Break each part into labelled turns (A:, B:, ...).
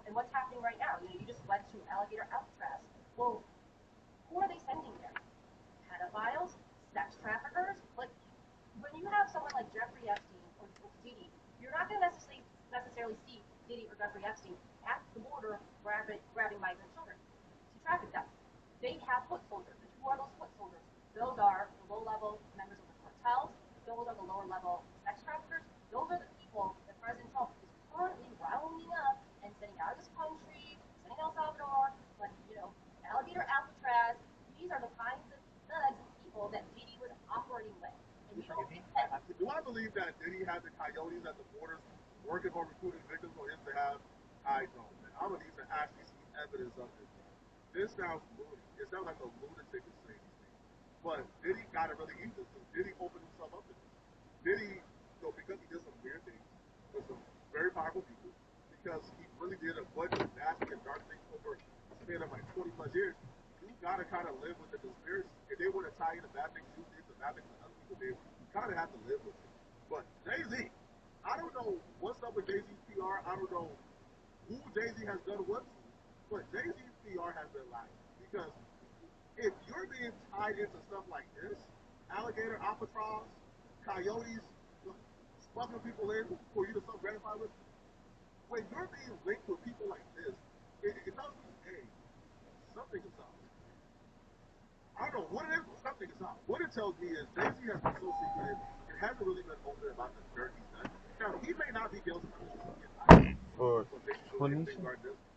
A: and what's happening right now? You just went to Alligator Alcatraz. Well, who are they sending there? Pedophiles, sex traffickers. Like, when you have someone like Jeffrey Epstein or Diddy, you're not going to necessarily see Diddy or Jeffrey Epstein at the border grabbing migrant children to traffic them. They have foot soldiers. And who are those foot soldiers? Those are the low-level members of the cartels. Those are the lower-level sex traffickers. Those are the people that President Trump is currently rounding up and sending out of this country, sending El Salvador, like, Alligator Alcatraz. These are the kinds of thugs and people that Diddy was operating with. And
B: do I believe that Diddy had the coyotes at the borders working on recruiting victims on his behalf? I don't. And I'm going to need to actually see evidence of this. This sounds lunatic. It sounds like a lunatic is saying these things. But Diddy got to really eat this. Diddy opened himself up to this. Diddy, because he did some weird things with some very powerful people, because he really did a bunch of nasty and dark things over a span of like 20 plus years, you got to kind of live with the conspiracy. If they want to tie in the bad things you did, the bad things that other people did, you kind of have to live with it. But Jay-Z, I don't know what's up with Jay-Z's PR. I don't know who Jay-Z has done what to, but Jay-Z's PR has been lying. Because if you're being tied into stuff like this, alligator, albatross, coyotes, smuggling people in for you to self-gratify with, when you're being linked with people like this, it tells me, hey, something is up. I don't know what it is, but something is up. What it tells me is Jay-Z has been so secretive, it hasn't really been open about the dirt he's done. Now, he may not be guilty of this.
C: For 20.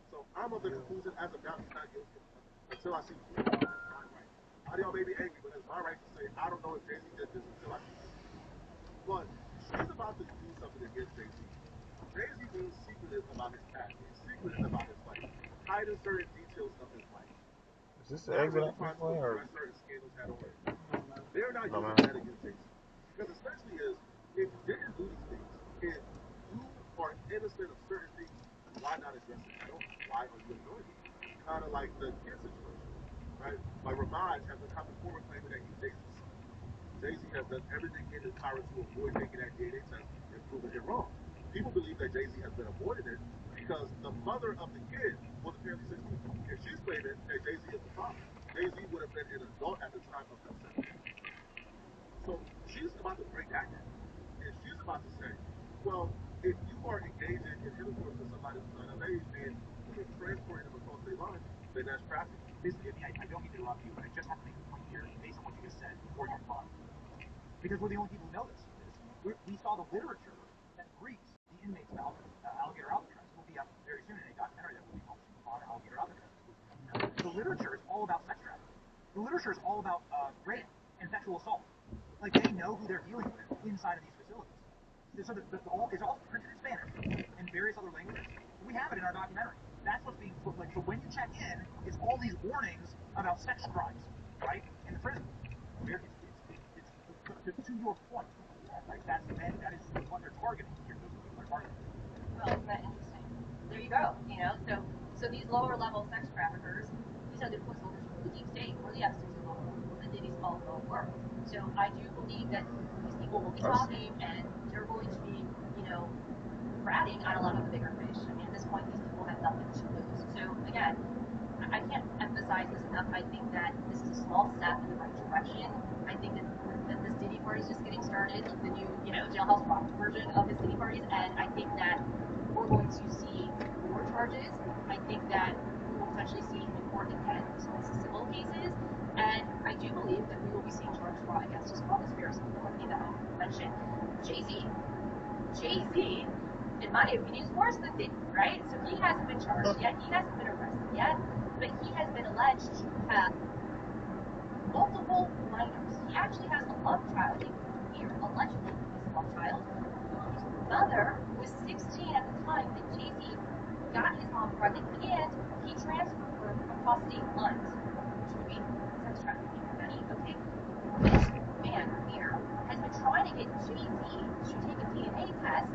B: So I'm of the conclusion as of now he's not guilty until I see proof. Right. How do y'all may be angry, but it's my right to say I don't know if Jay-Z did this until I see proof. But she's about to do something against Jay-Z. Jay-Z being secretive about his past, being secretive about his life, hiding certain details of his life.
C: Is this the exit at this point, or?
B: Certain scandals had already. They're not using that against Jay-Z. Because essentially is, if you didn't do these things, if you are innocent of certain things, why not address it? Why are you ignoring it? Kind of like the kid situation, right? Like Ramaj has been coming forward claiming that he's Jay-Z's son. Jay-Z has done everything in his power to avoid taking that DNA test and proving it wrong. People believe that Jay-Z has been avoiding it because the mother of the kid was apparently 16. And she's claiming that Jay-Z is the father. Jay-Z would have been an adult at the time of them separation. So she's about to break that down. And she's about to say, well, if you are engaging in intercourse with somebody who's not of age and you're transporting them across state lines, then that's trafficking.
D: Basically, I don't mean to interrupt you, but I just have to make a point here based on what you just said or your thought. Because we're the only people who know this. We saw the literature that greets the inmates of Alligator Alcatraz. It will be up very soon in a documentary that will be published on Alligator Alcatraz. The literature is all about sex trafficking. The literature is all about rape and sexual assault. Like, they know who they're dealing with inside of these facilities. So it's all printed in Spanish and various other languages. We have it in our documentary. That's what's being put. Like, so when you check in, it's all these warnings about sex crimes, right, in the prison. It's to your point. Like, that is what they're targeting here. Those people are targeting.
A: Well, isn't that interesting? There you go. So these lower level sex traffickers, these are the foot soldiers for the deep state, or the Epstein of the world, the Diddy's of the world. So I do believe that these people will be talking, and they're going to be, ratting on a lot of the bigger fish. I mean, at this point, these people have nothing to lose. So again, I can't emphasize this enough. I think that this is a small step in the right direction. I think that this Diddy party is just getting started, the new, jailhouse rock version of his Diddy parties, and I think that we're going to see more charges. I think that we will potentially see him in court again for some of these civil cases, and I do believe that we will be seeing charges brought against his co-conspiracy, the company that I mentioned, Jay-Z. Jay-Z, in my opinion, is worse than Diddy, right? So he hasn't been charged yet, he hasn't been arrested yet, but he has been alleged to have multiple minors. He actually has a love child here, allegedly, his love child, whose mother was 16 at the time that Jay-Z got his mom pregnant, and he transferred her across state lines to be sex trafficking money. Okay, this man here has been trying to get Jay-Z to take a DNA test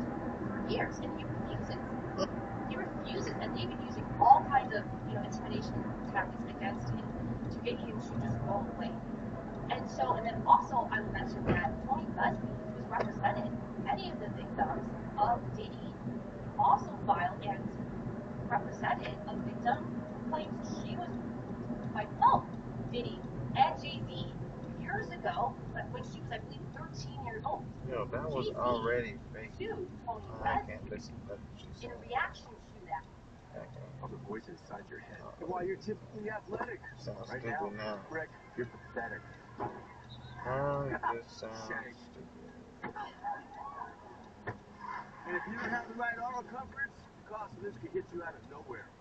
A: for years, and he refuses. He refuses, and they've been using all kinds of, intimidation tactics against him to get him to just go away. And then also I will mention that Tony Busby, who has represented many of the victims of Diddy, also filed and represented a victim who claims she was by both Diddy and Jay-Z years ago, but when she was, I believe, 13 years old.
C: Yo, that was
A: Jay-Z
C: already fake.
A: sued Tony
C: I
A: West
C: can't listen to nothing she
A: in
C: said.
A: reaction to that.
D: Of the voice inside your head. While you're typically athletic.
C: Sounds
D: Right
C: stupid now.
D: Rick, you're pathetic.
C: Oh, it just sounds
D: Shame.
C: stupid.
D: And if you don't have the right auto coverage, the cost of this could hit you out of nowhere.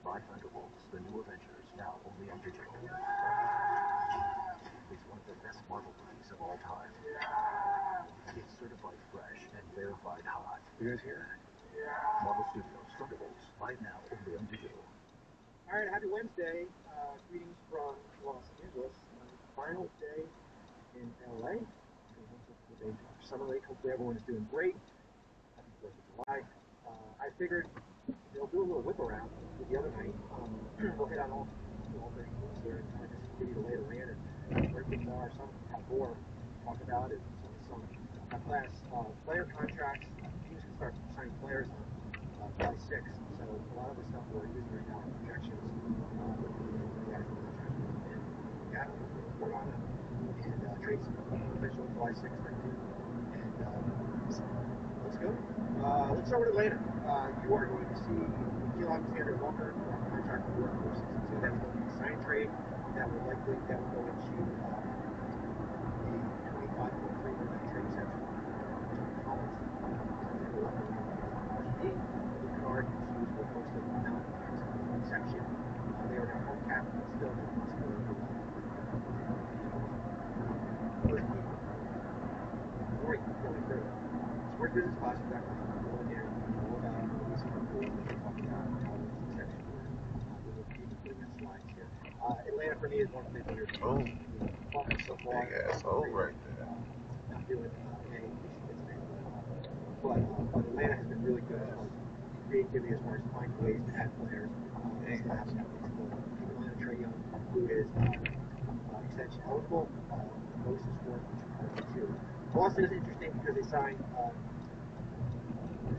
D: Buy Thunderbolts, the new Avengers, now only on digital. It's one of the best Marvel movies of all time. It's certified fresh and verified hot. You guys hear? Marvel Studios, Thunderbolts, buy now only on digital.
E: All right, happy Wednesday. Greetings from Los Angeles. Final day in LA. With a summer break. Hopefully everyone is doing great. Happy 4th of July. I figured they'll do a little whip around with the other night. We'll hit on all 30 teams here and kind of just give you the lay of the land and where things are. Some have more to talk about and some have less. Player contracts. Teams can start signing players on July 6th. So a lot of the stuff we're using right now are projections. Report on it and trades official July 6th right now. And so let's go. Let's start with Atlanta. You are going to see Nikhil Alexander-Walker contract award for season 2. That is going to be a sign trade that will go into the 25.3 million trade exception. Collins, you can argue she's for most of the amount of exception. They are now home cap, but still have the possibility of great going further. Smart business class is actually going there. All about what we see before we talk about how it's exception here. We'll keep putting in slides here. Atlanta for me is one of the big winners.
C: Oh,
E: So far,
C: big asshole right there.
E: not doing but Atlanta has been really good at creativity as far as finding ways to add players. Keep an eye on Trae Young, who is extension eligible. Most is for 2. Boston is interesting because they signed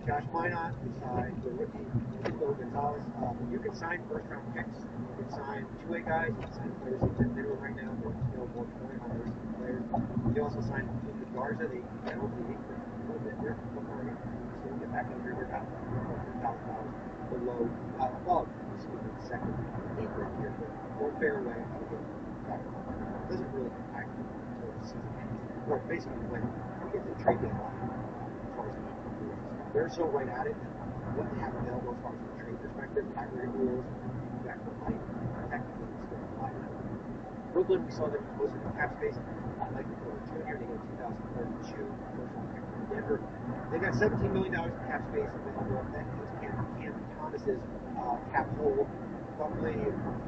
E: Josh Minot, they signed the rookie Nico Gonzalez. You can sign first-round picks. You can sign two-way guys. You can sign players in the middle right now. They're still more point on those players. You also signed Garza. They don't need a little bit there. So you get back under your about $1,000 below, above, the second acre here. More fairway. Doesn't really impact the season ends. Or basically when we get to the trade deadline, as far as they're so right at it that what they have available as far as the trade perspective, aggregate rules, back to life, technically still apply. Brooklyn, we saw them close to the cap space. Michael Porter Jr., they got 2042, Denver. They got $17 million in cap space available. That includes Cam Thomas's cap hold. Luckily,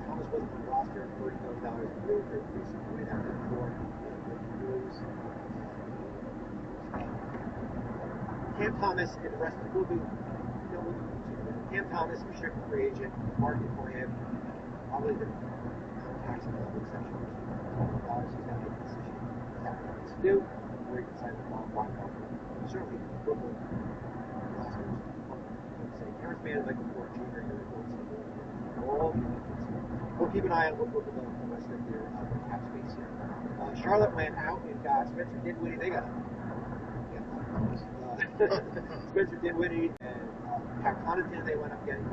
E: Thomas wasn't on the roster, $30 million in real estate recently, right after the war. Cam Thomas and the rest of the group, Cam Thomas, restricted free agent, market for him, probably the non-taxable exception. He's got to make a decision exactly what he's to do, where he can sign the ball, certainly Brooklyn, Blasters, say Terrence Mann and Michael Porter Jr. here all. We'll keep an eye on what Brooklyn does for the rest of their cap space here. Charlotte went out and got Spencer Dinwiddie. They got Spencer Dinwiddie and Pat Connaughton. They went up getting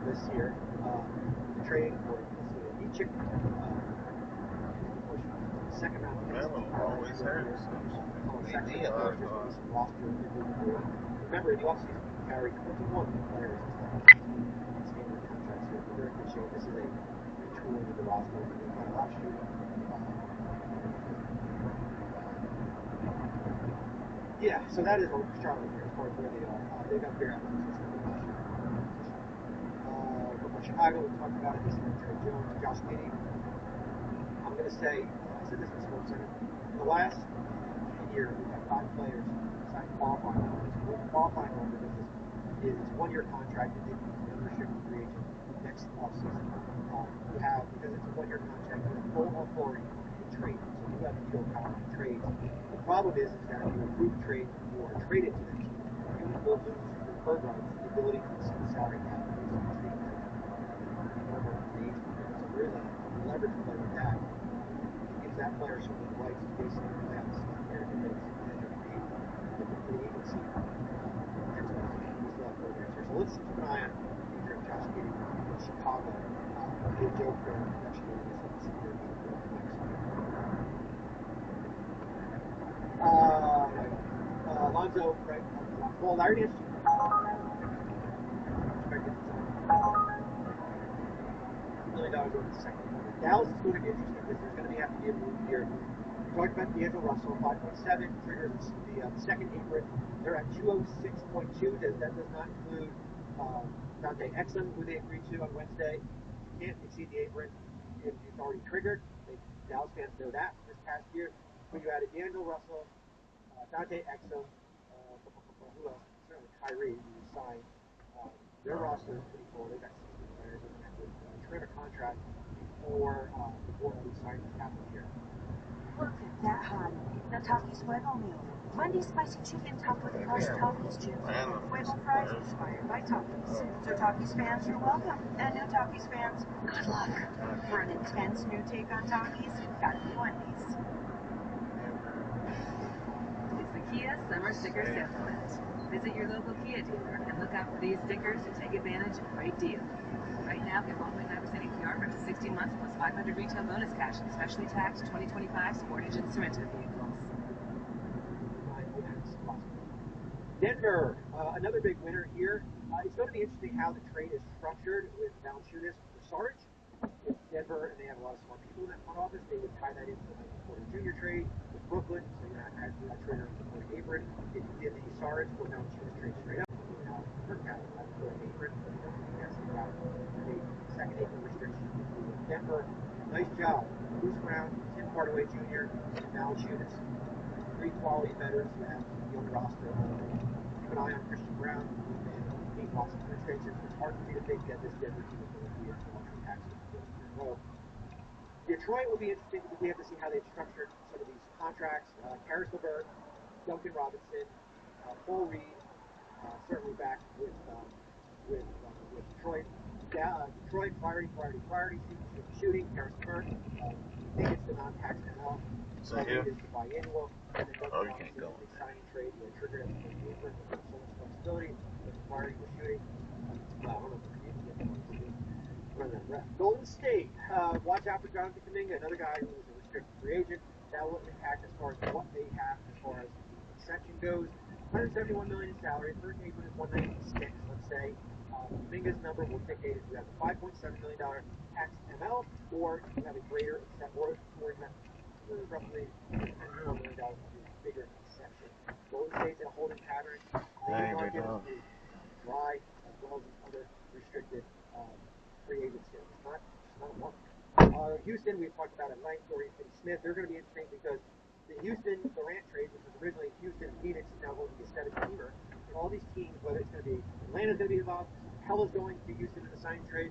E: this year. The trade for Nietzsche. Second round.
C: Melo always hurts.
E: Remember, in the offseason, he carried 21 players standard contracts here. Very good shape. This is a tool of the roster. They've got a lot of shooting. Yeah, so that is Charlotte here as far as where they are. They've got fair acquisitions. From Chicago, we talked about it. This is Trey Jones, Josh Giddey. I'm going to say, I said this in Sports Center. The last year, we've had 5 players signed qualifying offers. Qualifying offer is it's 1-year contract and they can be unrestricted free agent next offseason. You have, because it's a 1-year contract, you have full authority to trade. So you have veto power to trade. The problem is that if you approve trade or trade it to them, you will lose your per guard, the ability to see the salary cap based on his being normal age. So there is a leverage play with that. It gives that player certain rights to basically play out the season here if they're free agency. We still have programs here. So let's keep an eye on Adrian Josh Giddey in Chicago. The joke there yesterday was that the security Alonzo, right? Well, Larry Nance. $1 million over the second quarter. Dallas is going to be interesting because there's going to have to be a move here. We talked about D'Angelo Russell, 5.7 triggers the second apron. They're at 206.2. That does not include Dante Exum, who they agreed to on Wednesday. You can't exceed the apron if it's already triggered. Dallas fans know that from this past year. When you added D'Angelo Russell, Dante Exum, who else? Certainly Kyrie, who was signed. Their roster is pretty full. They've got 16 players. They're going to have to trim a contract before all these signings happen here.
F: Look at that hot. Now Takis Fuego meal. Monday spicy chicken topped with crushed Takis chips and Fuego fries inspired by Takis. So Takis fans, you're welcome. And new Takis fans, good luck. For an intense new take on Takis, gotta be Wendy's.
G: It's the Kia Summer Sticker Sales Event. Visit your local Kia dealer and look out for these stickers to take advantage of a great deal. Right now, get 1.9% APR for up to 60 months plus 500 retail bonus cash on specially taxed 2025 Sportage and Sorento vehicles.
E: Denver, another big winner here. It's going to be interesting how the trade is structured with Valanciunas for Sarge. If Denver, and they have a lot of smart people in that front office, they would tie that into like the Porter Jr. trade with Brooklyn, so you're not adding that trigger into Porter Apron. If you did the Sarge or Valanciunas trade straight up, you would have Kirk out of Porter Apron, but you don't necessarily have a second apron restriction. Denver, nice job. Bruce Brown, Tim Hardaway Jr., and Valanciunas. Three quality veterans who have on the roster. Keep an eye on Christian Brown and Pete Watson for extensions. It's hard for me to think that this Denver team is going to be a luxury tax for the year in a row. Detroit will be interesting because we have to see how they've structured some of these contracts. Karis LeVert, Duncan Robinson, Paul Reed, certainly back with Detroit. Detroit, priority shooting. Karis LeVert, we think it's the non-tax ML.
C: So here?
E: Is the biannual. And then Duncan
C: You can't
E: Robinson
C: go
E: is
C: in
E: the
C: there.
E: signing trade where trigger at the apron with so much flexibility. But the priority was shooting. I don't know if we're going to get run that rep. Golden State, watch out for Jonathan Kuminga, another guy who is a restricted free agent. That will impact as far as what they have as far as the exception goes. $171 million in salary. First apron is $196, let's say. Kuminga's number will dictate if you have a $5.7 million tax ML or you have a greater except or you have roughly $10 million bigger exception. Golden State's in a holding pattern. The market is dry as well as these other restricted free agents here. It's not a market. Houston, we've talked about at length. Dorian Finney-Smith, they're going to be interesting because the Houston Durant trade, which was originally Houston Phoenix, is now going to be a 7-teamer. And all these teams, whether it's going to be Atlanta's going to be involved, Pella's going to Houston in the signing trade,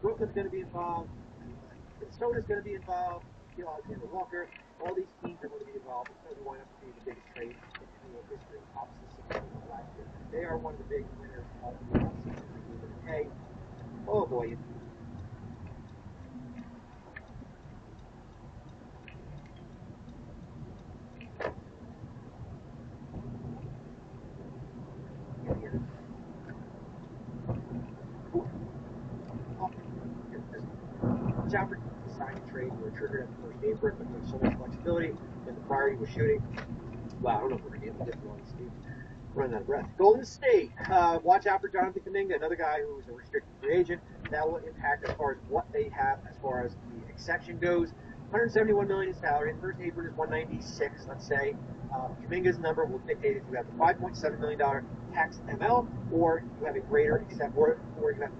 E: Brooklyn's going to be involved, Minnesota's going to be involved, Alexander Walker, all these teams are going to be involved. It's going to wind up being the biggest trade in NBA history, opposite the Sixers last year. They are one of the big winners of the offseason. They gave it a pay. Oh boy. Chopper signed a trade where triggered at the first apron, but there's so much flexibility, and the priority was shooting. Wow, I don't know if we're going to get on the stage. Run out of breath. Golden State, watch out for Jonathan Kuminga, another guy who is a restricted free agent. That will impact as far as what they have as far as the exception goes. $171 million in salary. The first apron is $196, let's say. Kuminga's number will dictate if you have the $5.7 million tax ML or you have a greater except or you have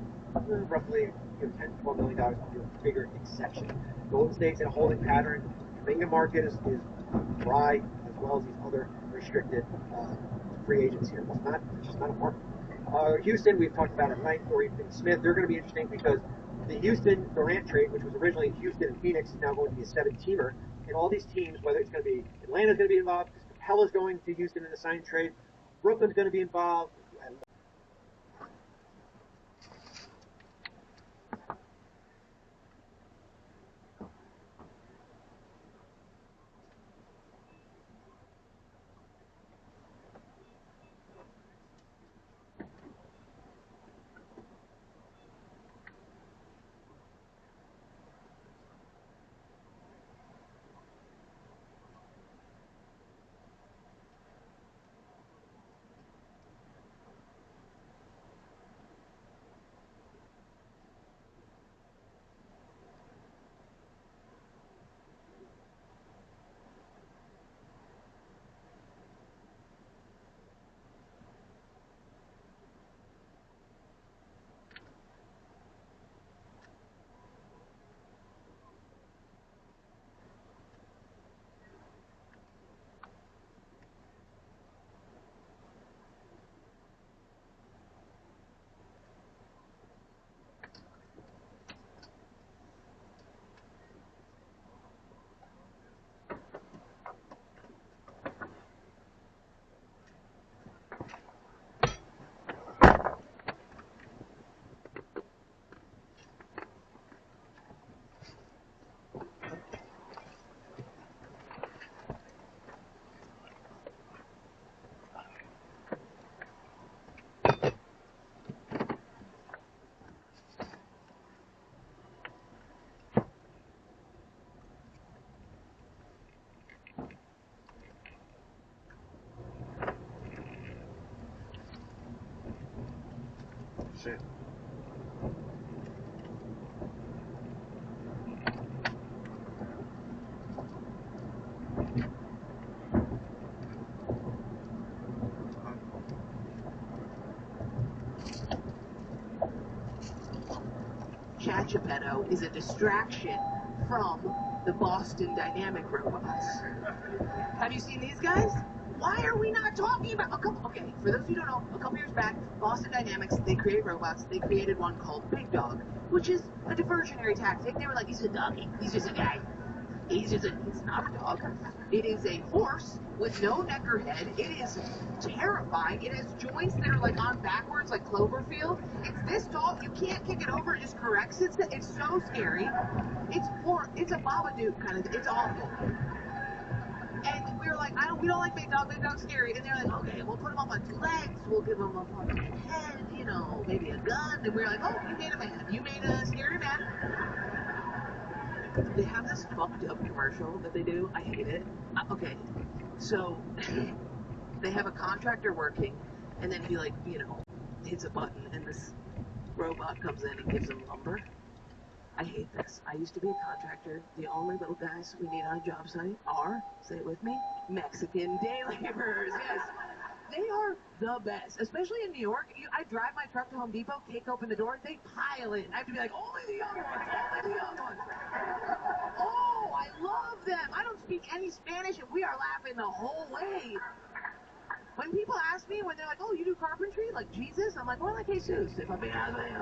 E: roughly $10 to $12 million of your bigger exception. Golden State's in a holding pattern. The Kuminga market is dry as well as these other restricted free agents here. It's just not a market. Houston, we've talked about at length. Dorian Finney-Smith, they're going to be interesting because the Houston Durant trade, which was originally Houston and Phoenix, is now going to be a 7-teamer. And all these teams, whether it's going to be Atlanta's going to be involved, because Capella's going to Houston in the signing trade, Brooklyn's going to be involved,
C: Shit.
H: Geppetto is a distraction from the Boston Dynamic robots. Have you seen these guys? Why are we not talking about okay, for those who don't know, a couple years back, Boston Dynamics, they created robots. They created one called Big Dog, which is a diversionary tactic. They were like, he's a doggy. He's just a guy. It's not a dog. It is a horse with no neck or head. It is terrifying. It has joints that are like on backwards, like Cloverfield. It's this tall. You can't kick it over. It just corrects it. It's so scary. It's a Babadook kind of. It's awful. And we were like, we don't like Big Dog. Big Dog's scary. And they're like, okay, we'll put him up on 2 legs. We'll give him a fucking head. You know, maybe a gun. And we were like, oh, you made a man. You made a scary man. They have this fucked up commercial that they do. I hate it. Okay, so they have a contractor working, and then he hits a button, and this robot comes in and gives him lumber. I hate this. I used to be a contractor. The only little guys we need on a job site are, say it with me, Mexican day laborers. Yes. They are the best, especially in New York. I drive my truck to Home Depot, kick open the door, they pile in. I have to be like, only the young ones, only the young ones. Oh, I love them. I don't speak any Spanish, and we are laughing the whole way. When people ask me, when they're like, oh, you do carpentry? Like Jesus? I'm like, more like Jesus, if I'm being honest with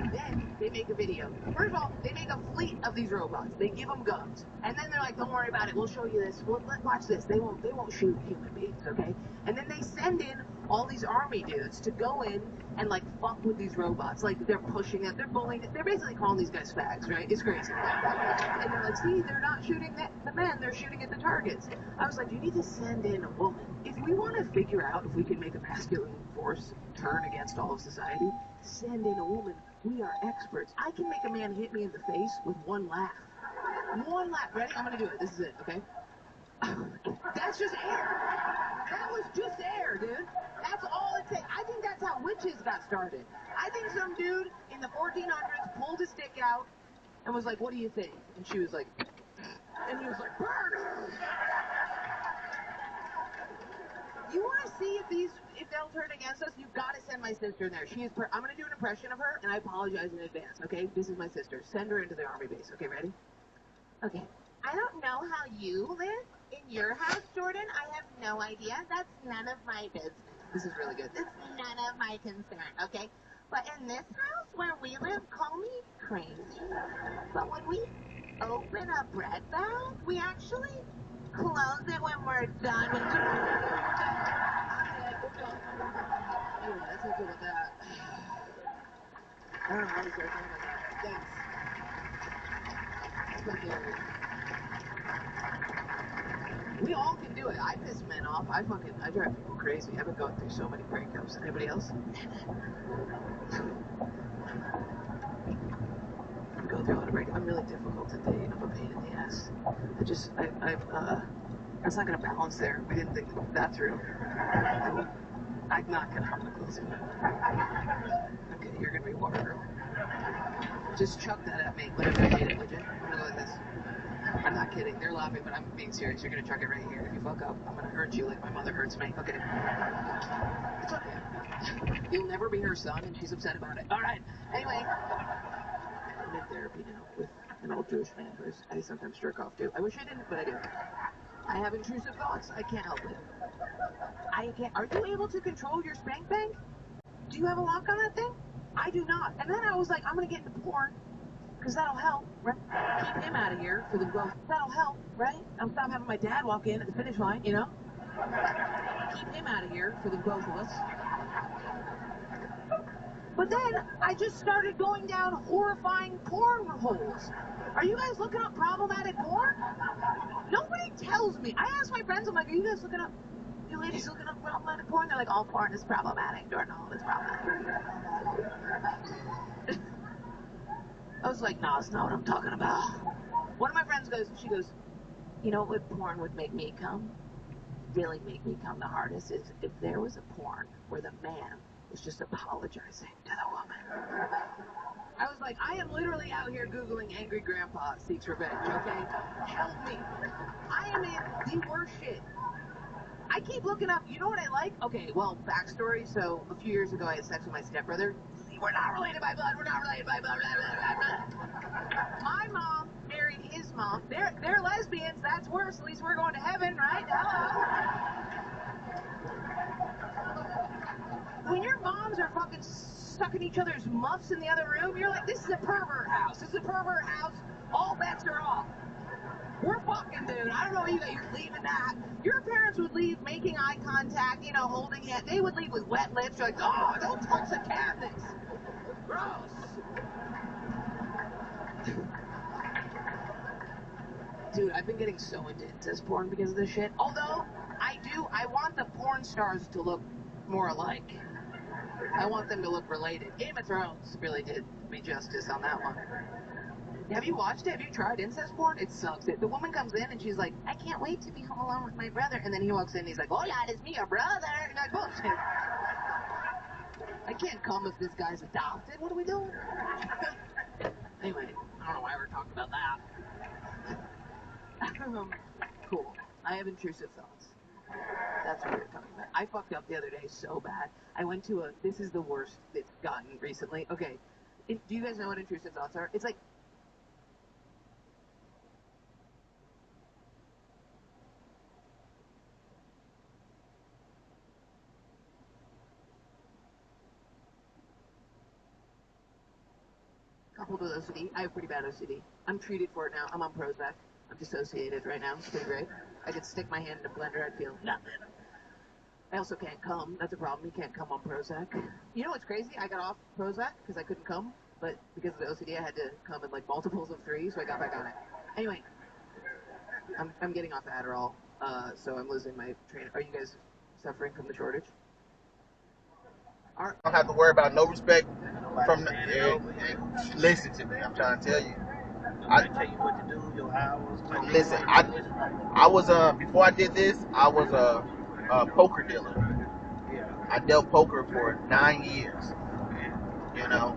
H: you. Then they make a video. First of all, they make a fleet of these robots. They give them guns. And then they're like, don't worry about it. We'll show you this. Watch this. They won't shoot human beings, okay? And then they send in all these army dudes to go in and, fuck with these robots. They're pushing it. They're bullying it. They're basically calling these guys fags, right? It's crazy. And they're like, see, they're not shooting the men. They're shooting at the targets. I was like, you need to send in a woman. If we want to figure out if we can make a masculine force turn against all of society, send in a woman. We are experts. I can make a man hit me in the face with one laugh. One laugh. Ready? I'm going to do it. This is it, okay? That's just air. That was just air, dude. That's all it takes. I think that's how witches got started. I think some dude in the 1400s pulled a stick out and was like, what do you think? And she was like, and he was like, burn! You want to see if they'll turn against us? You've got to send my sister there. I'm going to do an impression of her, and I apologize in advance, okay? This is my sister. Send her into the army base. Okay, ready? Okay. I don't know how you live in your house, Jordan. I have no idea. That's none of my business. This is really good. It's none of my concern, okay? But in this house where we live, call me crazy. But when we open a bread bag, we actually close it when we're done. We're done. Anyway, that's how I feel about that. I don't know how to start talking about that. Thanks. We all can do it. I piss men off. I drive people crazy. I've been going through so many breakups. Anybody else? I go through a lot of breakups. I'm really difficult to date. I'm a pain in the ass. It's not going to balance there. We didn't think that through. I'm gonna close it. Okay, you're gonna be water girl. Just chuck that at me whenever you need it, would you? I'm gonna go like this. I'm not kidding. They're laughing, but I'm being serious. You're gonna chuck it right here. If you fuck up, I'm gonna hurt you like my mother hurts me. Okay. It's okay. You'll never be her son, and she's upset about it. All right. Anyway, I'm in therapy now with an old Jewish man who I sometimes jerk off to. I wish I didn't, but I do. I have intrusive thoughts. I can't help it. Are you able to control your spank bank? Do you have a lock on that thing? I do not. And then I was like, I'm going to get into porn, because that'll help, right? Keep him out of here for the growth. That'll help, right? I'm stop having my dad walk in at the finish line, you know? Keep him out of here for the both of us. But then I just started going down horrifying porn holes. Are you guys looking up problematic porn? Nobody tells me. I ask my friends, I'm like, are you guys looking up? You ladies looking up problematic porn? They're like, all porn is problematic. Or no, it's problematic. I was like, no, it's not what I'm talking about. One of my friends she goes, you know what porn would make me come? Really make me come the hardest is if there was a porn where the man was just apologizing to the woman. I was like, I am literally out here Googling angry grandpa seeks revenge, okay? Help me. I am in the worst shit. I keep looking up, you know what I like? Okay, well, backstory. So, a few years ago, I had sex with my stepbrother. We're not related by blood. We're not related by blood. Blah, blah, blah, blah. My mom married his mom. They're lesbians. That's worse. At least we're going to heaven, right? Hello. When your moms are fucking sucking each other's muffs in the other room, you're like, this is a pervert house. This is a pervert house. All bets are off. We're fucking, dude. I don't know you guys leaving that. Your parents would leave making eye contact, you know, holding hands. They would leave with wet lips. You're like, oh, don't touch the cabinets. Gross. Dude, I've been getting so into incest porn because of this shit. Although, I want the porn stars to look more alike. I want them to look related. Game of Thrones really did me justice on that one. Have you watched it? Have you tried incest porn? It sucks. The woman comes in and she's like, I can't wait to be home alone with my brother. And then he walks in and he's like, hola, it's me, your brother. And I'm like, bullshit. I can't come if this guy's adopted. What are we doing? Anyway, I don't know why we're talking about that. Cool. I have intrusive thoughts. That's what we're talking about. I fucked up the other day so bad. I went to this is the worst it's gotten recently. Okay. Do you guys know what intrusive thoughts are? It's like, coupled with OCD. I have pretty bad OCD. I'm treated for it now. I'm on Prozac. I'm dissociated right now. It's pretty great. I could stick my hand in a blender. I'd feel nothing. I also can't come. That's a problem. You can't come on Prozac. You know what's crazy? I got off Prozac because I couldn't come, but because of the OCD, I had to come in like multiples of 3, so I got back on it. Anyway, I'm getting off Adderall, so I'm losing my train. Are you guys suffering from the shortage?
C: I don't have to worry about no respect from the. Listen to me. I'm trying to tell you. I
I: tell you what to do. Your hours.
C: Listen. I was before I did this. I was a poker dealer.
I: Yeah.
C: I dealt poker for 9 years. You know.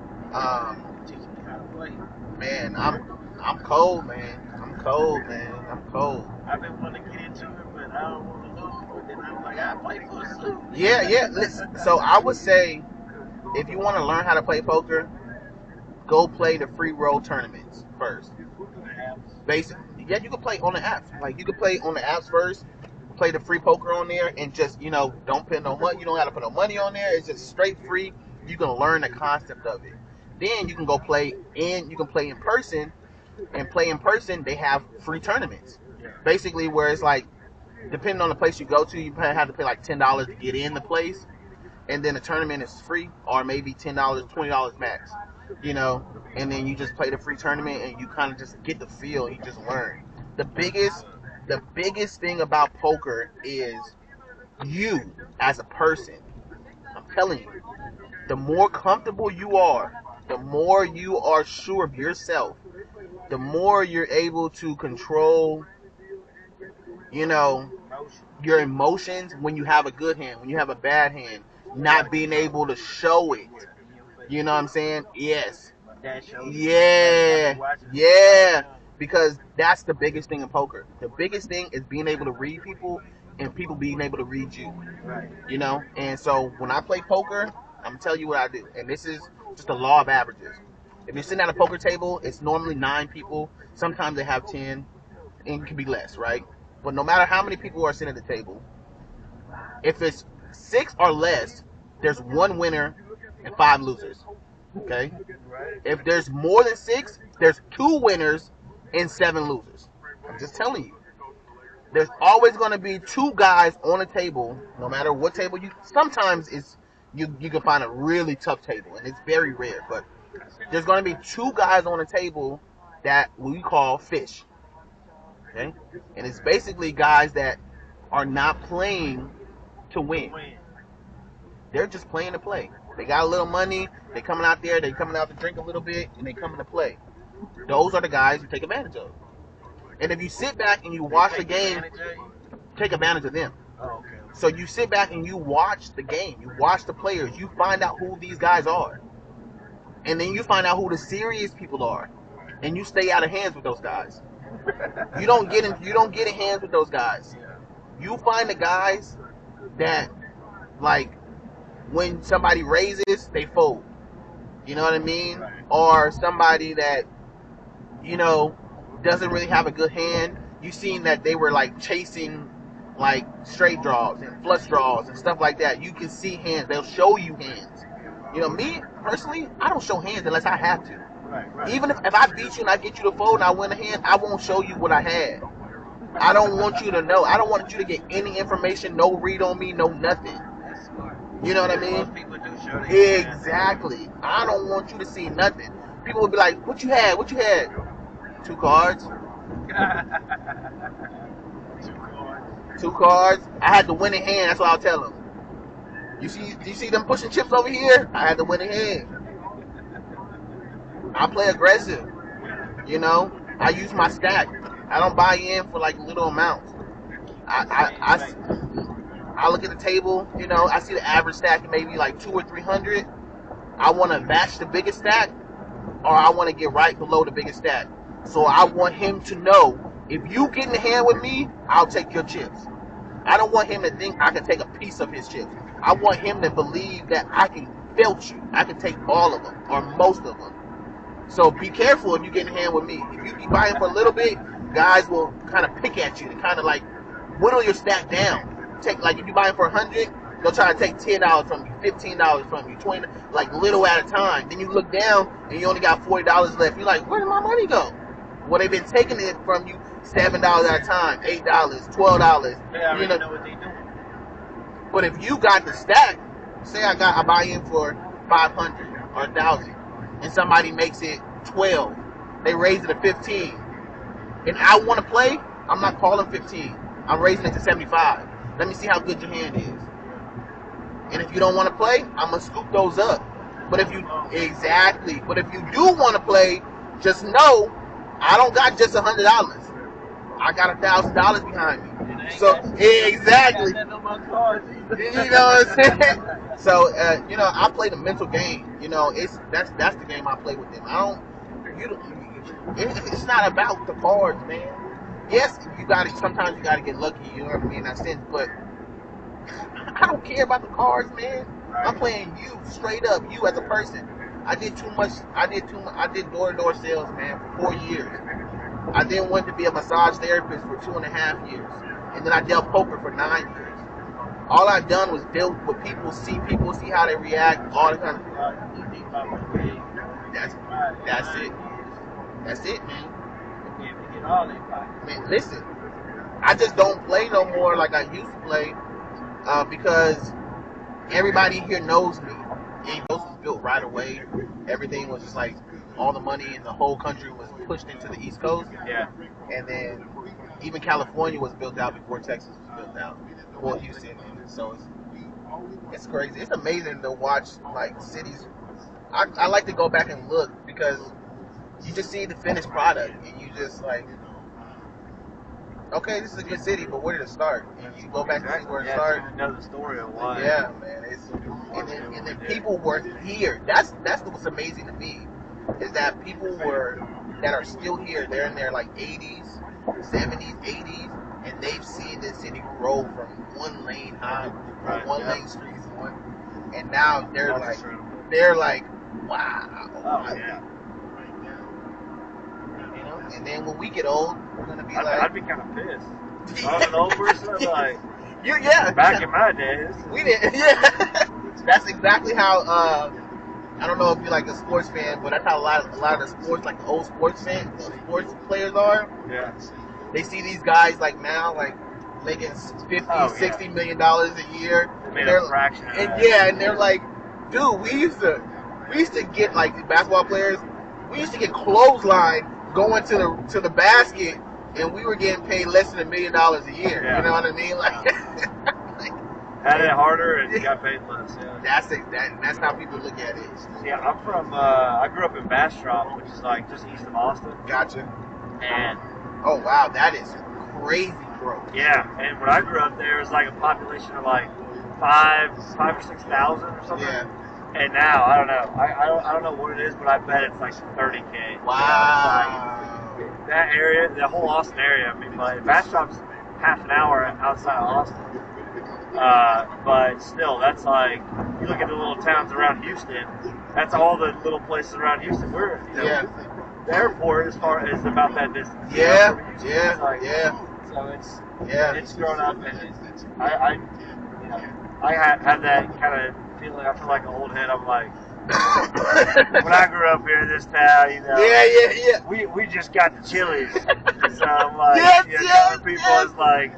I: Teaching me how to play.
C: Man, I'm cold, man. I'm cold, man. I'm cold.
I: I've been wanting to get into it, but I don't want to lose. But then I'm like, I play for a suit.
C: Yeah. Listen. So I would say, if you want to learn how to play poker, go play the free roll tournaments first. Basically, yeah, you can play on the apps. Like, you can play on the apps first, play the free poker on there, and just, you know, don't put no money. You don't have to put no money on there. It's just straight free. You can learn the concept of it. Then you can go play in. You can play in person, and play in person. They have free tournaments. Basically, where it's like, depending on the place you go to, you have to pay like $10 to get in the place, and then the tournament is free, or maybe $10, $20 max. You know, and then you just play the free tournament, and you kind of just get the feel, and you just learn. The biggest thing about poker is you as a person. I'm telling you, the more comfortable you are, the more you are sure of yourself, the more you're able to control, you know, your emotions when you have a good hand, when you have a bad hand, not being able to show it. You know what I'm saying? Yes. Yeah. Because that's the biggest thing in poker. The biggest thing is being able to read people and people being able to read you. You know? And so when I play poker, I'm going to tell you what I do. And this is just the law of averages. If you're sitting at a poker table, it's normally 9 people. Sometimes they have 10, and it can be less, right? But no matter how many people are sitting at the table, if it's 6 or less, there's 1 winner and 5 losers. Okay? If there's more than 6, there's 2 winners and 7 losers. I'm just telling you. There's always going to be 2 guys on a table, no matter what table you. Sometimes you can find a really tough table, and it's very rare. But there's going to be 2 guys on a table that we call fish. Okay? And it's basically guys that are not playing to win. They're just playing to play. They got a little money. They coming out there. They coming out to drink a little bit, and they coming to play. Those are the guys you take advantage of. And if you sit back and you watch the game, take advantage of them.
I: Oh, okay.
C: So you sit back and you watch the game. You watch the players. You find out who these guys are. And then you find out who the serious people are. And you stay out of hands with those guys. You don't get in hands with those guys. You find the guys that, like, when somebody raises, they fold. You know what I mean? Or somebody that, doesn't really have a good hand. You seen that they were like chasing like straight draws and flush draws and stuff like that. You can see hands. They'll show you hands. Me personally, I don't show hands unless I have to. Right. Even if I beat you and I get you to fold and I win a hand, I won't show you what I had. I don't want you to know. I don't want you to get any information, no read on me, no nothing. You know what I mean?
I: Most people do show their hands.
C: Exactly. I don't want you to see nothing. People will be like, "What you had? What you had?" 2 cards. 2 cards. I had the winning hand. That's what I'll tell them. You see them pushing chips over here? I had the winning hand. I play aggressive. I use my stack. I don't buy in for like little amounts. I look at the table. I see the average stack maybe like 200 or 300. I want to match the biggest stack, or I want to get right below the biggest stack. So I want him to know, if you get in the hand with me, I'll take your chips. I don't want him to think I can take a piece of his chips. I want him to believe that I can filch you. I can take all of them, or most of them. So be careful if you get in the hand with me. If you keep buying for a little bit, guys will kind of pick at you and kind of like whittle your stack down. If you buy it for $100, they'll try to take $10 from you, $15 from you, $20, like little at a time. Then you look down and you only got $40 left. You're like, where did my money go? Well, they've been taking it from you $7 at a time, $8, $12.
I: They already know what they're doing.
C: But if you got the stack, say I buy in for 500 or 1,000, and somebody makes it 12, they raise it to 15, and I want to play, I'm not calling 15. I'm raising it to 75. Let me see how good your hand is. And if you don't want to play, I'm gonna scoop those up. But if you do want to play, just know I don't got just $100. I got $1,000 behind me. So exactly. You know what I'm saying? So I play the mental game. That's the game I play with them. It's not about the cards, man. Yes, sometimes you gotta get lucky, you know what I mean, in that sense, but I don't care about the cards, man. I'm playing you, straight up, you as a person. I did door-to-door sales, man, for 4 years. I then went to be a massage therapist for 2.5 years. And then I dealt poker for 9 years. All I've done was deal with people, see how they react, all the kind of That's it. That's it, man. Man, listen, I just don't play no more like I used to play because everybody here knows me. It was built right away. Everything was just like all the money in the whole country was pushed into the East Coast. Yeah. And then even California was built out before Texas was built out, before Houston. And so it's crazy. It's amazing to watch like cities. I like to go back and look because you just see the finished product and you just like, okay, this is a good city, but where did it start? And you go back and see where it started.
I: You know the story of why.
C: Yeah, man. And then people were here. That's what's amazing to me, is that people that are still here. They're in their like 80s, 70s, 80s, and they've seen this city grow from one lane high, one lane streets, and now they're like, wow.
I: Oh, yeah.
C: And then when we get old, we're gonna be
I: I'd be kind of pissed. I was an old person, like, back in my days.
C: We didn't, yeah. That's exactly how, I don't know if you're like a sports fan, but that's how a lot of the sports, like the old sports players are. Yeah. They see these guys like now, like making $50-60 million a year.
I: Made a fraction of that.
C: And they're like, dude, we used to get like basketball players, we used to get clothesline going to the basket, and we were getting paid less than $1 million a year. Yeah. You know what I mean? Like,
I: had it harder and you got paid less. Yeah.
C: That's how people look at it.
I: Yeah, I'm from. I grew up in Bastrop, which is like just east of Austin.
C: Gotcha.
I: And
C: oh wow, that is crazy, growth.
J: Yeah, and when I grew up, there was like a population of like 5 or 6,000 or something.
C: Yeah.
J: And now I don't know. I don't know what it is, but I bet it's like 30K.
C: Wow.
J: Like, that area, the whole Austin area. I mean, like Bastrop's half an hour outside of Austin. But still, that's like, you look at the little towns around Houston, that's all the little places around Houston. We're, you know, the airport is about that distance.
C: Yeah,
J: Houston,
C: yeah,
J: it's like,
C: yeah.
J: So
C: Yeah.
J: it's grown up, and I had that kind of feeling. I feel like an old head. I'm like, when I grew up here in this town, you know,
C: Yeah.
J: we just got the Chili's. So I'm like,
C: Yes,
J: other people is like,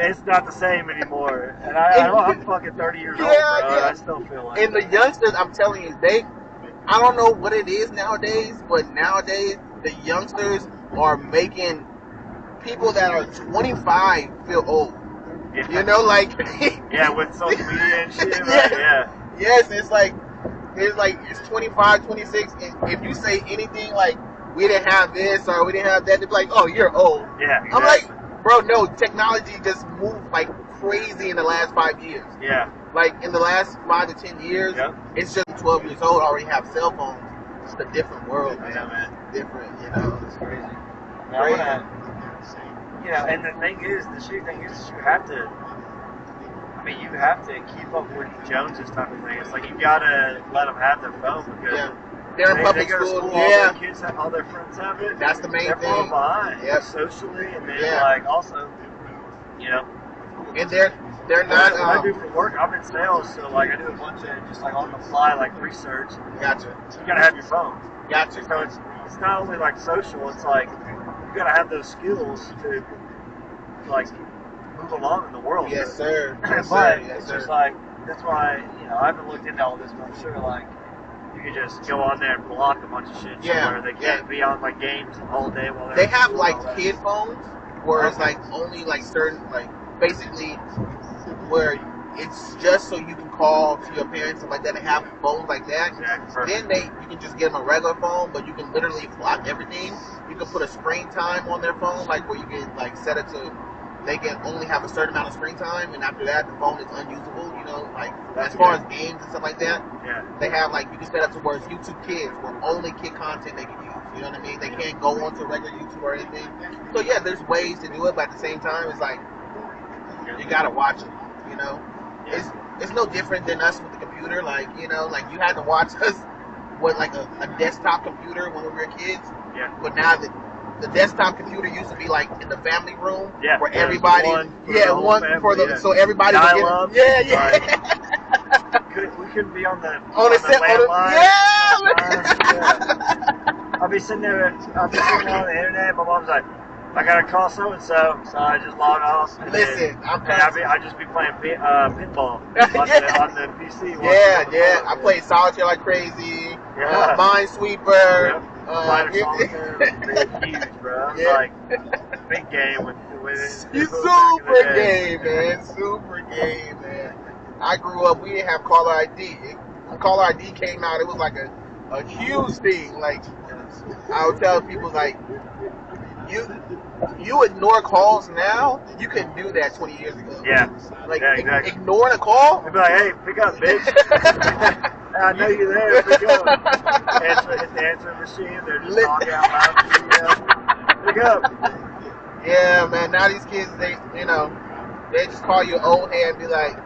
J: it's not the same anymore. And I'm fucking 30 years old, bro. And I still feel like.
C: And the youngsters, I'm telling you, I don't know what it is nowadays, but nowadays the youngsters are making people that are 25 feel old.
J: Yeah.
C: You know, like
J: yeah, with social media and shit, right? Yeah.
C: Yes, it's like it's 25, 26, and if you say anything like we didn't have this or we didn't have that, they're like, oh, you're old.
J: Yeah. Exactly.
C: I'm like, bro, no, technology just moved like crazy in the last 5 years.
J: Yeah.
C: Like in the last 5 to 10 years, it's just 12 years old already have cell phones. It's a different world, man.
J: Yeah, man.
C: Different, you know. It's crazy.
J: You know, and the shitty thing is, you have to keep up with Jones's type of thing. It's like, you gotta let them have their phone because
C: they're in public
J: go to
C: school.
J: All their friends have it.
C: That's the main
J: they're
C: thing.
J: They're behind, socially, and then like also, you know.
C: And they're not.
J: What I do for work, I'm in sales, so like I do a bunch of just like on the fly like research.
C: Gotcha.
J: You gotta have your phone.
C: Gotcha.
J: So it's not only like social. It's like you gotta have those skills to like move along in the world.
C: Yes, sir. Yes,
J: but
C: sir.
J: it's just like, that's why, you know, I haven't looked into all this, but I'm sure like you could just go on there and block a bunch of shit. Where they can't be on like games all day while they're.
C: They have like kid phones where it's like only like certain like basically where it's just so you can call to your parents and like that. They have phones like that. Then you can just get them a regular phone, but you can literally block everything. You can put a screen time on their phone, like where you can like set it to they can only have a certain amount of screen time, and after that the phone is unusable. You know, like as far as games and stuff like that.
J: Yeah.
C: They have like you can set up to where it's YouTube Kids, where only kid content they can use. You know what I mean? They can't go onto regular YouTube or anything. So yeah, there's ways to do it, but at the same time, it's like you gotta watch it. You know, it's no different than us with the computer. Like, you know, like you had to watch us with like a desktop computer when we were kids.
J: Yeah.
C: But now the desktop computer used to be like in the family room where everybody, so everybody would get,
J: we couldn't be on the
C: landline.
J: I'll be sitting there on the internet. My mom's like, I gotta call so and so I just log off. I just be playing pinball on the PC.
C: I play solitaire like crazy. Minesweeper.
J: Huge, bro. Like big game with
C: super game, man. Super game, man. I grew up. We didn't have caller ID. When caller ID came out, it was like a huge thing. Like I would tell people, like you ignore calls now. You couldn't do that 20 years ago.
J: Yeah.
C: Like
J: exactly.
C: Ignoring a call.
J: They'd be like, hey, pick up, bitch. I know you're there. Pick up. Hit the answering machine. They're just talking out loud to you. Pick up.
C: Yeah, man. Now these kids, they just call you old head and be like,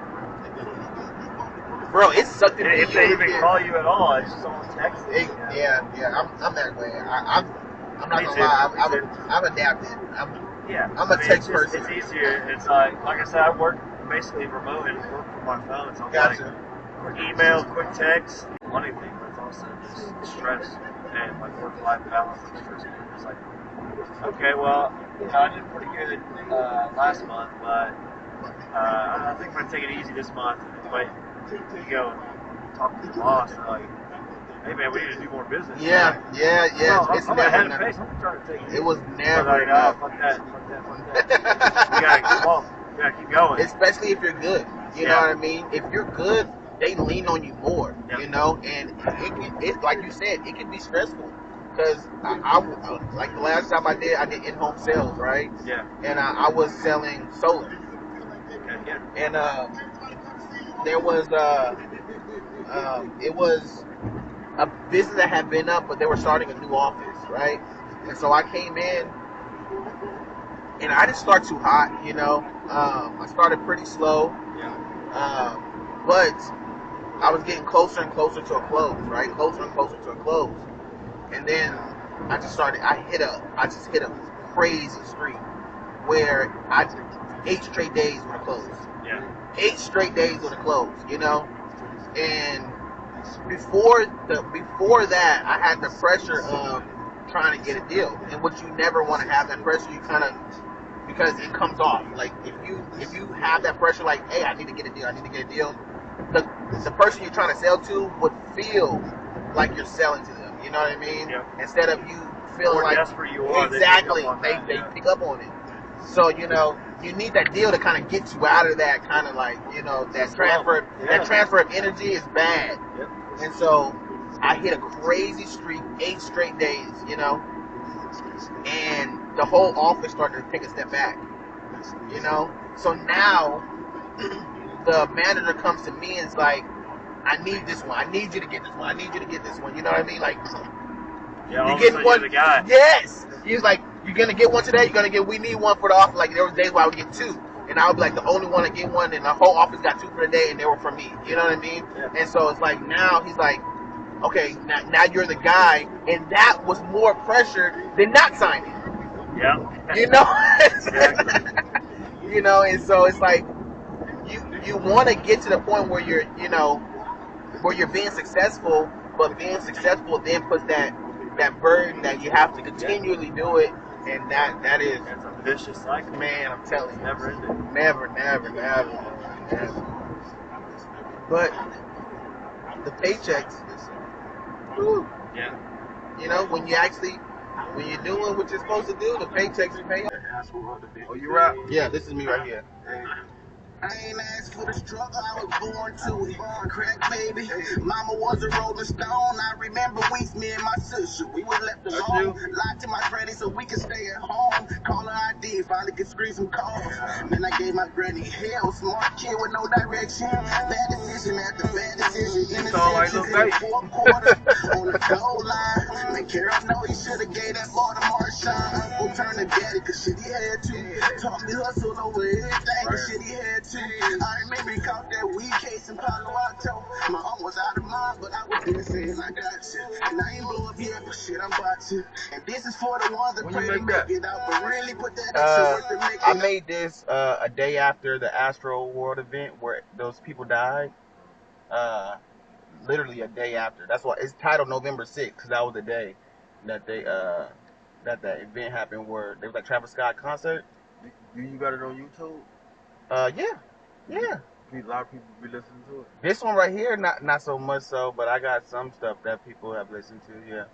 C: bro, it's something.
J: If they even call you at all, it's just on text.
C: Yeah. I'm that way. I'm not gonna lie. I've adapted. I'm a text person.
J: It's easier. It's like I said, I work basically remote and work from my phone. So I'm like, quick email, quick text. Money thing, but it's also just stress and like work-life balance and stress. It's like, okay, well, I did pretty good last month, but I think I'm gonna take it easy this month. But you go and talk to the boss and like, hey man, we need to do more business.
C: Yeah.
J: No,
C: it's
J: I'm
C: never
J: ahead of pace. I'm trying to take it.
C: It was never
J: like,
C: enough.
J: Fuck that. You gotta keep going.
C: Especially if you're good. You know what I mean? If you're good, they lean on you more. You know, and it's like you said, it can be stressful. because I like the last time I did in-home sales, right?
J: Yeah.
C: And I was selling solar,
J: Okay, yeah.
C: and there was it was a business that had been up, but they were starting a new office, right? And so I came in, and I didn't start too hot, you know. I started pretty slow, but I was getting closer and closer to a close, right? Closer and closer to a close, and then I just hit a crazy streak where 8 straight days with a close.
J: Yeah.
C: 8 straight days with a close, you know. And before that, I had the pressure of trying to get a deal, and what you never want to have that pressure. You kind of, because it comes off. Like if you have that pressure, like, hey, I need to get a deal. The person you're trying to sell to would feel like you're selling to them. You know what I mean?
J: Yeah.
C: Instead of you feeling like
J: desperate you are,
C: exactly,
J: they
C: pick up on it. So you know, you need that deal to kind of get you out of that kind of like, you know, that transfer.
J: Yeah.
C: That transfer of energy is bad.
J: Yep.
C: And so I hit a crazy streak, 8 straight days, you know, and the whole office started to take a step back, you know. So now the manager comes to me and is like, I need this one. I need you to get this one. I need you to get this one. You know what I mean? Like,
J: yeah,
C: you get one.
J: You're the guy.
C: Yes. He was like, you're gonna get one today. We need one for the office. Like there was days where I would get 2, and I would be like the only one to get one, and the whole office got 2 for the day, and they were for me. You know what I mean?
J: Yeah.
C: And so it's like now he's like, okay, now you're the guy, and that was more pressure than not signing.
J: Yeah.
C: You know.
J: Exactly.
C: You know, and so it's like you want to get to the point where you're, you know, where you're being successful, but being successful then puts that burden that you have to continually do it, and that is,
J: that's a vicious cycle.
C: Man, I'm telling you,
J: Never ending.
C: Never. But the paychecks, whew,
J: yeah.
C: You know, when you're doing what you're supposed to do, the paychecks are paying.
B: Oh, you rap?
C: Yeah, this is me right here.
I: I ain't asked for the struggle, I was born to it. Crack baby, mama was a rolling stone. I remember weeks, me and my sister, we were left alone. Lied to my granny so we could stay at home. Call her ID, finally could screen some calls. Then I gave my granny hell, smart kid with no direction. Bad decision after bad decision. Interceptions in the 4th quarter on the goal line. Man, Carol know he should've gave that ball to Marshawn. Uncle turned to daddy cause shit he had to. Taught me hustle over everything cause shit he had to. I remember he caught that weed case in Palo Alto. My arm was out of mind, but I was there saying I got you. And I ain't blow up yet, but shit, I'm about to. And this is for the ones that pray to make it out, but really put that extra work to make it
C: I made this a day after the Astro World event where those people died. Literally a day after. That's why it's titled November 6th, because that was the day that they that event happened where there was like Travis Scott concert.
B: Do you got it on YouTube?
C: Yeah.
B: A lot of people be listening to it.
C: This one right here, not so much so, but I got some stuff that people have listened to. Yeah,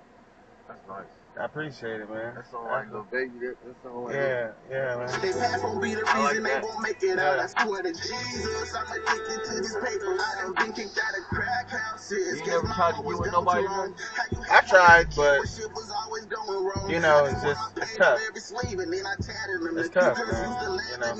B: that's nice.
C: I appreciate it, man.
B: That sound like Lil Baby. That sound like
C: yeah, man.
I: They pass won't be the reason they won't make it out. I swear to Jesus, I'm addicted to this paper. I done been kicked out of crack houses.
B: You never tried to get with nobody?
C: I tried, but you know, it's tough. It's tough, man. You know.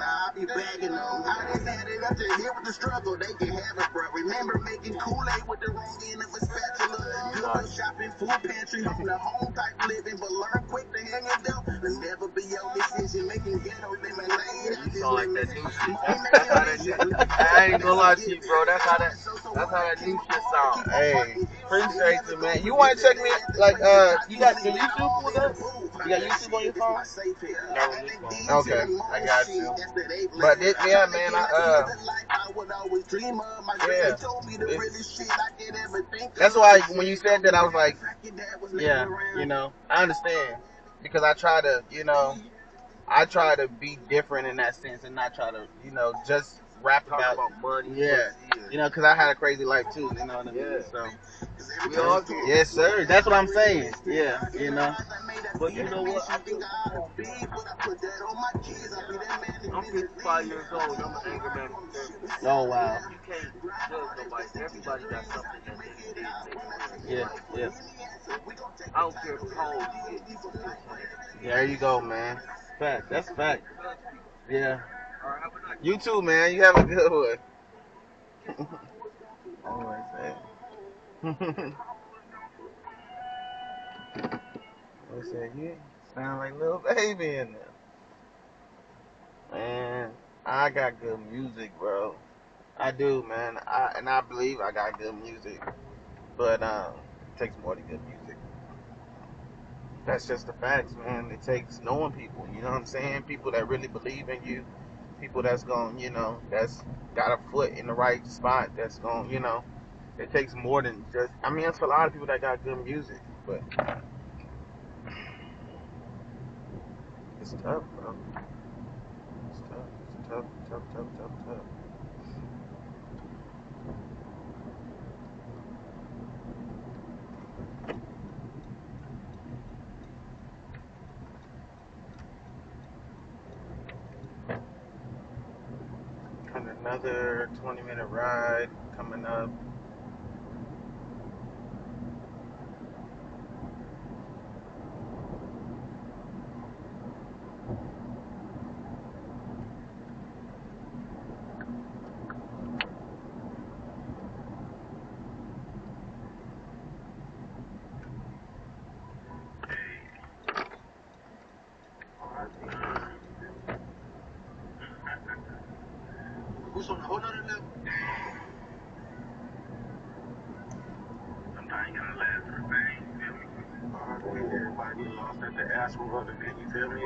I: I'll be bagging them. I just had it up to here with the struggle. They can have it, bro. Remember making Kool-Aid with the wrong end of a spatula. Good shopping, food pantry, on the home type living, but learn quick to hang it down. And never be your decision making ghetto lemonade.
B: You sound like that new shit. I ain't gonna lie to you, bro. That's how that new shit sound.
C: Hey, appreciate you, man. You want to check me? Like, you got your YouTube with us? You got YouTube on your phone? No, okay, I got you. But this, yeah, man, that's why when you said that, I was like, yeah, you know, I understand, because I try to be different in that sense and not try to, you know, just rap about
B: money.
C: Yeah, you know, because I had a crazy life too, you know what I mean?
B: Yeah.
C: So
B: we all do.
C: Yes, sir. That's what I'm saying. Yeah, you know.
B: But you know what? I'm 55 years old. I'm an anger man.
C: Oh wow.
B: You can't judge nobody. Everybody got something that they did.
C: Yeah. I don't care if it's cold. There you go, man. Fact. That's fact. Yeah. You too, man. You have a good one. Always, man. They said you sound like little baby in there. Man, I got good music, bro. I do, man. I believe I got good music, but it takes more than good music. That's just the facts, man. It takes knowing people. You know what I'm saying? People that really believe in you. People that's going, that's got a foot in the right spot. That's going, it takes more than just. I mean, it's for a lot of people that got good music, but it's tough, bro. It's tough. It's tough, tough, tough, tough, tough. And another 20-minute ride coming up.
I: Who's on a whole nother level? Sometimes you gotta laugh at the pain, you feel me? I think everybody lost at the ass for other thing, you feel me?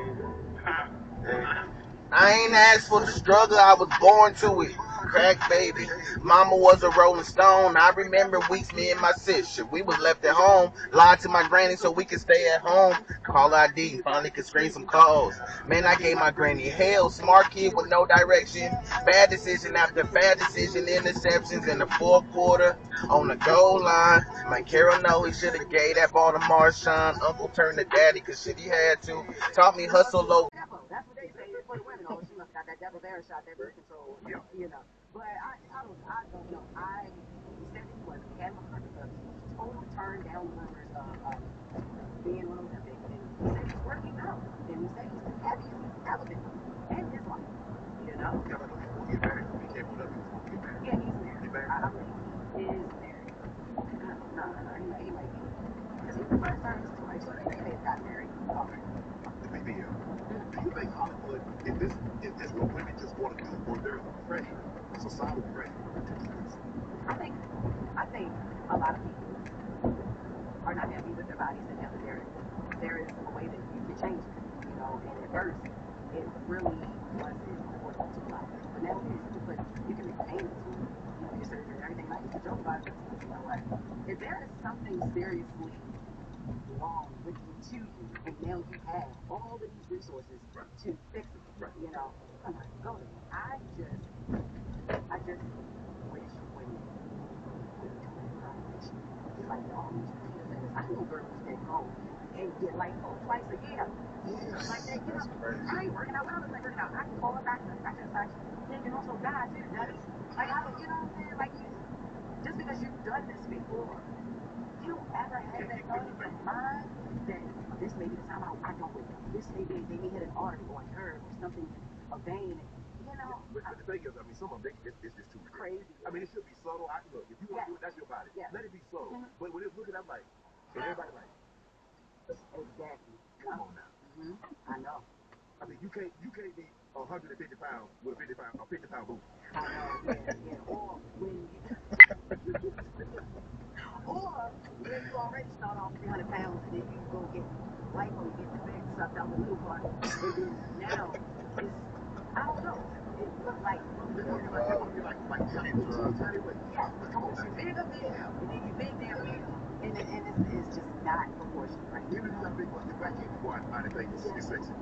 C: I ain't asked for the struggle, I was born to it. Crack baby, mama was a rolling stone. I remember weeks me and my sister, we was left at home. Lied to my granny so we could stay at home. Call ID, finally could screen some calls. Man, I gave my granny hell. Smart kid with no direction. Bad decision after bad decision. Interceptions in the fourth quarter on the goal line. My Carol know he should have gave that ball to Marshawn. Uncle turned to daddy cause shit he had to. Taught me hustle low.
F: That's what they say for the women. Oh, she must have got that double barrel shot, that birth control, you know. But I don't know. He said that he wasn't. He had him on the he totally turned down the rumors of being an Olympic. And he said he's working out. And he said he's the heaviest he's ever been in his life. You know?
B: Yeah, but he won't get married. He can't put up. He won't get married.
F: Yeah, he's married.
B: He married?
F: I believe he is married. No, he might be. Because he's the first time in his life, so they got married.
B: It may be. Do you think Hollywood, if this what women just want to do, or they're afraid, societal afraid to do this?
F: I think a lot of people are not happy with their bodies, and there is a way that you can change it, you know. And at first, it really wasn't important to a lot of people, but now it is. But you can make payments, your surgery and everything. And I used to joke about it, but you know what? If there is something seriously wrong with you to you, and now you have all of these resources to fix it, you know, come on, go to it. I just wish women would do it. Like all these PFS. I know girls that go and get lipo twice a year.
C: Yes,
F: Like that,
C: that's crazy.
F: I ain't working out. When I was like working out, I can call back. I can also die too. Like I don't, you know what I'm saying? Like just because you've done this before, you don't ever have that thought in your mind that this may be the time I don't wake up. This may be they may hit an artery or a nerve or something, a vein. You know.
B: But the thing is, I mean, some of them, it's just too
F: crazy.
B: I mean, it should be subtle. Look, if you want to do it, that's your body. Let it be subtle. But when it's looking, I'm like, and everybody like,
F: exactly.
B: Come on now.
F: I know.
B: I mean, you can't be 150 pounds with a 50-pound booty.
F: I know. Yeah. Or when you. Or when you already start off 300 pounds and then you go get lipo, get the fat sucked out the little part, and then now it's, I don't know. It looks like yeah. Come on, you big up there, and then you big down there, and it's just not proportional, right?
B: Even if you got a big butt, your back ain't wide. I think it's sexy.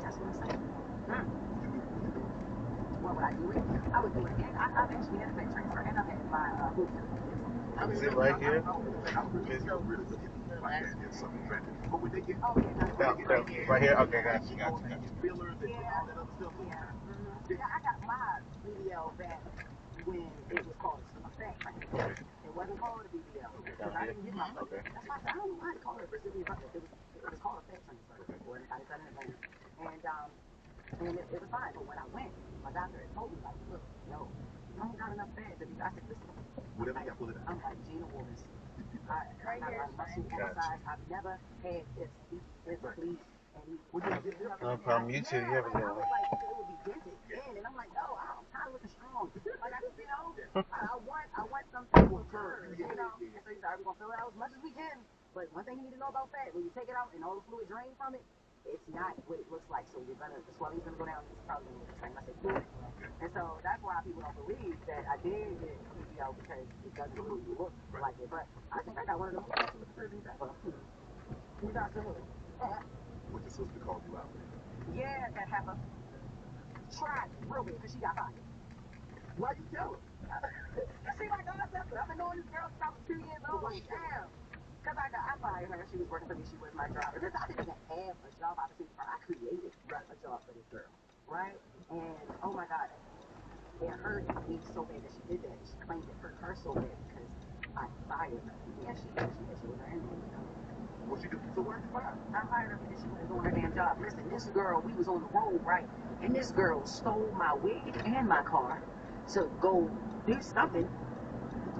F: That's what I'm saying. What would I do it? I would do it, and I've actually had a fat transfer, and I've had my boot.
C: Is it right here?
B: But when they get
C: right here? Okay, got you.
B: fillers and all that other stuff.
F: I got my video back when it was called a fat transfer.
E: It wasn't called a BBL because I didn't get my okay. That's why I don't know why they called it a Brazilian butt lift. It was called a fat transfer before anybody cut in the vein. And it was fine. But when I went, my doctor had told me, like, look, yo, you don't got enough fat to be. I said, listen, I'm like Gina Waters. I got a lot of muscle on the sides. I've never had this please.
C: From YouTube, you ever
E: I was like, it would be dented in, and I'm like, no, I'm tired of looking strong. Like, I want something to occur, you know. And so he's like, we're gonna fill it out as much as we can. But one thing you need to know about fat, when you take it out and all the fluid drains from it, it's not what it looks like. So the swelling's gonna go down. It's probably gonna look the same. I said, good. And so that's why people don't believe that I did get PBL because it doesn't really look like it. But I think I got one of the most surgeries ever. We got to it.
B: What your sister called you out?
E: Yeah, that happened. Tried real big because she got fired.
B: Why you tell her?
E: It seemed like God left her. I've been knowing this girl since I was 2 years old. Like, damn. Because I fired her. She was working for me. She was my driver. I didn't even have a job opportunity for her. I created a job for this girl. Right? And, oh my God. It hurt me so bad that she did that. She claimed it hurt her so bad because I fired her. Yeah, she was her enemy.
B: What she do? So why did you fire her?
E: I fired her because she wasn't doing her damn job. Listen, this girl, we was on the road, right? And this girl stole my wig and my car to go do something.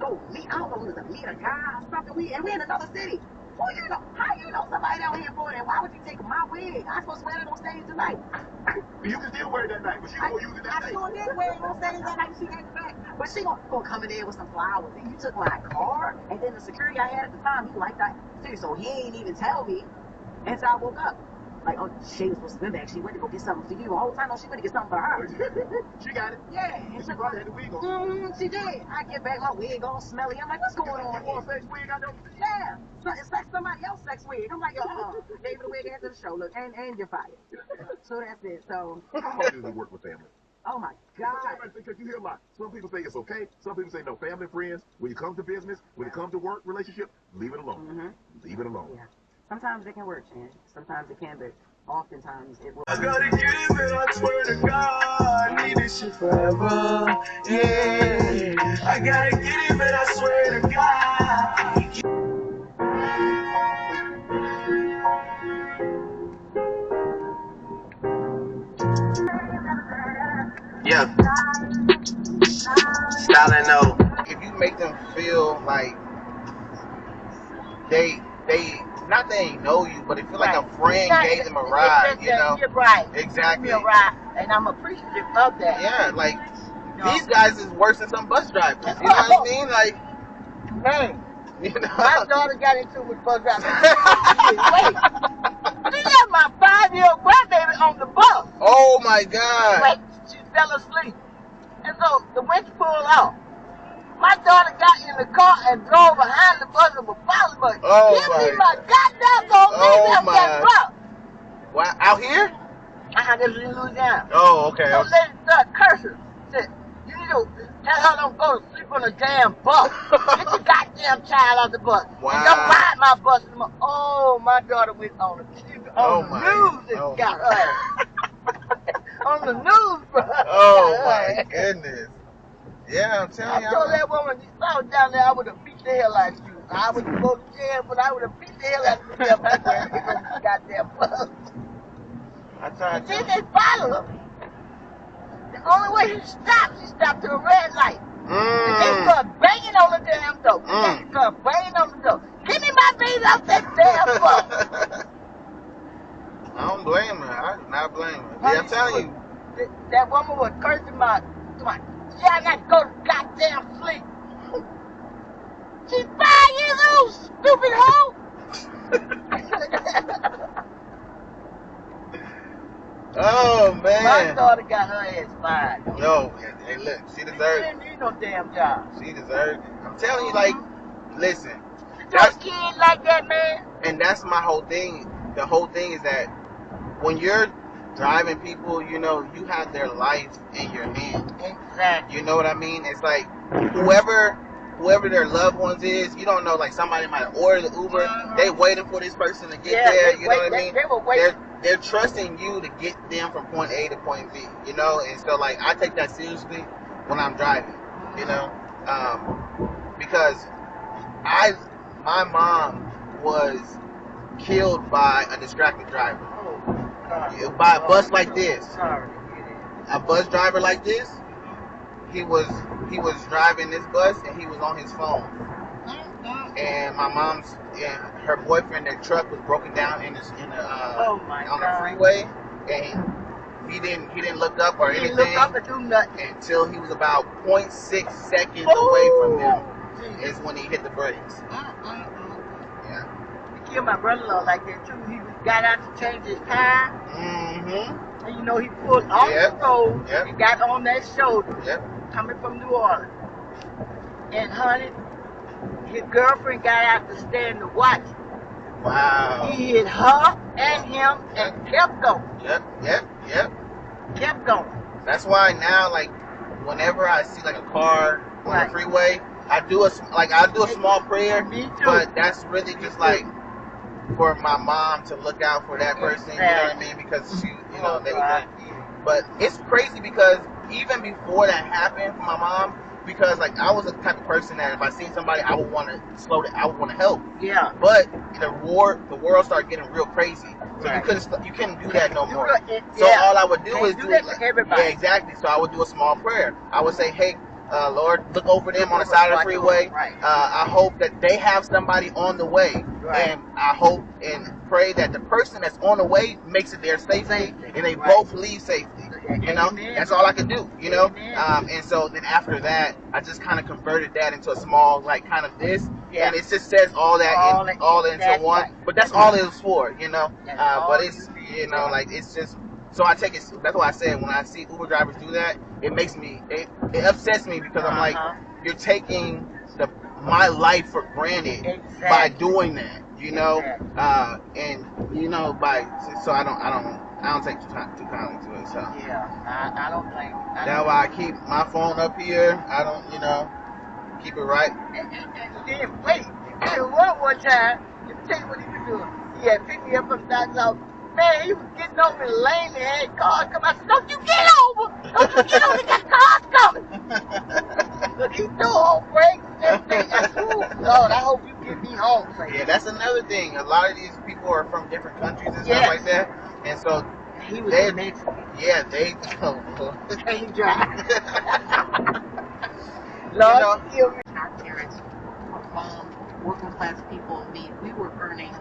E: Go meet, I don't know, it was a meet a guy or something. We in another city. Well, you know, how you know somebody down here for that? Why would you take my wig? I supposed to wear it on stage tonight.
B: You can still wear it that night, but she gonna use it that night.
E: I sure did wear it on stage that night. She gave it back. But she gonna come in there with some flowers. And you took my car, and then the security I had at the time, he liked that too. So he ain't even tell me until I woke up. Like, oh, she was supposed to be back. She went to go get something for you. The whole time, no, she went to get something for her.
B: She got it.
E: Yeah.
B: And she probably had the wig on.
E: She did. I get back, my wig all smelly. I'm like, what's going on?
B: You want a sex wig? I know.
E: Yeah. So it's like somebody else's sex wig. I'm like, gave it a wig after the show. Look, and you're fired. So that's it. So.
B: How hard is it to work with family?
E: Oh my God.
B: Because you hear a lot. Some people say it's okay. Some people say no. Family, friends. When it comes to business, when it comes to work, relationship, leave it alone. Leave it alone.
E: Yeah. Sometimes it can work, man. Sometimes it can, but oftentimes it will.
I: I gotta get it, man. I swear to God, I need this shit forever. Yeah. I gotta get it, man. I swear to God.
C: Yeah.
I: Styling though.
C: If you make them feel like they not they ain't know you, but it feel like a friend gave them a ride, you know?
K: You're right.
C: Exactly.
K: You're right. And I'm appreciative of that.
C: Yeah, like these guys is worse than some bus drivers. You know what I mean? Like,
K: Man,
C: you know.
K: my daughter got into it with bus drivers. Wait. She left my 5-year-old grandbaby on the bus.
C: Oh my God.
K: Wait, she fell asleep. And so the winch pulled off. My daughter got in the car and drove behind the bus and was following us.
C: Oh
K: Give me my goddamn phone, that bus.
C: Wow, out here?
K: This is in Louisiana.
C: Oh, okay.
K: So lady started cursing. Said, you need to tell her don't go to sleep on the damn bus. Get your goddamn child off the bus.
C: Wow.
K: And don't ride my bus anymore. Oh, my daughter went on the news and got her. On the news, bro.
C: Oh my goodness. Yeah, I'm telling you.
K: I told that woman, if I was down there, I would have beat the hell out of you. I would go to jail, but I would have beat the hell out of you if I didn't get on this goddamn bus.
C: I tried
K: Then
C: to.
K: they follow her. The only way he stopped to a red light. And they start banging on the damn door. They start banging on the door. Give me my baby off that damn bus.
C: I don't blame her. I do not blame her. Yeah, I'm telling you.
K: That woman was cursing my y'all got to go to goddamn sleep. She's 5 years old, stupid hoe.
C: Oh man.
K: My daughter got her ass fired.
C: Yo, hey look, she deserved
K: She
C: it.
K: didn't need no damn job.
C: She deserved it. I'm telling you, like, listen.
K: Those kids like that, man.
C: And that's my whole thing. The whole thing is that when you're driving people, you know, you have their life in your hand.
K: Exactly.
C: You know what I mean? It's like whoever their loved ones is, you don't know, like somebody might order the Uber, they waiting for this person to get there, you know what I mean?
K: They were waiting.
C: They're trusting you to get them from point A to point B, you know? And so, like, I take that seriously when I'm driving, you know? Because My mom was killed by a distracted driver.
K: Oh, God.
C: By a bus like this.
K: Sorry.
C: A bus driver like this. He was driving this bus and he was on his phone. And my mom's her boyfriend, their truck was broken down on the freeway, and he didn't look up or anything.
K: He didn't look up or do nothing
C: until he was about 0.6 seconds away from them. Is when he hit the brakes. Yeah.
K: He killed my brother-in-law like that too. He got out to change his tire.
C: Mm-hmm.
K: And you know he pulled off the road and got on that shoulder coming from New Orleans. And honey, his girlfriend got out to stand to watch.
C: Wow.
K: He hit her and him and kept going.
C: Yep.
K: Kept going.
C: That's why now, like, whenever I see like a car on the freeway, I do a small prayer.
K: Me too.
C: But that's really just like for my mom to look out for that person. You know what I mean? Because she, you know, they were. But it's crazy because even before that happened for my mom, because like I was the type of person that if I seen somebody, I would want to slow it. I would want to help.
K: Yeah.
C: But the world started getting real crazy. So you couldn't do that no more. So all I would do is do it like everybody. Yeah, exactly. So I would do a small prayer. I would say, hey, Lord, look over them on the side of the freeway. I hope that they have somebody on the way. And I hope and pray that the person that's on the way makes it there safely and they both leave safely. You know, that's all I can do, you know. And so then after that, I just kind of converted that into a small, like, kind of this. And it just says all into one. But that's all it was for, you know. But it's, you know, like, it's just. So I take it. That's why I said when I see Uber drivers do that, it makes me. It upsets me because I'm like, you're taking my life for granted by doing that, you know. And you know, so I don't take too kindly to it. So
K: I don't think.
C: That's why I keep my phone up here. I don't, you know, keep it right.
K: And then wait, one time, let me tell you what he was doing. He had picked me up from the doctor's office. Man, he was getting over the lane and had cars come out. Don't you get over! Don't you get over! They got cars coming! Look, he threw on brakes and everything. I said, Lord, I hope you get me home.
C: Yeah, that's another thing. A lot of these people are from different countries and stuff like that. And so
K: he was in Mexico.
C: Yeah, they
K: can't drive. Lord, you know,
H: our parents, working class people, we were earning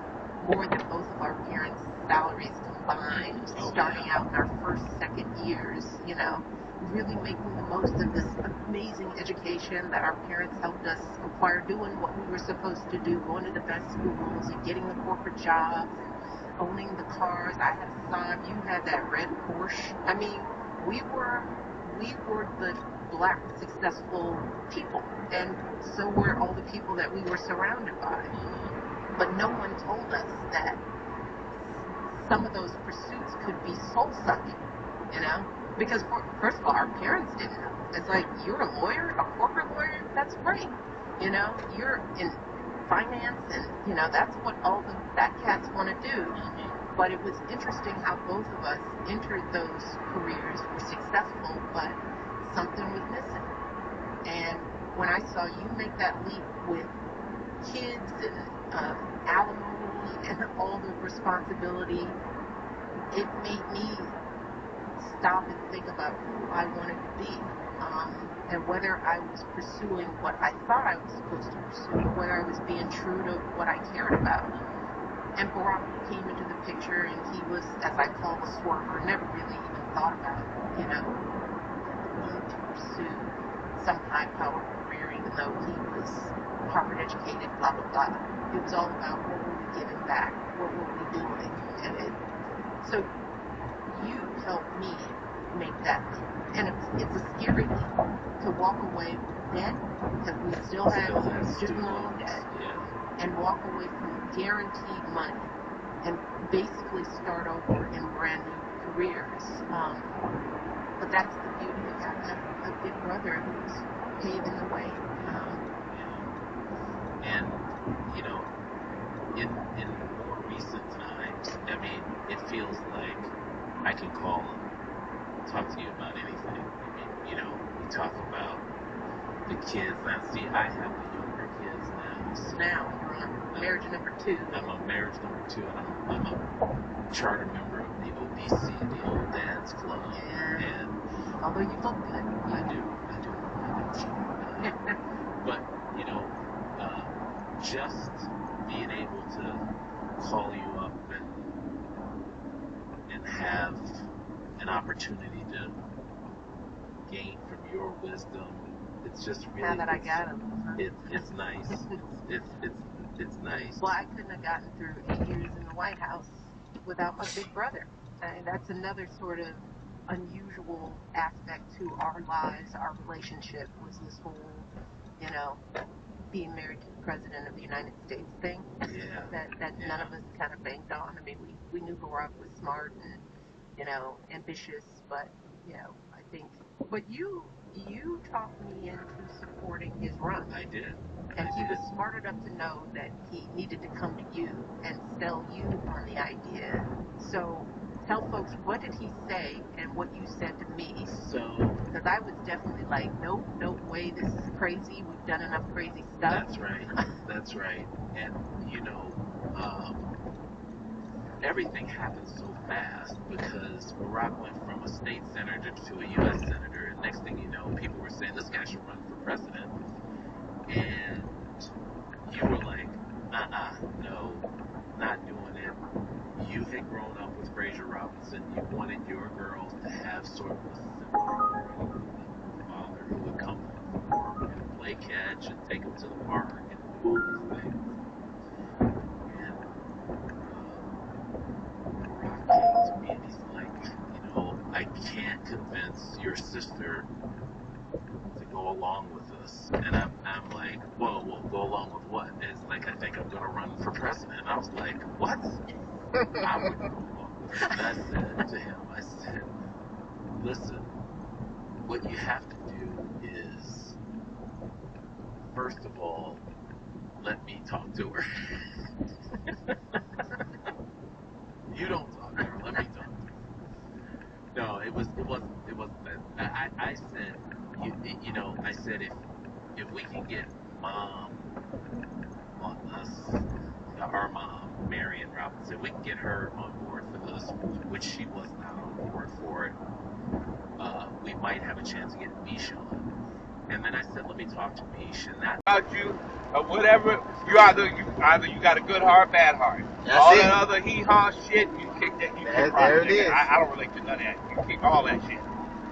H: more than both of our parents' salaries combined, starting out in our first, second years, you know, really making the most of this amazing education that our parents helped us acquire, doing what we were supposed to do, going to the best schools and getting the corporate jobs and owning the cars. I had a son, you had that red Porsche. I mean, we were the black successful people, and so were all the people that we were surrounded by. But no one told us that some of those pursuits could be soul-sucking, you know? Because, first of all, our parents didn't know. It's like, you're a lawyer, a corporate lawyer? That's great. You know, you're in finance, and, you know, that's what all the fat cats want to do. But it was interesting how both of us entered those careers, were successful, but something was missing. And when I saw you make that leap with kids and alimony and all the responsibility, it made me stop and think about who I wanted to be, and whether I was pursuing what I thought I was supposed to pursue, or whether I was being true to what I cared about. And Barack came into the picture, and he was, as I call a swerver, never really even thought about, you know, the need to pursue some high-powered career, even though he was Harvard educated, blah, blah, blah. It was all about what were we giving back, what were we doing. And so you helped me make that leap. And it's a scary leap to walk away with debt, because we still have student loan debt, and walk away from guaranteed money and basically start over in brand new careers. But that's the beauty of having a big brother who's paving the way.
L: And, you know, in more recent times, I mean, it feels like I can call and talk to you about anything. I mean, you know, we talk about the kids. Now, see, I have the younger kids now, so
H: now? You're on marriage number 2.
L: I'm on marriage number 2, and I'm a charter member of the ODC, the Old Dads Club.
H: Yeah.
L: And
H: although you look good.
L: I do. But, you know, just being able to call you up and have an opportunity to gain from your wisdom, it's just really,
H: now that I got him.
L: It's nice. It's nice.
H: Well, I couldn't have gotten through 8 years in the White House without my big brother. And that's another sort of unusual aspect to our lives, our relationship, was this whole, you know, being married to the President of the United States thing.
L: Yeah.
H: that none of us kind of banked on. I mean, we knew Barack was smart and, you know, ambitious, but, you know, I think, but you talked me into supporting his run.
L: I did.
H: And he was smart enough to know that he needed to come to you and sell you on the idea. So tell folks, what did he say and what you said to me?
L: So,
H: because I was definitely like, nope, no way, this is crazy. We've done enough crazy stuff.
L: That's right. That's right. And, you know, everything happened so fast because Barack went from a state senator to a U.S. senator, and next thing you know, people were saying, this guy should run for president. And you were like, no, not doing it. You had grown up with Fraser Robinson. You wanted your girls to have sort of a similar father who would come home from work and play catch and take them to the park and do all those things. And Barack came to me and he's like, you know, I can't convince your sister to go along with us. And I'm like, whoa, go along with what? And it's like, I think I'm going to run for president. And I was like, what? I wouldn't go along with it. And I said to him, I said, listen, what you have to do is, first of all, let me talk to her. You don't talk to her, let me talk to her. No, it wasn't that. I said, you know, I said, if we can get mom on us, our mom, Marion Robinson, we can get her on board for this, which she was not on board for it, we might have a chance to get Mish on. And then I said, let me talk to Mish, and that
M: about you or whatever, you either you got a good heart, bad heart.
C: That's
M: all
C: it.
M: that other hee-haw shit, you kick that. You kick
C: there it is.
M: I don't relate to none of that. You kick all that shit.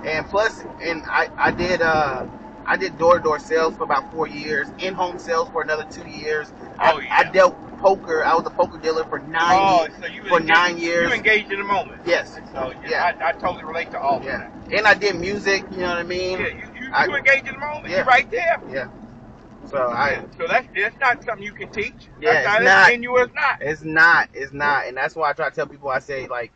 C: And plus, and I did door-to-door sales for about 4 years, in-home sales for another 2 years. I dealt poker. I was a poker dealer for 9 years.
M: You engaged in the moment.
C: Yes.
M: So I totally relate to all of that.
C: And I did music. You know what I mean?
M: Yeah, you engaged in the moment.
C: Yeah.
M: You're right there.
C: Yeah. So
M: that's not something you can teach.
C: Yeah,
M: that's
C: it's not.
M: In you, it's not.
C: It's not. And that's why I try to tell people. I say, like,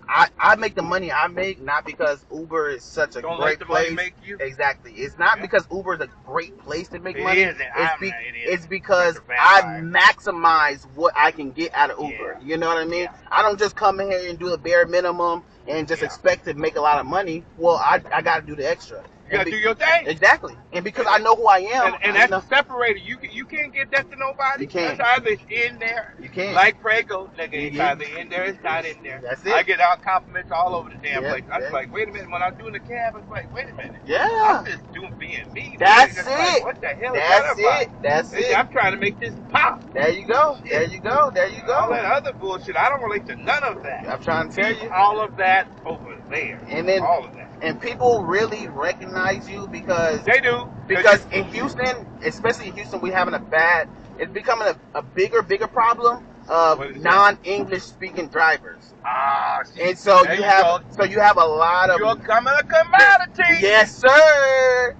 C: I make the money I make not because Uber is such a great place.
M: Money make you.
C: Exactly. It's not because Uber is a great place to make money.
M: It's
C: because I maximize what I can get out of Uber.
M: Yeah.
C: You know what I mean?
M: Yeah.
C: I don't just come in here and do the bare minimum and just expect to make a lot of money. Well, I got to do the extra.
M: You gotta do your thing.
C: Exactly. And because I know who I am.
M: And that's the separator. You can't get that to nobody.
C: You can't.
M: That's either it's in there.
C: You can't.
M: Like Prego, nigga, it's either in there, it's not in there.
C: That's it.
M: I get out compliments all over the damn place. I was
C: Yeah.
M: like, wait a minute. When I'm doing the cab, I was like, wait a minute.
C: Yeah.
M: I'm just being me.
C: That's
M: It's
C: it.
M: like, what the hell
C: That's
M: is that
C: it.
M: about?
C: That's it.
M: I'm trying to make this pop.
C: There you go. There you go. There you go.
M: All that other bullshit, I don't relate to none of that.
C: I'm trying to tell you.
M: All of that over there.
C: And then
M: all of that.
C: And people really recognize you because
M: they do.
C: Because in Houston, especially in Houston, it's becoming a bigger problem of non-English speaking drivers. And so you have a lot of.
M: You're coming a commodity.
C: Yes, sir.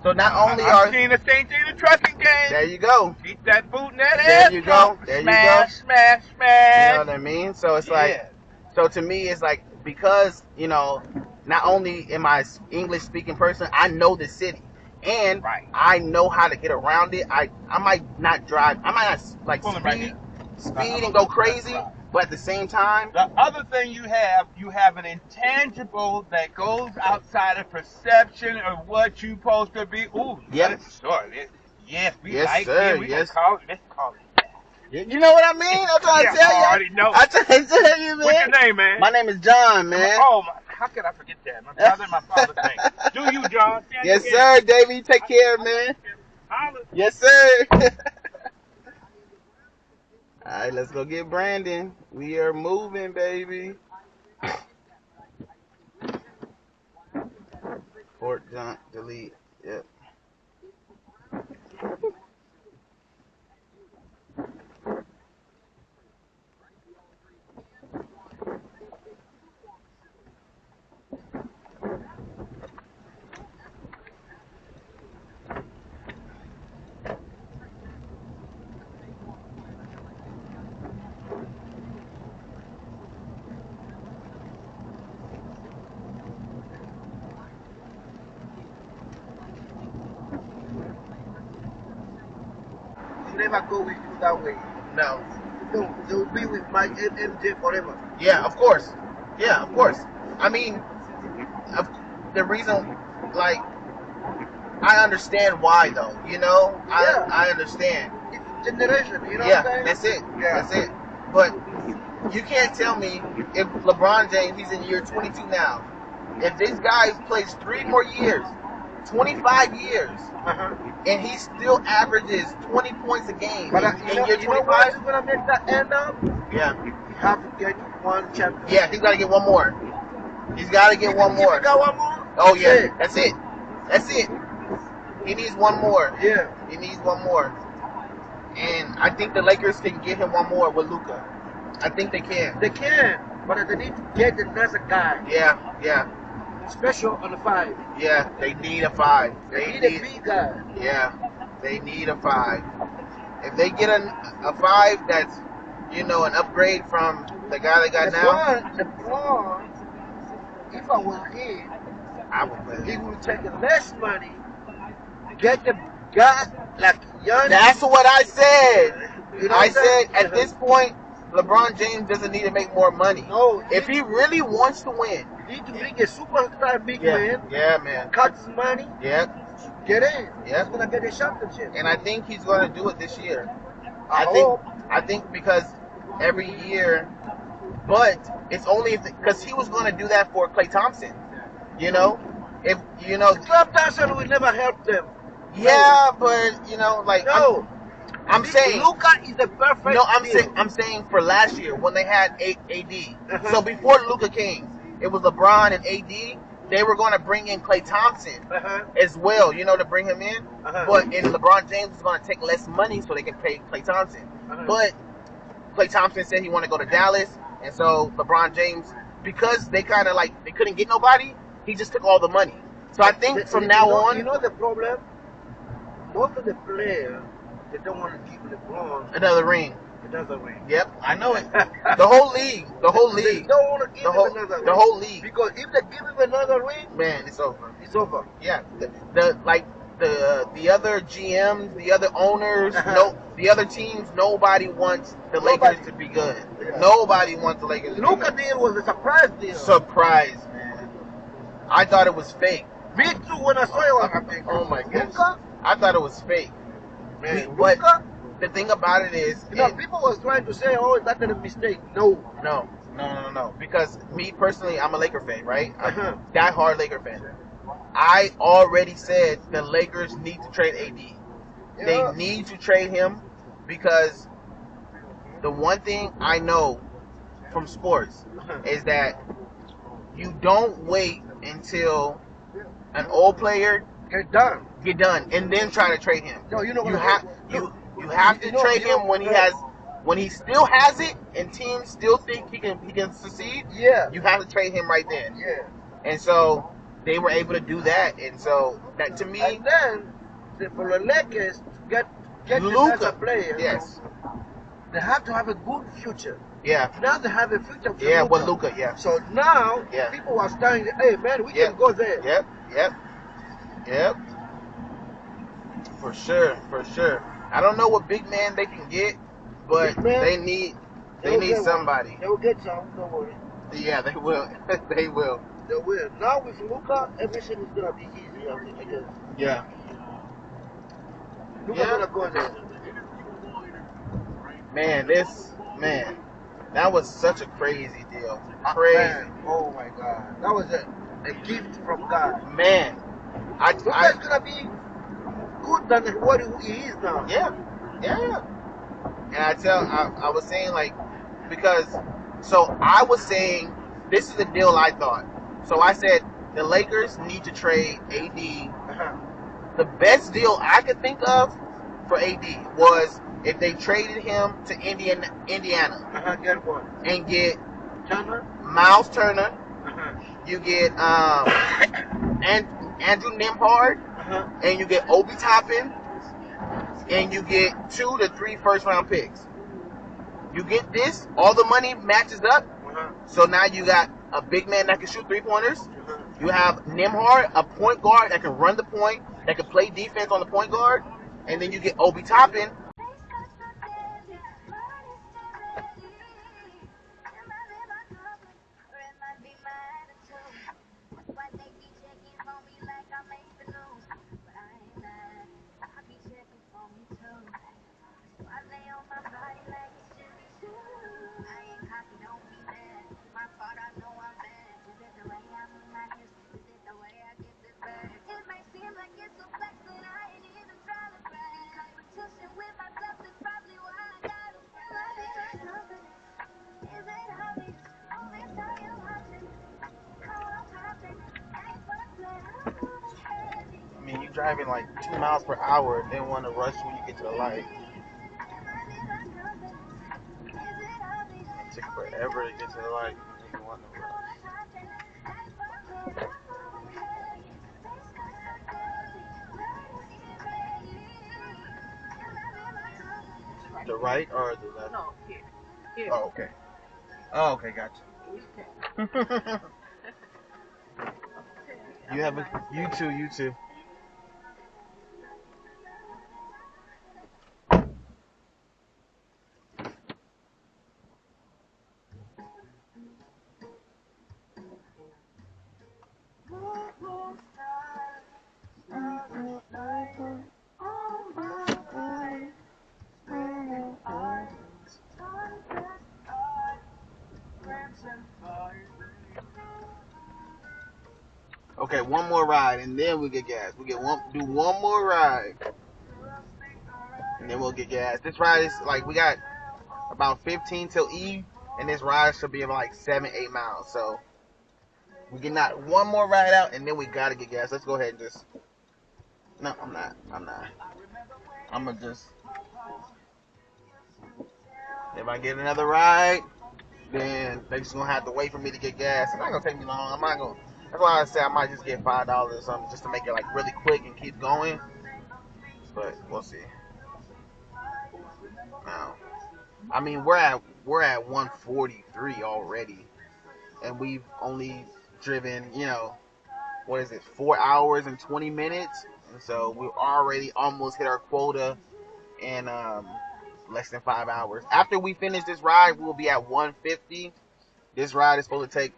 C: So not only
M: I've seen the same thing in the trucking game.
C: There you go.
M: Keep that boot in that ass.
C: There you go. There you go.
M: Smash.
C: You know what I mean? So it's like, so to me, it's like, because, you know, not only am I English speaking person, I know the city. And I know how to get around it. I might not drive. I might not like speed and go crazy. But at the same time,
M: the other thing you have an intangible that goes outside of perception of what you're supposed to be. Ooh,
C: yep.
M: Sure. Yes, we
C: Yes,
M: like
C: sir.
M: him. We
C: Yes.
M: call it. Let's call it.
C: You know what I mean? I'm trying to tell you.
M: I already know.
C: I'm trying to tell you, man.
M: What's your name, man?
C: My name is John, man.
M: Oh, how could I forget that? My brother and my father's name. Do you, John?
C: Yes, sir, Davey. Take care, man. Yes, sir. All right, let's go get Brandon. We are moving, baby. Fort John, delete. Yep.
E: Never go with you that way.
C: No.
E: No, they will be with my MJ forever.
C: Yeah, of course. Yeah, of course. I mean, the reason, like, I understand why, though. You know,
E: Yeah.
C: I understand.
E: It's generation, you know
C: Yeah,
E: what I'm saying?
C: that's it.
E: Yeah.
C: That's it. But you can't tell me if LeBron James, he's in year 22 now. If this guy plays 3 more years, 25 years, and he still averages 20 points a game
E: But
C: in
E: you know,
C: year
E: you know
C: 25?
E: what's going to make that end up?
C: Yeah.
E: You have to get one championship.
C: Yeah, he's got to get one more. He's got to get one more.
E: If you got one more?
C: Oh, yeah. That's it. That's it. He needs one more.
E: Yeah.
C: He needs one more. And I think the Lakers can get him one more with Luka. I think they can.
E: They can, but they need to get the next guy.
C: Yeah, yeah.
E: Special on the 5.
C: Yeah, they need a 5.
E: They need a big guy.
C: Yeah, they need a 5. If they get a 5 that's, you know, an upgrade from the guy they got now.
E: LeBron, if I were him,
C: I would play.
E: he would take less money, get the guy like young.
C: That's what I said.
E: You know
C: I
E: what I'm
C: said at this point, LeBron James doesn't need to make more money.
E: No.
C: If he really wants to win,
E: he need to bring a superstar big man.
C: Yeah, man.
E: Cut his money.
C: Yeah.
E: Get in.
C: Yeah.
E: He's gonna get a championship.
C: And I think he's going to do it this year.
E: I
C: think because every year, but it's only because he was going to do that for Klay Thompson. You know, if you know,
E: Klay Thompson will never help them.
C: Yeah, but you know, like
E: no.
C: I'm saying
E: Luka is the perfect.
C: No, I'm saying for last year when they had AD. So before Luka came, it was LeBron and AD. They were going to bring in Klay Thompson as well, you know, to bring him in. But LeBron James was going to take less money so they could pay Klay Thompson. But Klay Thompson said he wanted to go to Dallas, and so LeBron James, because they kind of like they couldn't get nobody, he just took all the money. So I think from now on,
E: you know the problem. Most of the players, they don't want to give LeBron
C: another ring.
E: Another ring.
C: Yep, I know it. The whole league.
E: They don't want to give him another ring.
C: The whole league.
E: Because if they give him another ring,
C: man, it's over.
E: It's over.
C: Yeah. The other GMs, the other owners, the other teams, nobody wants the Lakers to be good. Yeah. Nobody wants the Lakers to be good.
E: Luka deal was a surprise deal.
C: Surprise, man. I thought it was fake.
E: Me too when I saw it.
C: Oh my goodness.
E: Luka?
C: I thought it was fake.
E: Man,
C: but
E: Luka?
C: The thing about it is,
E: you know, people was trying to say, "Oh, is that a mistake?" No.
C: Because me personally, I'm a Laker fan, right? I'm a die-hard Laker fan. I already said the Lakers need to trade AD. Yeah. They need to trade him because the one thing I know from sports is that you don't wait until an old player get done, and then try to trade him.
E: No, you know
C: you have to trade him when he still has it, and teams still think he can succeed.
E: Yeah,
C: you have to trade him right then.
E: Yeah,
C: and so they were able to do that, and so that to me.
E: And then for the Lakers to get
C: Luka,
E: the player,
C: yes,
E: they have to have a good future.
C: Yeah.
E: Now they have a future for
C: Luka.
E: with
C: Luka, yeah.
E: So now people are starting, hey man, we can go there.
C: Yep. For sure. I don't know what big man they can get, but they need somebody.
E: They will get some, don't worry.
C: Yeah, they will. They will.
E: They will. Now with Luka, everything is gonna be easy, I guess.
C: Yeah. Yeah. Man, that was such a crazy deal. Crazy.
N: Man, oh my God, that was a gift from God.
C: Man,
N: Lucas gonna be good than what he is now.
C: Yeah. And I was saying like, because, so I was saying, this is the deal I thought. So I said the Lakers need to trade AD. The best deal I could think of for AD was if they traded him to Indiana
N: Get what?
C: and get
N: Turner?
C: Miles Turner. You get Andrew Nembhard, and you get Obi Toppin, and you get 2 to 3 first-round picks. You get this, all the money matches up, so now you got a big man that can shoot 3-pointers. You have Nembhard, a point guard that can run the point, that can play defense on the point guard, and then you get Obi Toppin. I mean, you driving like 2 miles per hour and then want to rush when you get to the light. It took forever to get to the light. You didn't want to rush. The right or the left?
H: No, here.
C: Oh, okay. Oh, okay, gotcha. You have a, you too. Okay, one more ride and then we get gas. Do one more ride and then we'll get gas. This ride is like, we got about 15 till E, and this ride should be about like 7-8 miles. So we get not one more ride out and then we gotta get gas. Let's go ahead and just. No, I'm not. I'm gonna just. If I get another ride, then they just gonna have to wait for me to get gas. It's not gonna take me long. I'm not gonna. That's why I say I might just get $5 or something just to make it like really quick and keep going. But we'll see. Now, I mean, we're at 143 already, and we've only driven, 4 hours and 20 minutes, and so we already almost hit our quota in less than 5 hours. After we finish this ride, we'll be at 150. This ride is supposed to take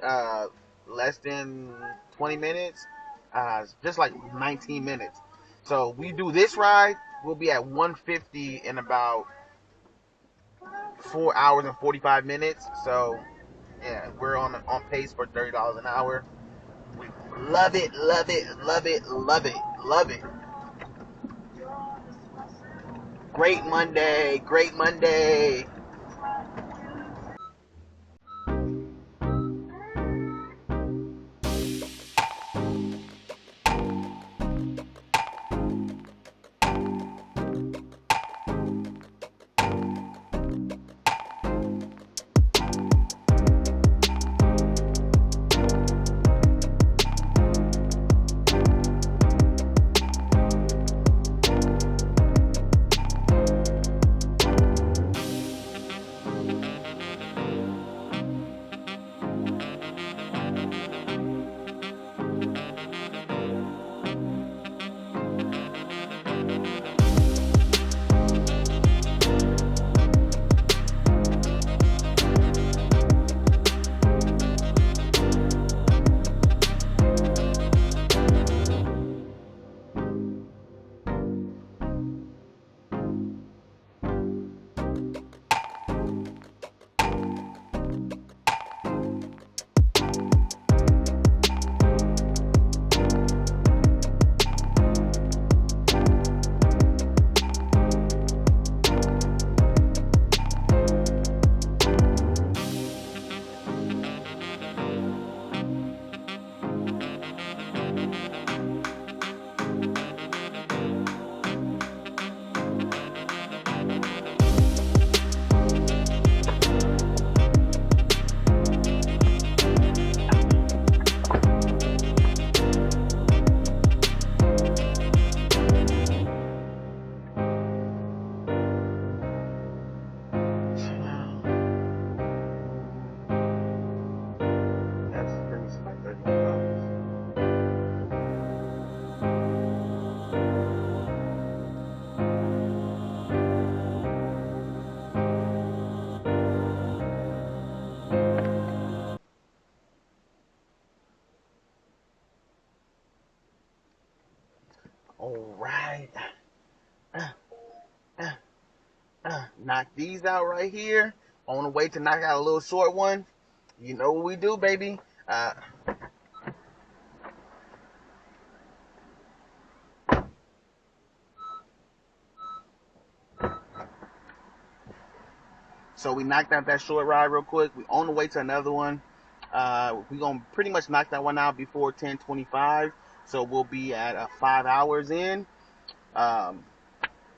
C: less than 20 minutes, just like 19 minutes. So we do this ride, we'll be at 150 in about 4 hours and 45 minutes. So yeah, we're on pace for $30 an hour. We love it. Great Monday. All right. Knock these out right here. On the way to knock out a little short one. You know what we do, baby. So we knocked out that short ride real quick. We on the way to another one. We're going to pretty much knock that one out before 10:25. So we'll be at 5 hours in.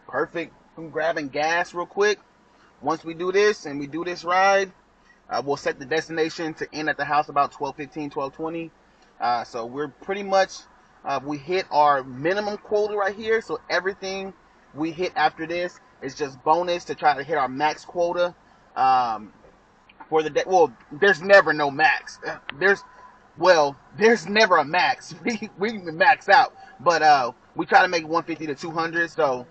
C: Perfect. I'm grabbing gas real quick. Once we do this and we do this ride, we'll set the destination to end at the house about 12:15, 12:20. So we're pretty much, we hit our minimum quota right here. So everything we hit after this is just bonus to try to hit our max quota for the day. Well, there's never no max. There's never a max. We can max out, but we try to make 150 to 200. So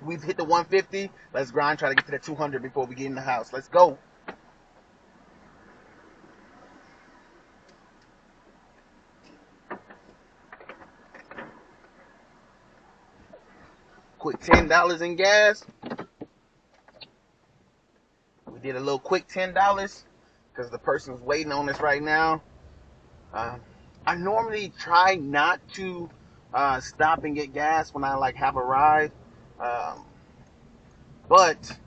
C: we've hit the 150. Let's grind, try to get to the 200 before we get in the house. Let's go. Quick $10 in gas. We did a little quick $10 because the person's waiting on us right now. I normally try not to stop and get gas when I have a ride, but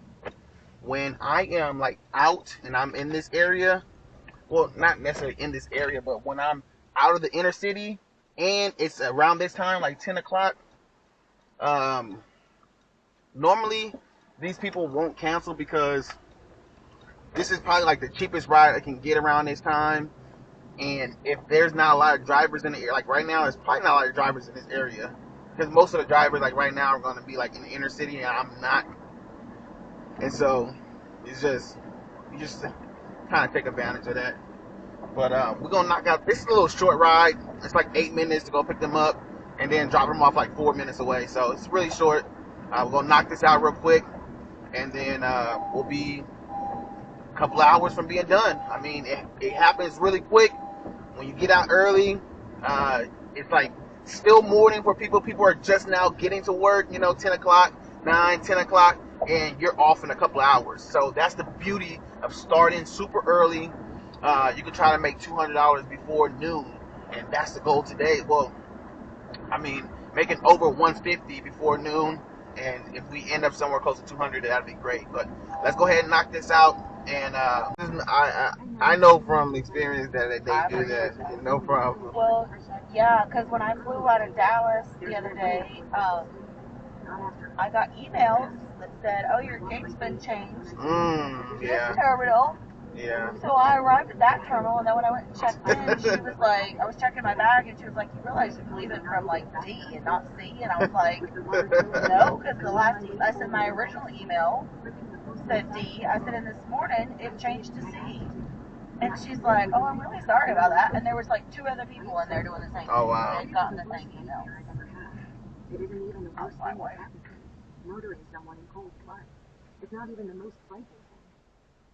C: when I am out and I'm in this area, well, not necessarily in this area, but when I'm out of the inner city and it's around this time, like 10 o'clock, normally these people won't cancel because this is probably the cheapest ride I can get around this time. And if there's not a lot of drivers in the area, right now, there's probably not a lot of drivers in this area. Because most of the drivers, right now, are going to be, in the inner city, and I'm not. And so, you just kind of take advantage of that. But we're going to knock out, this is a little short ride. It's 8 minutes to go pick them up, and then drop them off 4 minutes away. So, it's really short. We're going to knock this out real quick, and then we'll be a couple of hours from being done. I mean, it happens really quick. When you get out early, it's still morning for people. People are just now getting to work, 10 o'clock, 9, 10 o'clock, and you're off in a couple of hours. So that's the beauty of starting super early. You can try to make $200 before noon, and that's the goal today. Well, I mean, making over 150 before noon, and if we end up somewhere close to 200, that'd be great. But let's go ahead and knock this out. And I know from experience that they do that, no problem.
K: Well, yeah, because when I flew out of Dallas the other day, I got emails that said, "Oh, your gate's been changed."
C: Yeah.
K: This terminal.
C: Yeah.
K: So I arrived at that terminal, and then when I went and checked in, she was like, I was checking my bag, and she was like, "You realize you're leaving from D and not C?" And I was like, "No," because the last I said my original email said D. I said, and this morning it changed to C. And she's like, "Oh, I'm really sorry about that." And there was 2 other people in there doing the same thing.
C: Oh, wow.
K: They'd gotten the same email.
F: It isn't even the worst
K: my
F: thing
K: way.
F: that happened. Murdering someone in cold blood. It's not even the most frightening thing.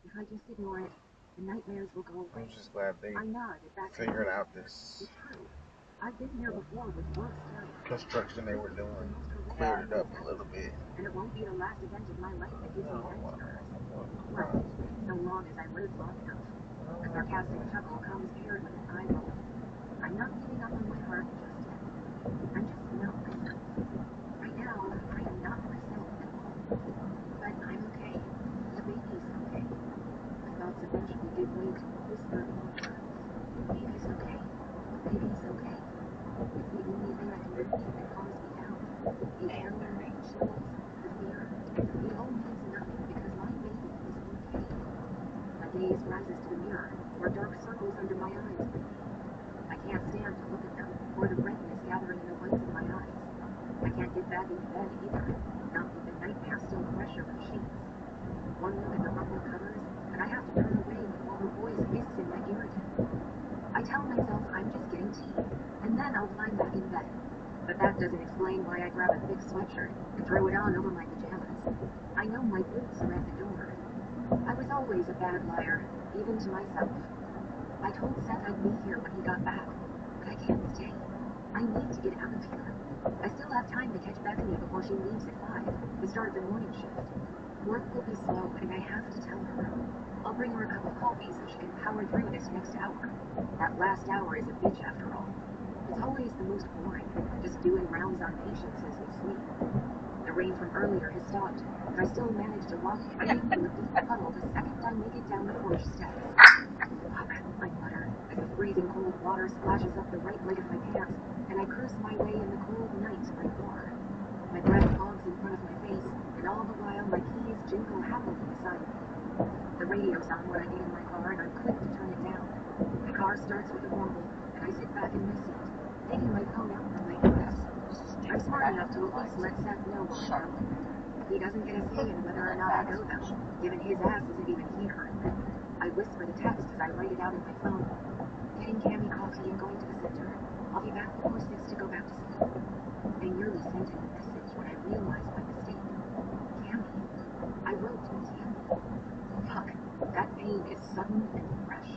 F: If I just ignore it, the nightmares will go away.
C: I'm just glad they
F: I nodded back.
C: figured out this
F: It's true. I've been here before with worse terror.
C: construction they were doing, cleared it up a little bit.
F: And it won't be the last event of my life that gives me nightmares. Right. So long as I live long enough. A sarcastic chuckle comes paired with an eye roll. I'm not giving up on my heart just yet. I'm just not myself. Right now, I am not myself at all. But I'm okay. The baby's okay. My thoughts eventually give way to a whisper of words. Baby's okay. Baby's okay. It's the only thing I can repeat that calms me down. The anger, the chills, the fear. It all means nothing because my baby is okay. My gaze rises to the mirror, or dark circles under my eyes. I can't stand to look at them, or the redness gathering in the whites of my eyes. I can't get back into bed either, not with the nightmare still fresh over the sheets. One look at the ruffled covers, and I have to turn away before her voice hisses in my ear again. I tell myself I'm just getting tea, and then I'll climb back in bed. But that doesn't explain why I grab a thick sweatshirt and throw it on over my pajamas. I know my boots are at the door. I was always a bad liar, even to myself. I told Seth I'd be here when he got back, but I can't stay. I need to get out of here. I still have time to catch Bethany before she leaves at 5, the start of the morning shift. Work will be slow, and I have to tell her. I'll bring her a cup of coffee so she can power through this next hour. That last hour is a bitch after all. It's always the most boring, just doing rounds on patients as they sleep. The rain from earlier has stopped, but I still manage to walk into a deep puddle the second I make it down the porch steps. Fuck, I mutter, as the freezing cold water splashes up the right leg of my pants, and I curse my way in the cold night to my car. My breath fogs in front of my face, and all the while my keys jingle happily beside me. The radio's on when I get in my car, and I'm quick to turn it down. The car starts with a rumble, and I sit back in my seat, taking my phone out from my earbuds. I'm smart enough to at least let Seth know what's happening. He doesn't get a say in whether or not I go, though, given his ass isn't even here. I whisper the text as I write it out in my phone. Getting Cammy coffee and going to the center. I'll be back before 6 to go back to sleep. I nearly sent him a message when I realized my mistake. Cammy. I wrote Cammy. Fuck, that pain is sudden and fresh.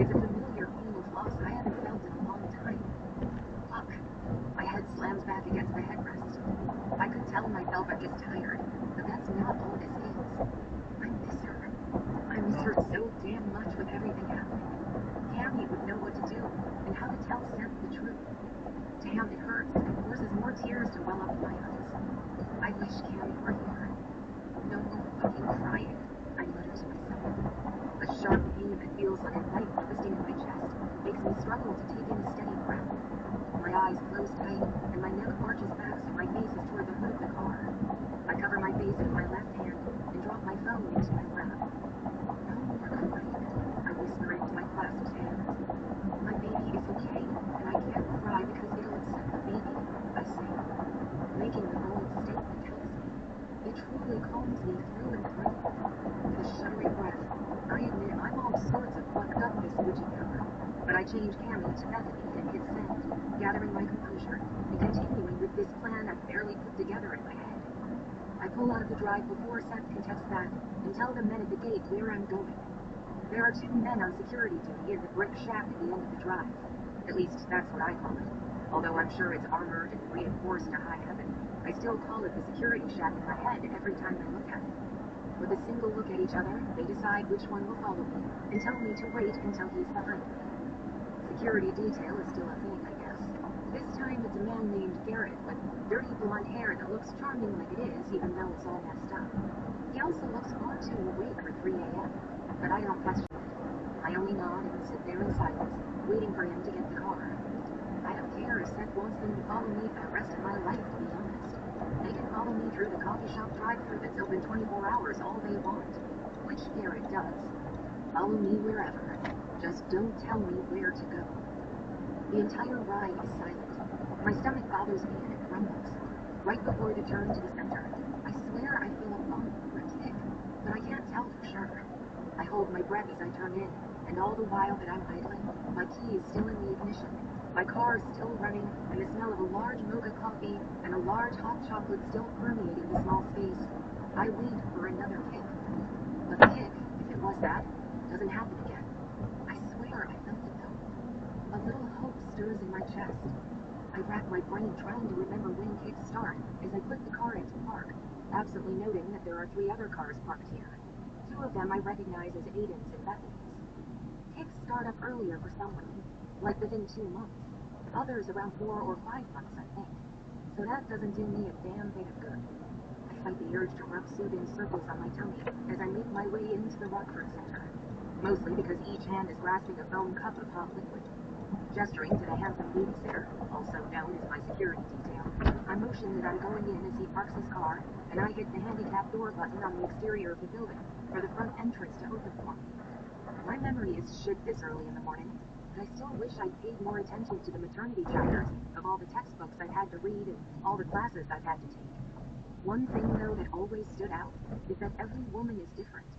F: It's a familiar pain of loss I haven't felt in a long time. Fuck. My head slams back against the headrest. I could tell myself I'm just tired, but that's not all this is. I miss her. I miss her so damn much with everything happening. Cammy would know what to do, and how to tell Seth the truth. Damn, it hurts, and forces more tears to well up in my eyes. I wish Cammy were here. No fucking crying, I mutter to myself. A sharp pain that feels like a knife twisting in my chest makes me struggle to take in a steady breath. My eyes close tight, and my neck arches back so my face is toward the hood of the car. I cover my face with my left hand and drop my phone into my lap. No more crying, I whisper into my clasped hands. My baby is okay, and I can't cry because it'll upset the baby, I say. Making the bold statement helps me. It truly calms me through and through. With a shuddering breath, I admit I'm all sorts of fucked up this witching hour, but I change Cammy to Bethany and hit send, gathering my composure and continuing with this plan I've barely put together in my head. I pull out of the drive before Seth can text back and tell the men at the gate where I'm going. There are 2 men on security duty in the brick shack at the end of the drive. At least that's what I call it. Although I'm sure it's armored and reinforced to high heaven, I still call it the security shack in my head every time I look at it. With a single look at each other, they decide which one will follow me and tell me to wait until he's behind me. Security detail is still a thing, I guess. This time it's a man named Garrett with dirty blonde hair that looks charming like it is, even though it's all messed up. He also looks far too awake for 3 a.m., but I don't question it. I only nod and sit there in silence, waiting for him to get the car. I don't care if Seth wants them to follow me for the rest of my life, to be honest. They can follow me through the coffee shop drive-thru that's open 24 hours all they want, which Garrett does. Follow me wherever. Just don't tell me where to go. The entire ride is silent. My stomach bothers me and it grumbles. Right before the turn to the center, I swear I feel a bump or a kick, but I can't tell for sure. I hold my breath as I turn in, and all the while that I'm idling, my key is still in the ignition. My car is still running, and the smell of a large mocha coffee and a large hot chocolate still permeating the small space. I wait for another kick. But the kick, if it was that, doesn't happen again. I swear I felt it though. A little hope stirs in my chest. I rack my brain trying to remember when kicks start as I put the car into park, absently noting that there are 3 other cars parked here. 2 of them I recognize as Aiden's and Bethany's. Kicks start up earlier for some women, like within 2 months. Others around 4 or 5 months, I think. So that doesn't do me a damn bit of good. I fight the urge to rub soothing circles on my tummy as I make my way into the Rockford Center, mostly because each hand is grasping a foam cup of hot liquid. Gesturing to the handsome babysitter, also known as my security detail, I motion that I'm going in as he parks his car, and I hit the handicap door button on the exterior of the building for the front entrance to open for me. My memory is shit this early in the morning, but I still wish I'd paid more attention to the maternity chapters of all the textbooks I've had to read and all the classes I've had to take. One thing, though, that always stood out is that every woman is different,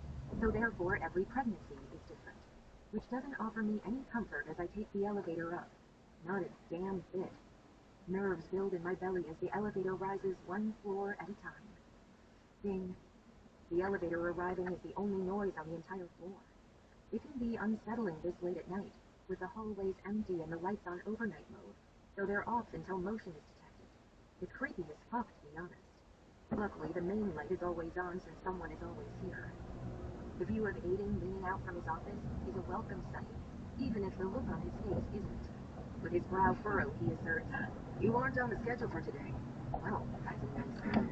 F: so therefore every pregnancy is different, which doesn't offer me any comfort as I take the elevator up. Not a damn bit. Nerves build in my belly as the elevator rises 1 floor at a time. Ding. The elevator arriving is the only noise on the entire floor. It can be unsettling this late at night, with the hallways empty and the lights on overnight mode, so they're off until motion is detected. It's creepy as fuck, to be honest. Luckily, the main light is always on since someone is always here. The view of Aiden leaning out from his office is a welcome sight, even if the look on his face isn't. With his brow furrowed, he asserts, "You aren't on the schedule for today." "Well, that's a nice thing."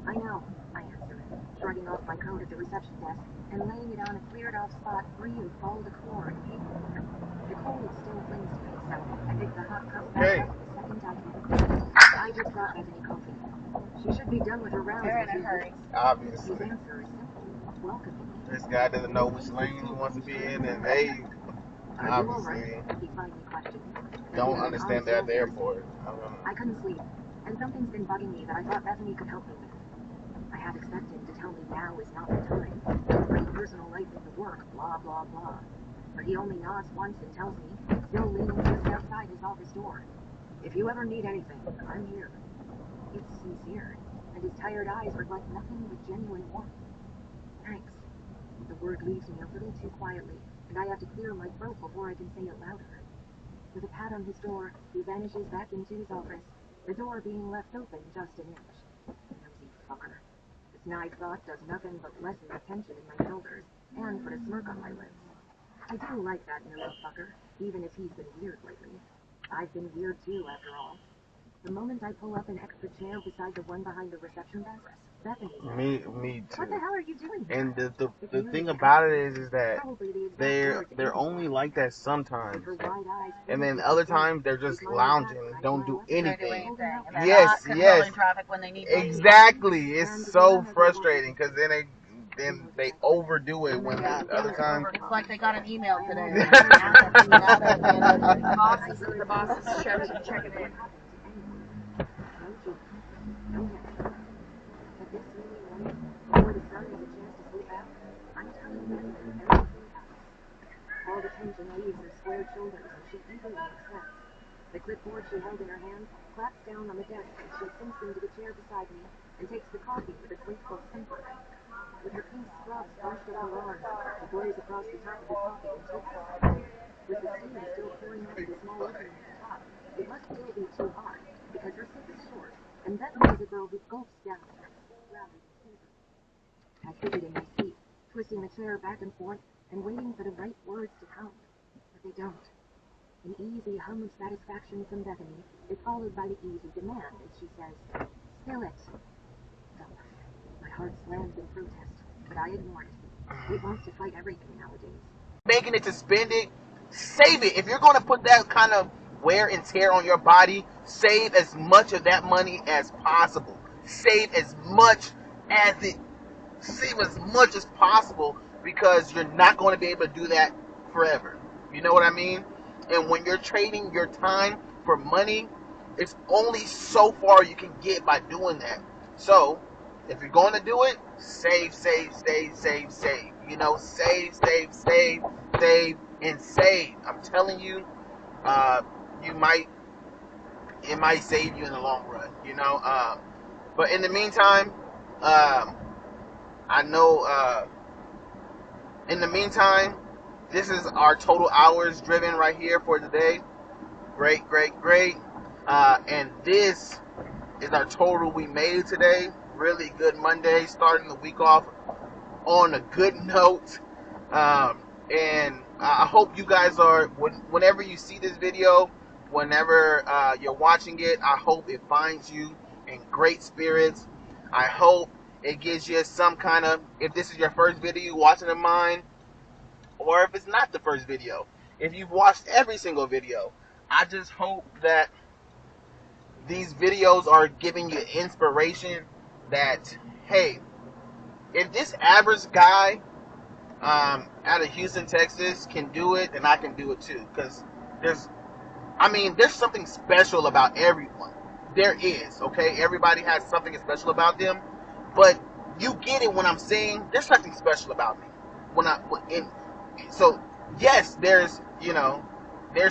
F: "I know," I answer, shrugging off my coat at the reception desk and laying it on a cleared-off spot free of ball decor and paperwork. The cold still clings to me, so I pick the hot cup back up the second I can. I just got Bethany coffee. She should be done with her rounds in a few weeks.
C: Obviously.
F: His answer is simple, welcoming.
C: This guy doesn't know which lane he wants to be in, and they obviously don't understand they're there for it.
F: I couldn't sleep, and something's been bugging me that I thought Bethany could help me with. I had expected him to tell me now is not the time. Bring personal life into work, blah, blah, blah. But he only nods once and tells me, still leaning just outside his office door, "If you ever need anything, I'm here." It's sincere, and his tired eyes reflect nothing but genuine warmth. Thanks. The word leaves me a little too quietly, and I have to clear my throat before I can say it louder. With a pat on his door, he vanishes back into his office, the door being left open just an inch. Nosy fucker. The snide thought does nothing but lessen the tension in my shoulders, and put a smirk on my lips. I do like that nosy fucker, even if he's been weird lately. I've been weird too, after all. The moment I pull up an extra chair beside the one behind the reception desk, Bethany's there.
C: Me too.
F: What the hell are you doing here?
C: And the thing about it is that they're only like that sometimes, and then other times they're just lounging, don't do anything. Yes, exactly. It's so frustrating because then they overdo it when other times.
K: It's like they got an email today.
G: The boss is checking in.
F: No hesitation. At this early morning, before the sun has a chance to slip out, I'm telling Bethany everything else. All the tension leaves her squared shoulders, and she eagerly accepts. The clipboard she held in her hand claps down on the desk as she sinks into the chair beside me and takes the coffee with a grateful simper. With her pink scrubs bunched up her arms, she pours across the top of the coffee and takes it. With the steam still pouring out of the small opening at the top, it must still be too hot, because her sip is short, and Bethany is a girl who gulps down rather than savors. I fidget in my seat, twisting the chair back and forth and waiting for the right words to come, but they don't. An easy hum of satisfaction from Bethany is followed by the easy demand as she says, "Spill it." My heart slams in protest, but I ignore it. It wants to fight everything nowadays.
C: Making it to spend it, save it. If you're going to put that kind of wear and tear on your body, save as much of that money as possible. Save as much as possible, because you're not going to be able to do that forever. You know what I mean? And when you're trading your time for money, it's only so far you can get by doing that. So if you're going to do it, save. You know, save, and save. I'm telling you, it might save you in the long run, you know. But in the meantime, this is our total hours driven right here for today. Great. And this is our total we made today. Really good Monday, starting the week off on a good note. And I hope you guys are, whenever you see this video, whenever you're watching it, I hope it finds you in great spirits. I hope it gives you some kind of, if this is your first video watching of mine, or if it's not the first video, if you've watched every single video, I just hope that these videos are giving you inspiration that, hey, if this average guy out of Houston, Texas can do it, then I can do it too. Because there's something special about everyone. There is, okay? Everybody has something special about them. But you get it when I'm saying there's something special about me. So, yes, there's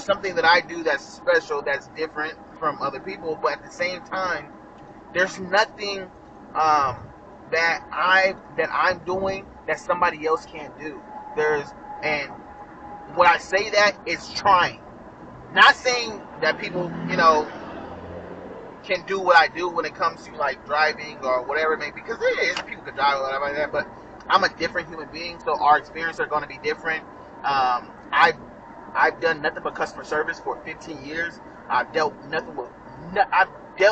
C: something that I do that's special, that's different from other people. But at the same time, there's nothing that I'm doing that somebody else can't do. And when I say that, it's trying. Not saying that people, you know, can do what I do when it comes to like driving or whatever it may be, because there is people can drive or whatever like that, but I'm a different human being, so our experiences are going to be different. I've done nothing but customer service for 15 years. I've dealt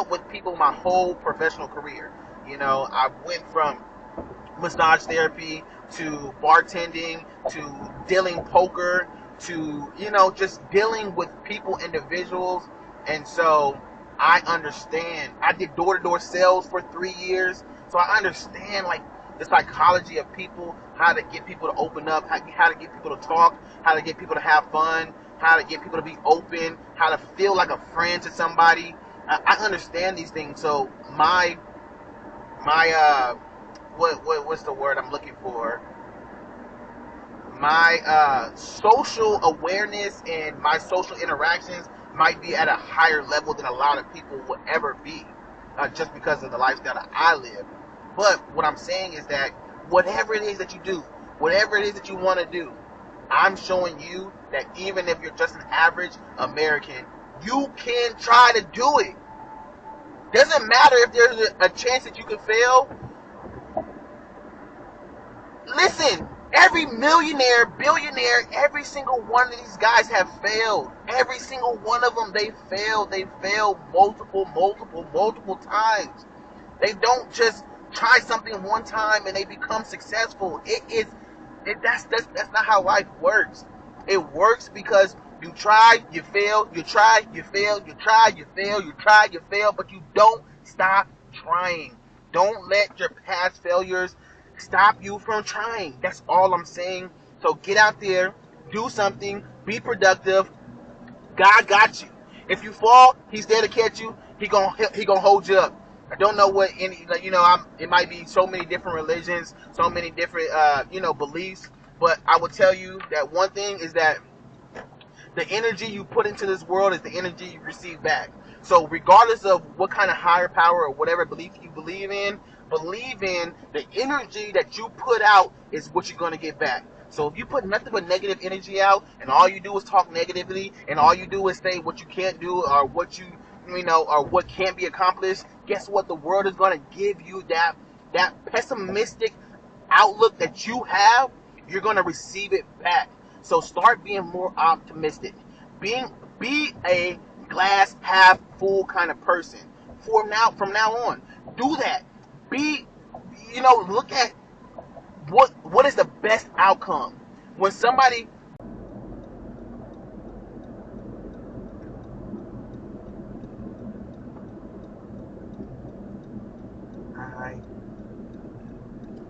C: with people my whole professional career. You know, I went from massage therapy to bartending to dealing poker to, you know, just dealing with people, individuals. And so I understand. I did door-to-door sales for 3 years, so I understand like the psychology of people, how to get people to open up, how to get people to talk, how to get people to have fun, how to get people to be open, how to feel like a friend to somebody. I understand these things. So what's the word I'm looking for? My social awareness and my social interactions might be at a higher level than a lot of people would ever be, just because of the lifestyle that I live. But what I'm saying is that whatever it is that you do, whatever it is that you want to do, I'm showing you that even if you're just an average American, you can try to do it. Doesn't matter if there's a chance that you can fail. Listen, every millionaire, billionaire, every single one of these guys have failed. Every single one of them, they failed. They failed multiple times. They don't just try something one time and they become successful. That's not how life works. It works because you try, you fail, you try, you fail, you try, you fail, you try, you fail, but you don't stop trying. Don't let your past failures stop you from trying. That's all I'm saying. So get out there, do something, be productive. God got you. If you fall, He's there to catch you. He gonna hold you up. I don't know what any, you know, it might be so many different religions, so many different beliefs, but I will tell you that one thing is that the energy you put into this world is the energy you receive back. So regardless of what kind of higher power or whatever belief you believe in the energy that you put out is what you're going to get back. So if you put nothing but negative energy out and all you do is talk negatively and all you do is say what you can't do or what or what can't be accomplished, guess what? The world is going to give you that pessimistic outlook that you have. You're going to receive it back. So start being more optimistic. Be a glass half full kind of person. From now on, do that. Look at what is the best outcome when somebody.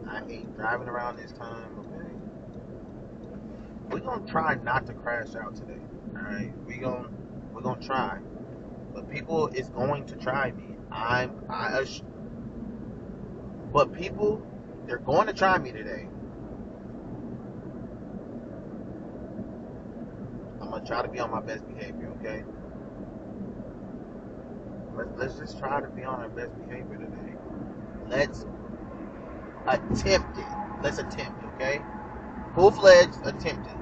C: I hate driving around this time. Okay, we're gonna try not to crash out today. All right, we're gonna try, but people is going to try me. But people, they're going to try me today. I'm gonna try to be on my best behavior. Okay, let's just try to be on our best behavior today. Let's attempt it. Let's attempt, okay? Full-fledged attempt it.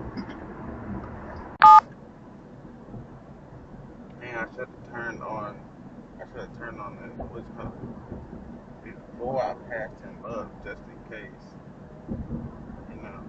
C: Man, I should have turned on the what's called before I passed him up, just in case. You know.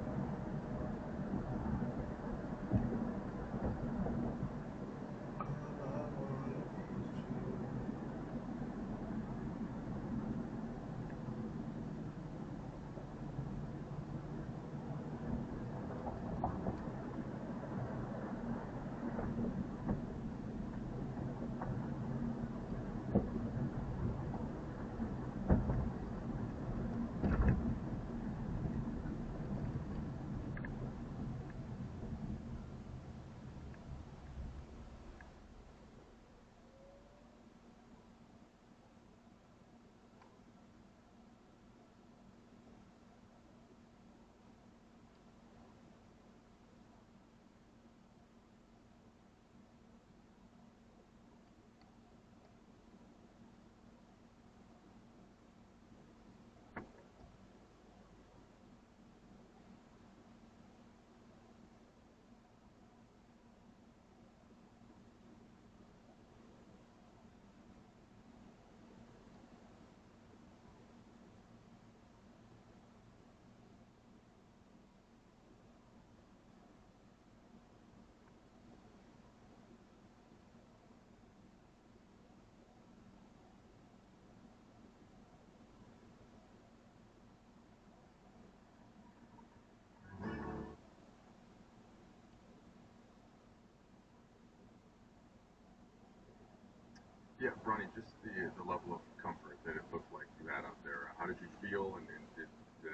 B: Yeah, Ronnie, just the level of comfort that it looked like you had out there. How did you feel, and did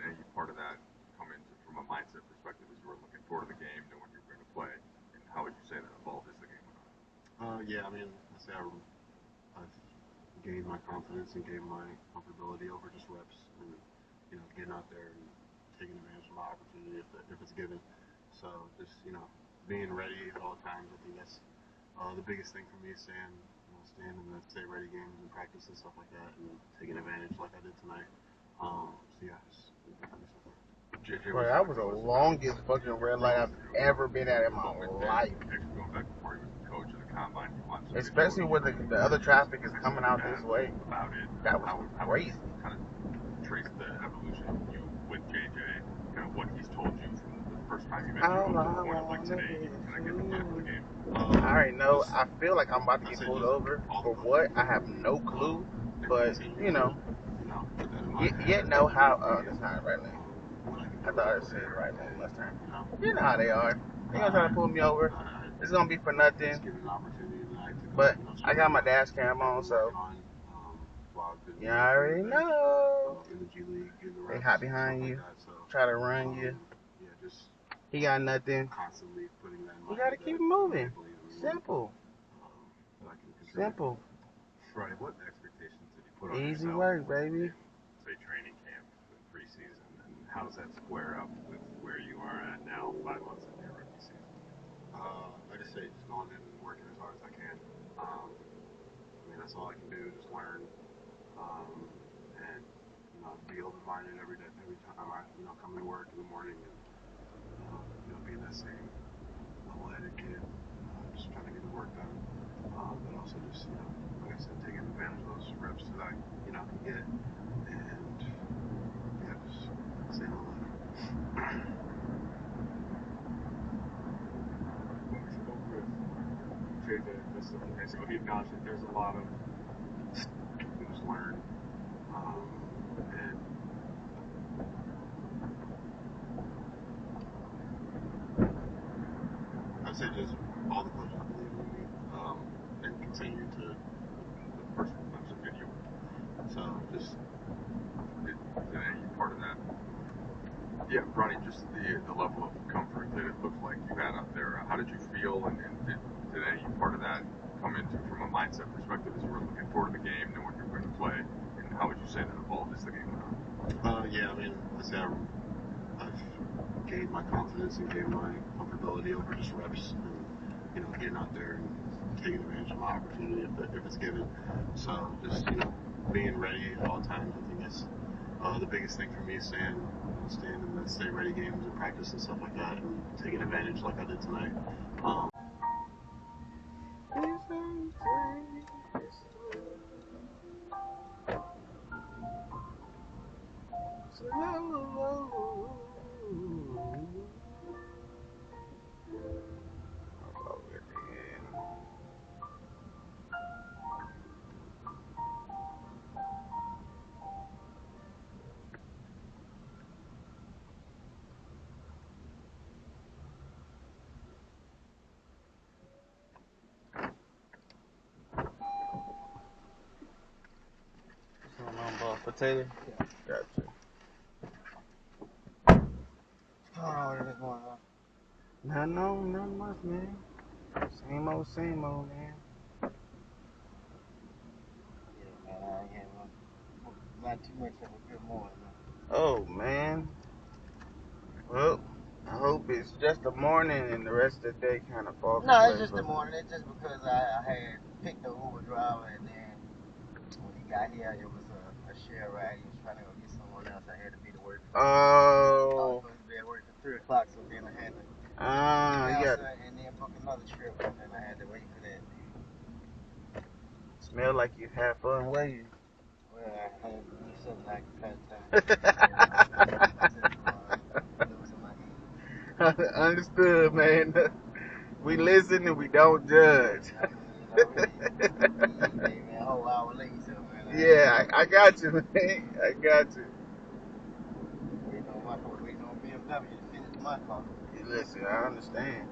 B: any part of that come into from a mindset perspective as you were looking forward to the game, knowing you were going to play, and how would you say that evolved as the game went on?
O: Yeah, I mean, I say I've gained my confidence and gained my comfortability over just reps and, you know, getting out there and taking advantage of my opportunity if it's given. So just, you know, being ready at all times, I think that's the biggest thing for me is staying in the stay ready games and practice and stuff like that and taking advantage like I did tonight. So yeah, just
C: Bro, that was the longest fucking red light I've ever been at in my life. Especially when the other traffic is coming out this way. That was crazy.
B: Kind of trace the evolution of you with JJ, kind of what he's told you from the first time you met you up to the point of like today. Can I get the back of the game?
C: I already know. I feel like I'm about to get pulled over. For what? I have no clue. But, you know, you know how. That's not right lane. I thought it said right lane left turn. You know how they are. They're going to try to pull me over. It's going to be for nothing. But I got my Dashcam on, so you already know. They hop behind you, try to run you. He got nothing. You got to keep moving. Simple. Simple.
B: Ronnie, what expectations did you put on
C: Easy
B: yourself
C: work, baby.
B: Say training camp and preseason, and how does that square up with where you are at now, 5 months into your rookie season?
O: Like I say, just going in and working as hard as I can. I mean, that's all I can do, just learn, and, you know, be open-minded every time I, you know, come to work in the morning and, you know, being that same level-headed kid, just trying to get the work done, but also just, you know, like I said, taking advantage of those reps that I, you know, can get, and, yeah, just staying on that.
B: When we spoke with JJ just a few minutes ago, he acknowledged that there's a lot of
O: just learn, and I'd say just all the coaches believe in me, and continue to
B: the first bunch of video.
O: So just
B: did any part of that? Yeah, Ronnie, just the level of comfort that it looked like you had out there. How did you feel, and did any part of that come into from a mindset perspective as you were looking forward to the game, knowing you were going to play, and how would you say that evolved as the game went on?
O: Yeah, I mean, I say I've gained my confidence and gained my comfortability over just reps and, you know, getting out there and taking advantage of my opportunity if it's given. So just, you know, being ready at all times, I think that's the biggest thing for me is staying in the stay ready games and practice and stuff like that and taking advantage like I did tonight.
C: Potato?
N: Yeah.
C: Gotcha.
N: I don't know what is going on.
C: Nothing much, man. Same old, man.
N: Yeah, man, I ain't having not too much of a good morning, man.
C: Oh, man. Well, I hope it's just the morning and the rest of the day kind of falls
N: No,
C: away.
N: it's just the morning. It's just because I had picked the Uber driver, and then when he got here, it was a share ride. He was trying to go get someone else. I had to be to work. I was supposed to be at work at 3 o'clock, so then I had to cancel and then book another trip, and then I had to wait for that.
C: Smell like you had fun waiting.
N: Well, I had to do something I could pass time. Losing my head.
C: Understood, man. We listen and we don't judge.
N: I mean, you know, he made me a whole hour late, so man.
C: Yeah, I got you, man. I got you.
N: Waiting on BMW to finish my car.
C: Listen, I understand.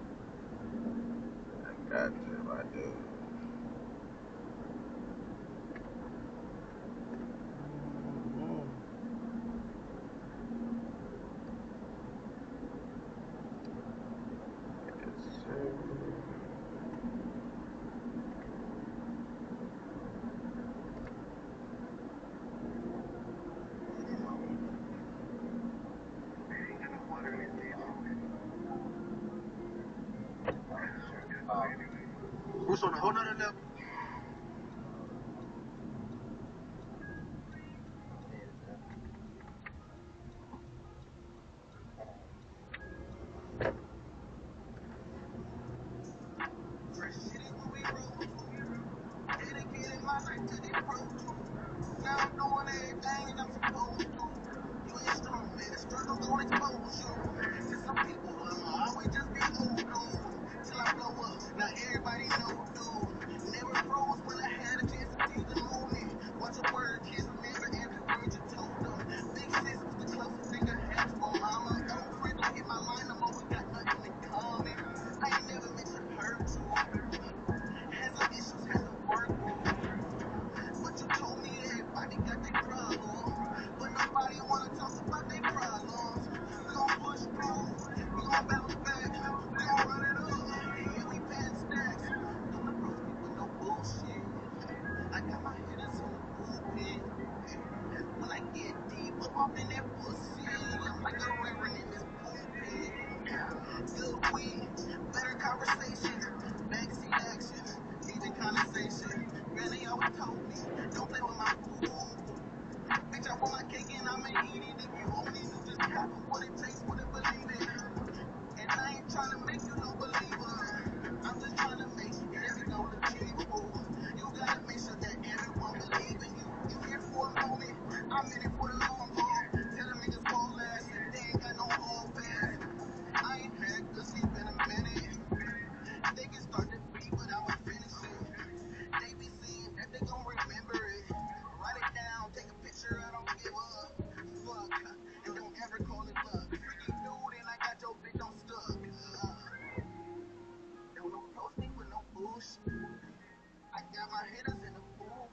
C: I got you, my dude.
I: Bruce on a whole nother level. Dedicated my life to this pro tool. Now I'm doing everything I'm supposed to. You ain't strong, man. The struggle gon' expose you. To some people, I'ma always just be old dude. Till I blow up. Now everybody know, dude. Never froze when I had a chance to seize the moment. Watch your words, kids. Remember every word you told them. Big sis was the closest thing I had to a mama. Old friends don't hit my line no more. We got nothing in common. I ain't never meant to hurt you. Had some issues, had to work through. But you told me everybody got their problems. But nobody wanna talk about their problems. We gon' push through. We gon' bounce back. We gon' run it up. Yeah, we paying stacks. Don't approach me with no bullshit. I got my hitters in the bullpen. When I get deep up in that pussy, I'm like a reverend in this pulpit. Good weed, better conversation, backseat action, deep conversation. Granny always told me, don't play with my food. Bitch, I want my cake and I'ma eat it. If you only knew just half of what it takes, wouldn't believe it. And I ain't trying to make you no believer. I'm just trying to make every goal achievable. You gotta make sure that everyone believes in you. You here for a moment, I'm in it for the long haul. Tell them niggas won't last, they ain't got no hold fast. I ain't had good sleep in a minute. They can start to beat, but I'ma finish it. They be saying that they gon' remember it. Write it down, take a picture, I don't give a fuck. And don't ever call it luck. Freaky dude, and I got your bitch on stuck. Don't approach me with no bullshit. I got my hitters in the pool.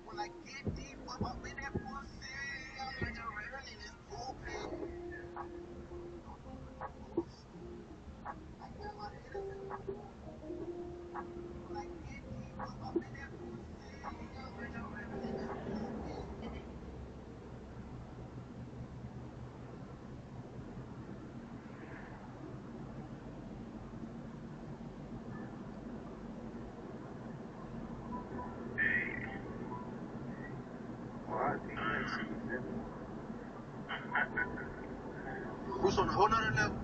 I: When I get deep up in that pussy, I'm like a reverend in this pulpit. I got my hitters in the pool. When I get deep up in that pussy, I'm like a reverend in this pulpit. Bruce on a whole nother level.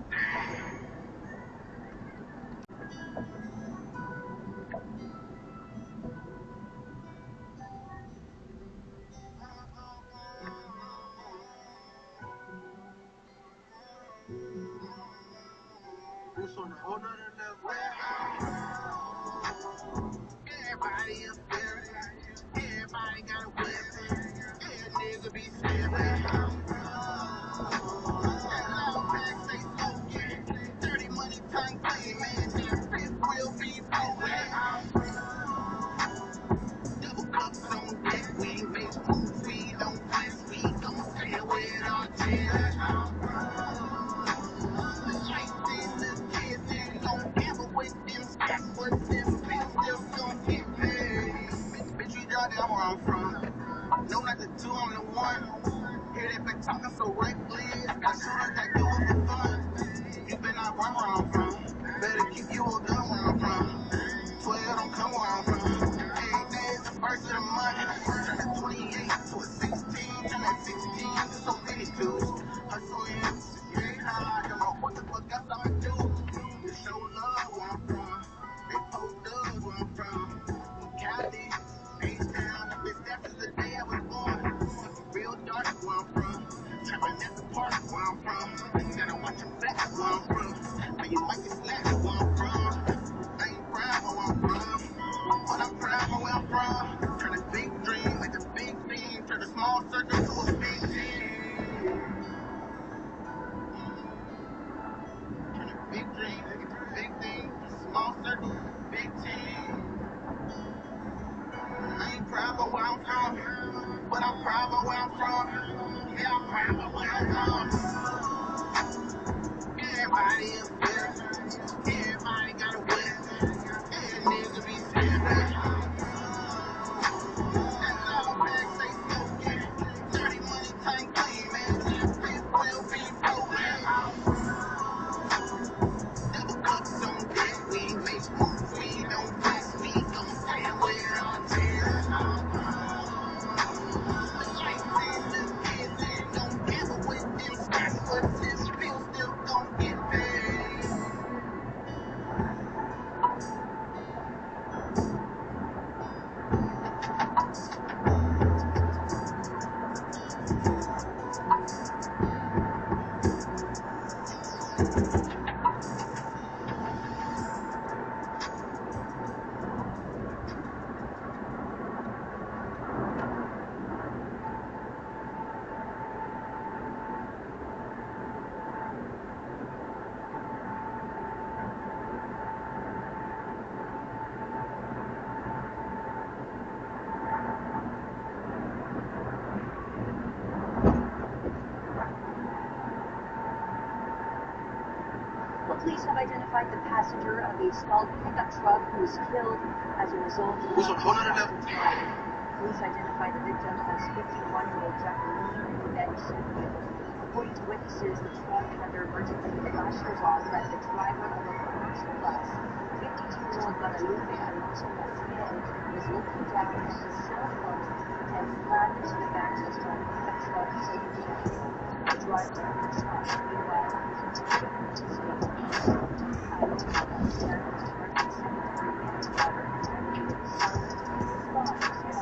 I: Bruce on a whole nother level. Everybody up there. Everybody got a weapon. Yeah, nigga be slipping. That loud pack say smoking. Dirty money tongue clean, man. That fifth will be rolling. Double cups on deck. We make moves. We don't flex. We gon' stay with our chest. Life in the kids and gon' gamble with them stacks, but them bills still gon' get paid. Bitch, you down there where I'm from. No, not the two, I'm the one. Hear that bitch talking so reckless. Got shooters that do it for fun. You better not run where I'm from. Better keep you a gun where I'm from. 12 don't come where I'm from. Every day is the first of the month. Turn a 28 to a 16. Turn that 16 to so many twos. Hustling, yeah, I don't know what the fuck else I'ma do. To show love where I'm from. They post dubs where I'm from. Cali, H-Town, the bitch that is the day I was born. Real dark where I'm from. Trapping at the park where I'm from. You gotta watch your back where I'm from. Or you might get slapped where I'm from. I ain't proud of where I'm from, but I'm proud of where I'm from. Turn a big dream into big things. Turn a small circle to a big team. Turn a big dream into big things. Small circle, big team. I ain't proud of where I'm from, but I'm proud of where I'm from. Yeah, I'm proud of where I'm from. Everybody up there. Everybody got a weapon. Yeah, nigga be slipping. That loud pack say smoking. Dirty money tank clean, man. That fifth will be rolling. Double cups on deck. We make moves. We don't
F: Police have identified the passenger of a stalled pickup truck who was killed as a result of a distracted driver. Police identified the victim as 51-year-old Jeffrey Miller in Benton. According to witnesses, the truck had their emergency flashers on when the driver of a commercial bus, 52-year-old Guadalupe Alonso Maciel, was looking down at his cell phone and slammed into the back of the pickup truck so he could not move. The driver of the truck, meanwhile, continued to stay on the road. Alonso Maciel was directed secondary manslaughter and aggravated assault. His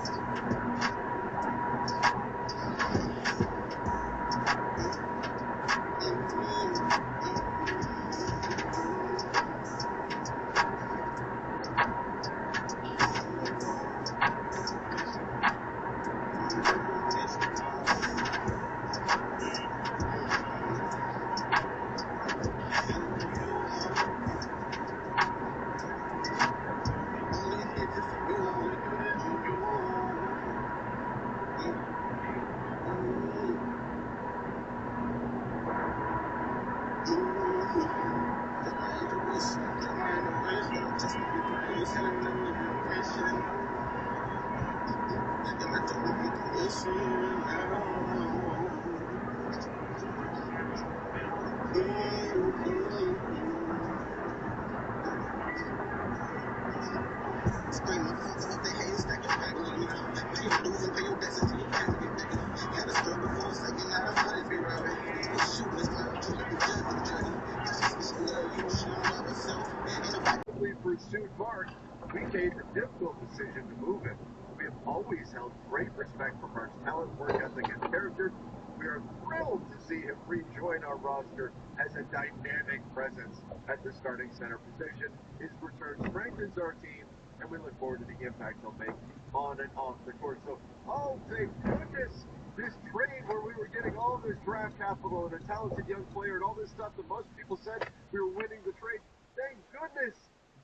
F: body was found to be
B: Pursued Mark, we made the difficult decision to move him. We have always held great respect for Mark's talent, work ethic, and character. We are thrilled to see him rejoin our roster as a dynamic presence at the starting center position. His return strengthens our team, and we look forward to the impact he'll make on and off the court. So, oh, thank goodness, this trade where we were getting all this draft capital and a talented young player and all this stuff that most people said we were winning the trade. Thank goodness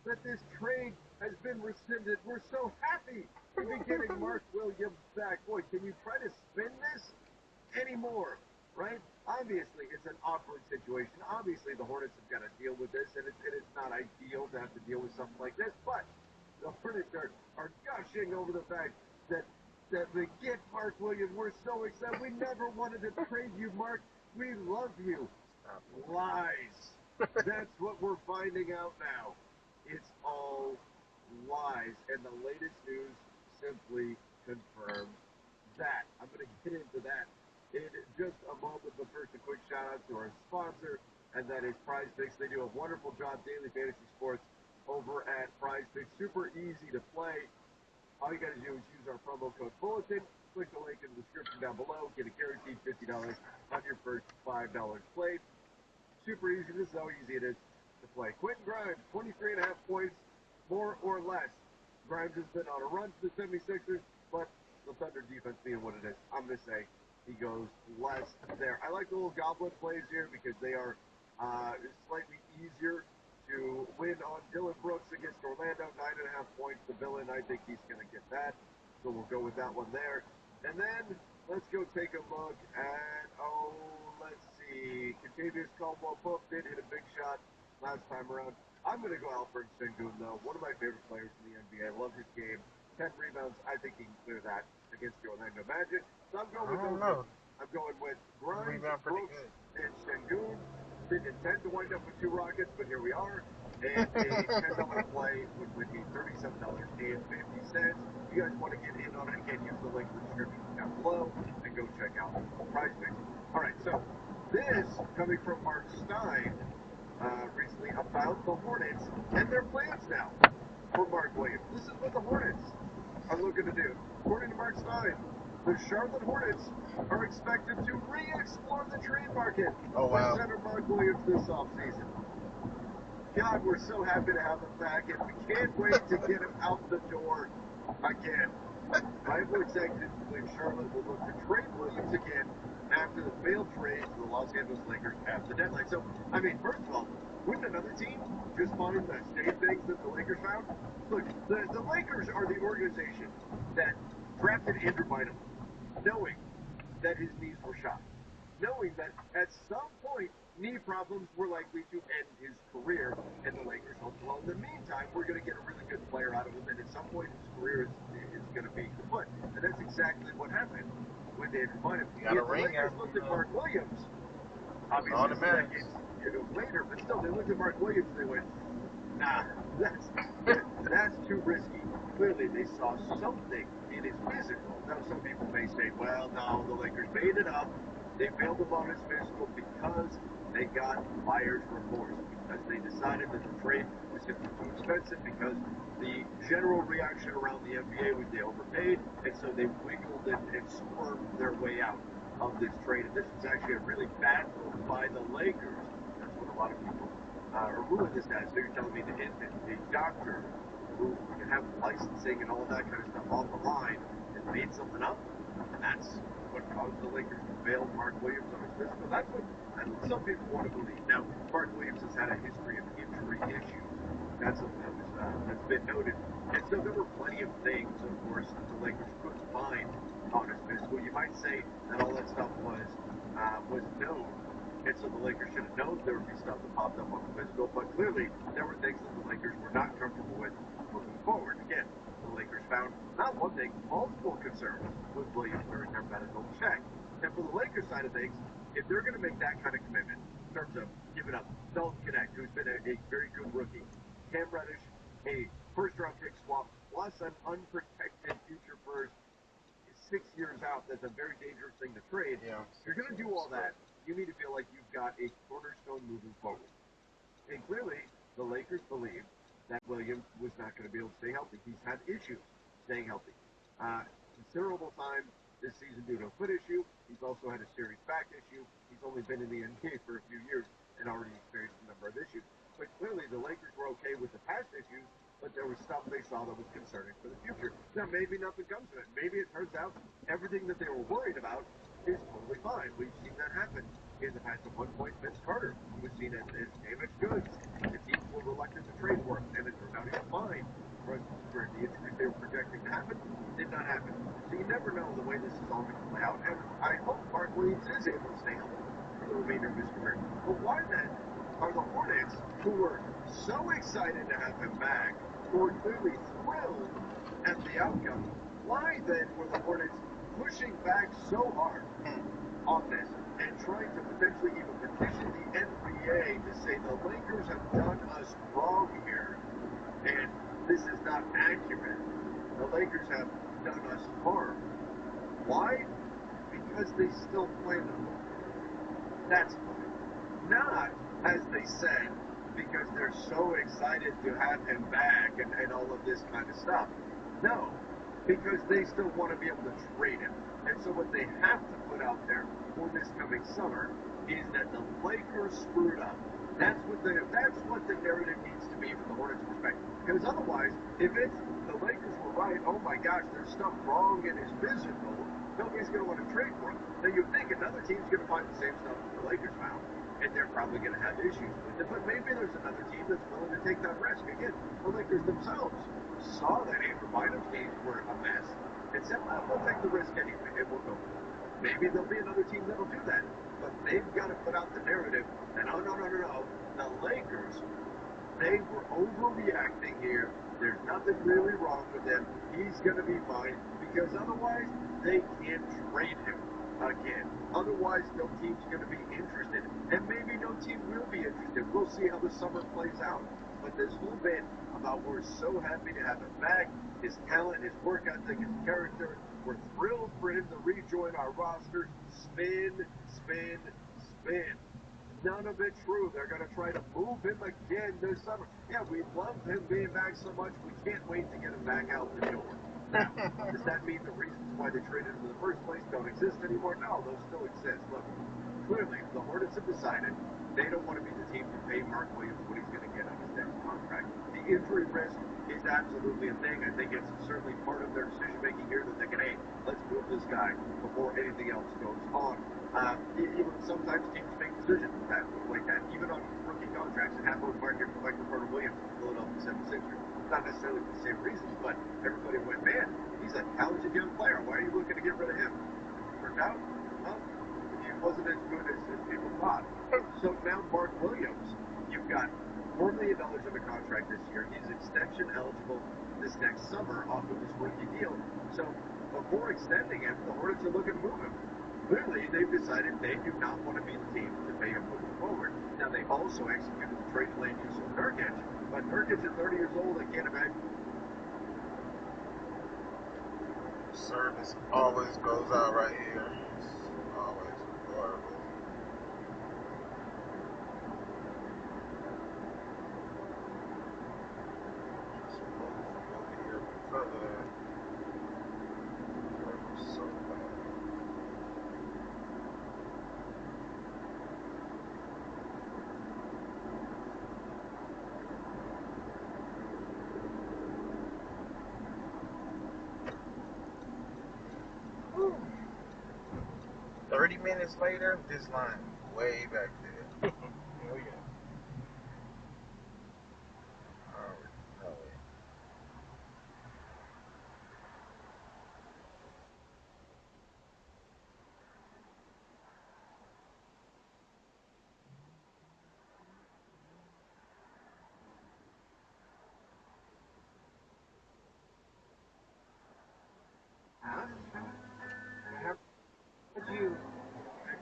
B: that this trade has been rescinded. We're so happy to be getting Mark Williams back. Boy, can you try to spin this anymore, right? Obviously, it's an awkward situation. Obviously, the Hornets have got to deal with this, and it's not ideal to have to deal with something like this, but the Hornets are gushing over the fact that we get Mark Williams. We're so excited. We never wanted to trade you, Mark. We love you. Lies. That's what we're finding out now. It's all lies, and the latest news simply confirms that. I'm going to get into that in just a moment, but first a quick shout out to our sponsor, and that is Prize Picks. They do a wonderful job daily fantasy sports over at Prize Picks. Super easy to play. All you got to do is use our promo code Bulletin. Click the link in the description down below. Get a guaranteed $50 on your first $5 play. Super easy. This is how easy it is to play. Quentin Grimes, 23.5 points, more or less. Grimes has been on a run to the 76ers, but the Thunder defense being what it is, I'm going to say he goes less there. I like the little goblet plays here because they are slightly easier to win on. Dylan Brooks against Orlando, 9.5 points. The villain, I think he's going to get that. So we'll go with that one there. And then let's go take a look at, let's see. Contavious Caldwell-Pope did hit a big shot last time around. I'm going to go Alfred Sengun, though. One of my favorite players in the NBA. I love his game. 10 rebounds. I think he can clear that against the Orlando Magic. So I'm going with those. I'm going with Grimes, Brooks, and Sengun. Didn't intend to wind up with 2 Rockets, but here we are. And a $10 play would be $37.50. If you guys want to get in on it, again, use the link in the description down below and go check out Prize Picks. All right, so this coming from Mark Stein recently about the Hornets and their plans now for Mark Williams. This is what the Hornets are looking to do. According to Mark Stein, the Charlotte Hornets are expected to re-explore the trade market
C: wow.
B: for center Mark Williams this offseason. God, we're so happy to have him back, and we can't wait to get him out the door again. Rival executives believe Charlotte will look to trade Williams again after the failed trade to the Los Angeles Lakers at the deadline. So, I mean, first of all, wouldn't another team just find the same things that the Lakers found? Look, the Lakers are the organization that drafted Andrew Bynum knowing that his knees were shot, knowing that at some point knee problems were likely to end his career, and the Lakers hoped, well, in the meantime, we're going to get a really good player out of him, and at some point his career is going to be kaput. And that's exactly what happened with Andrew Bynum.
C: Got a
B: The
C: ring
B: Lakers looked at Mark Williams, obviously decades later, but still, they looked at Mark Williams and they went, nah, that's too risky. Clearly, they saw something in his physical. Now, some people may say, well, no, the Lakers made it up. They failed him on his physical because they got buyer's remorse, because they decided that the trade was simply too expensive, because the general reaction around the NBA was they overpaid, and so they wiggled and squirmed their way out of this trade. And this was actually a really bad move by the Lakers. That's what a lot of people are ruling this as. So you're telling me the doctor who have licensing and all that kind of stuff on the line and made something up, and that's what caused the Lakers to fail Mark Williams on his physical. That's what some people want to believe. Now, Mark Williams has had a history of injury issues. That's something that's been noted. And so there were plenty of things, of course, that the Lakers couldn't find on his physical. You might say that all that stuff was known. And so the Lakers should have known there would be stuff that popped up on the physical, but clearly there were things that the Lakers were not comfortable with moving forward. Again, the Lakers found not one thing, multiple concerns with Williams during their medical check. And for the Lakers side of things, if they're going to make that kind of commitment in terms of giving up Dalton Connect, who's been a very good rookie, Cam Reddish, a first-round pick swap, plus an unprotected future first 6 years out, that's a very dangerous thing to trade. Yeah. If you're going to do all that, you need to feel like you've got a cornerstone moving forward. And clearly, the Lakers believe that Williams was not going to be able to stay healthy. He's had issues staying healthy. Considerable time this season due to a foot issue. He's also had a serious back issue. He's only been in the NBA for a few years and already experienced a number of issues. But clearly, the Lakers were okay with the past issues, but there was stuff they saw that was concerning for the future. Now, maybe nothing comes of it. Maybe it turns out everything that they were worried about is totally fine. We've seen that happen in the past. At one point, Vince Carter was seen as damaged goods. The teams were reluctant to trade for him, and it turned out he was fine. For the injuries they were projecting to happen did not happen. So you never know the way this is all going to play out. And I hope Mark Williams is able to stay healthy for the remainder of his career. But why then are the Hornets, who were so excited to have him back, who were clearly thrilled at the outcome, why then were the Hornets pushing back so hard on this and trying to potentially even petition the NBA to say the Lakers have done us wrong here and this is not accurate? The Lakers have done us harm. Why? Because they still plan to move. That's why. Not, as they said, because they're so excited to have him back and all of this kind of stuff. No, because they still want to be able to trade him. And so what they have to put out there for this coming summer is that the Lakers screwed up. That's what the narrative needs to be from the Hornets' perspective. Because otherwise, if it's the Lakers were right, oh my gosh, there's stuff wrong in his physical, nobody's going to want to trade for him. Now you'd think another team's going to find the same stuff that the Lakers found, and they're probably going to have issues with it. But maybe there's another team that's willing to take that risk. Again, the Lakers themselves saw that Andrew Bynum's games were a mess and said, well, we'll take the risk anyway, and we'll go. Maybe there'll be another team that'll do that. But they've got to put out the narrative that, oh, no. The Lakers, they were overreacting here. There's nothing really wrong with him. He's going to be fine, because otherwise they can't trade him again. Otherwise, no team's going to be interested. And maybe no team will be interested. We'll see how the summer plays out. But this whole bit about we're so happy to have him back, his talent, his work ethic, his character, we're thrilled for him to rejoin our roster. Spin. None of it true. They're going to try to move him again this summer. Yeah, we love him being back so much, we can't wait to get him back out the door.
E: Now, does that mean the reasons why they traded him in the first place don't exist anymore? No, those still exist. Look, clearly, the Hornets have decided they don't want to be the team to pay Mark Williams what he's going to get on his next contract. The injury risk is absolutely a thing. I think it's certainly part of their decision-making here. They're thinking, hey, let's move this guy before anything else goes on. Sometimes teams make decisions like that, even on rookie contracts. It happened with Michael Carter Williams, Philadelphia 76ers. Not necessarily for the same reasons, but everybody went, man, he's a talented young player. Why are you looking to get rid of him? Turned out, well, he wasn't as good as people thought. So now Mark Williams, you've got $4 million under contract this year. He's extension eligible this next summer off of his rookie deal. So before extending him, the Hornets are looking to move him. Clearly, they've decided they do not want to be the team to pay him moving forward. Now, they also executed the trade delayed use of Nurkic, but Nurkic at 30 years old, I can't imagine.
C: Service always goes out right here. It's always horrible. Just move over here further. So bad. Whew. 30 minutes later, this line way back there. Oh yeah. Oh, no way.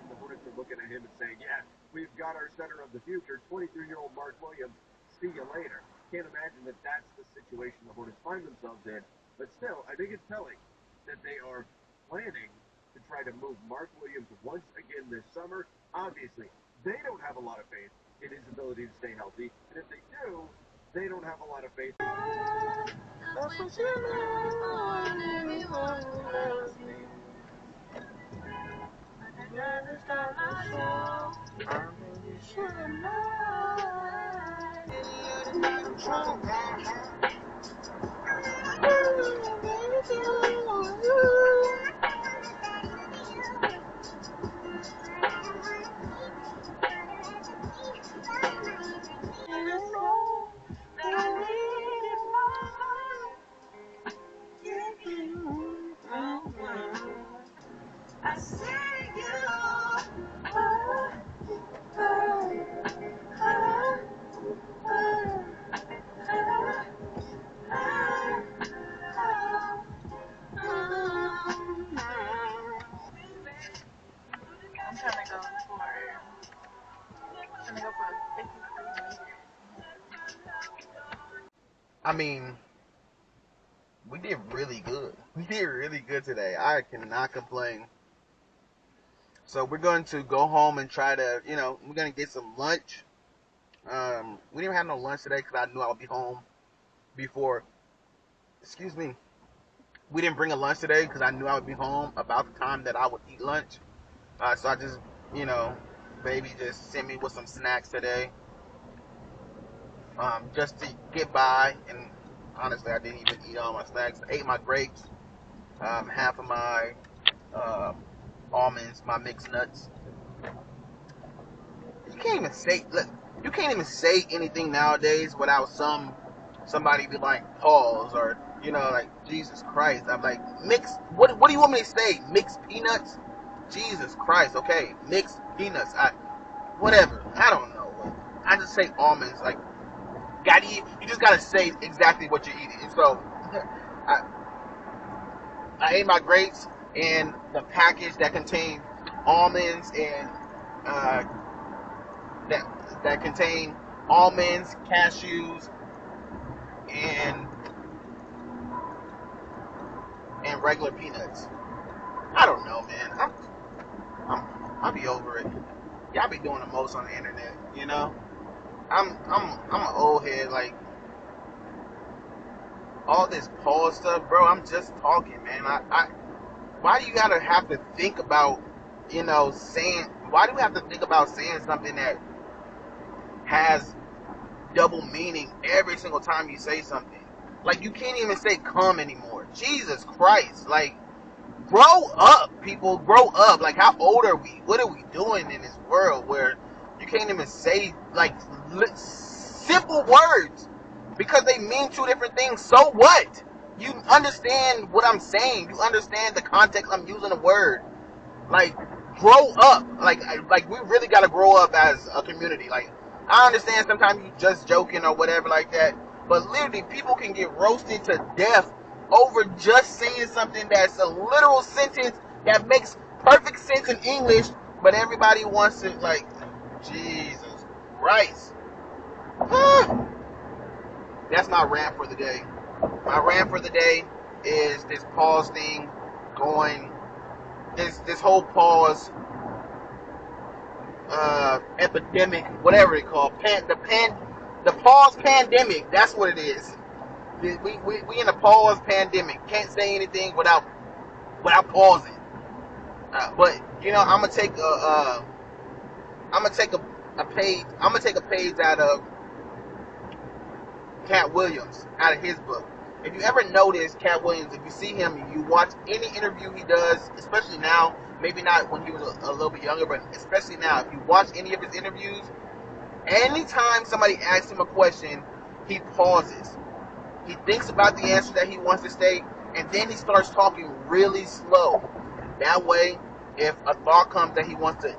E: The Hornets are looking at him and saying, yeah, we've got our center of the future, 23-year-old Mark Williams. See you later. Can't imagine that that's the situation the Hornets find themselves in. But still, I think it's telling that they are planning to try to move Mark Williams once again this summer. Obviously, they don't have a lot of faith in his ability to stay healthy. And if they do, they don't have a lot of faith.
C: That's what you want, anyone who loves me. You should have known. I see you. I'm trying to go for 53 meters. I mean, we did really good. We did really good today. I cannot complain. So we're going to go home and try to, we're going to get some lunch. We didn't have no lunch today because I knew I would be home before. Excuse me. We didn't bring a lunch today because I knew I would be home about the time that I would eat lunch. So I just, baby just sent me with some snacks today. Just to get by. And honestly, I didn't even eat all my snacks. I ate my grapes, half of my almonds, my mixed nuts. You can't even say anything nowadays without somebody be like, pause, or like, Jesus Christ. I'm like, mixed. What do you want me to say? Mixed peanuts? Jesus Christ. Okay, mixed peanuts. Whatever. I don't know. I just say almonds. Like, you just gotta say exactly what you're eating. So I ate my grapes and the package that contained almonds and that contain almonds, cashews, and regular peanuts. I don't know, man. I'll be over it. Y'all be doing the most on the internet, I'm an old head. Like, all this pause stuff, bro, I'm just talking, man. Why do you gotta have to think about, saying, why do we have to think about saying something that has double meaning every single time you say something? Like, you can't even say come anymore. Jesus Christ. Like, grow up, people. Grow up. Like, how old are we? What are we doing in this world where you can't even say, like, simple words because they mean two different things? So what? You understand what I'm saying. You understand the context I'm using the word. Like, grow up. Like we really got to grow up as a community. Like, I understand sometimes you just joking or whatever like that, but literally people can get roasted to death over just saying something that's a literal sentence that makes perfect sense in English, but everybody wants it. Like, Jesus Christ. That's my rant for the day. My rant for the day is this pause thing going. This whole pause epidemic, whatever it called, the pause pandemic. That's what it is. We in a pause pandemic. Can't say anything without pausing. But I'm gonna take a page out of Cat Williams, out of his book. If you ever notice Cat Williams, if you see him, you watch any interview he does, especially now, maybe not when he was a little bit younger, but especially now, if you watch any of his interviews, anytime somebody asks him a question, he pauses. He thinks about the answer that he wants to say, and then he starts talking really slow. That way, if a thought comes that he wants to,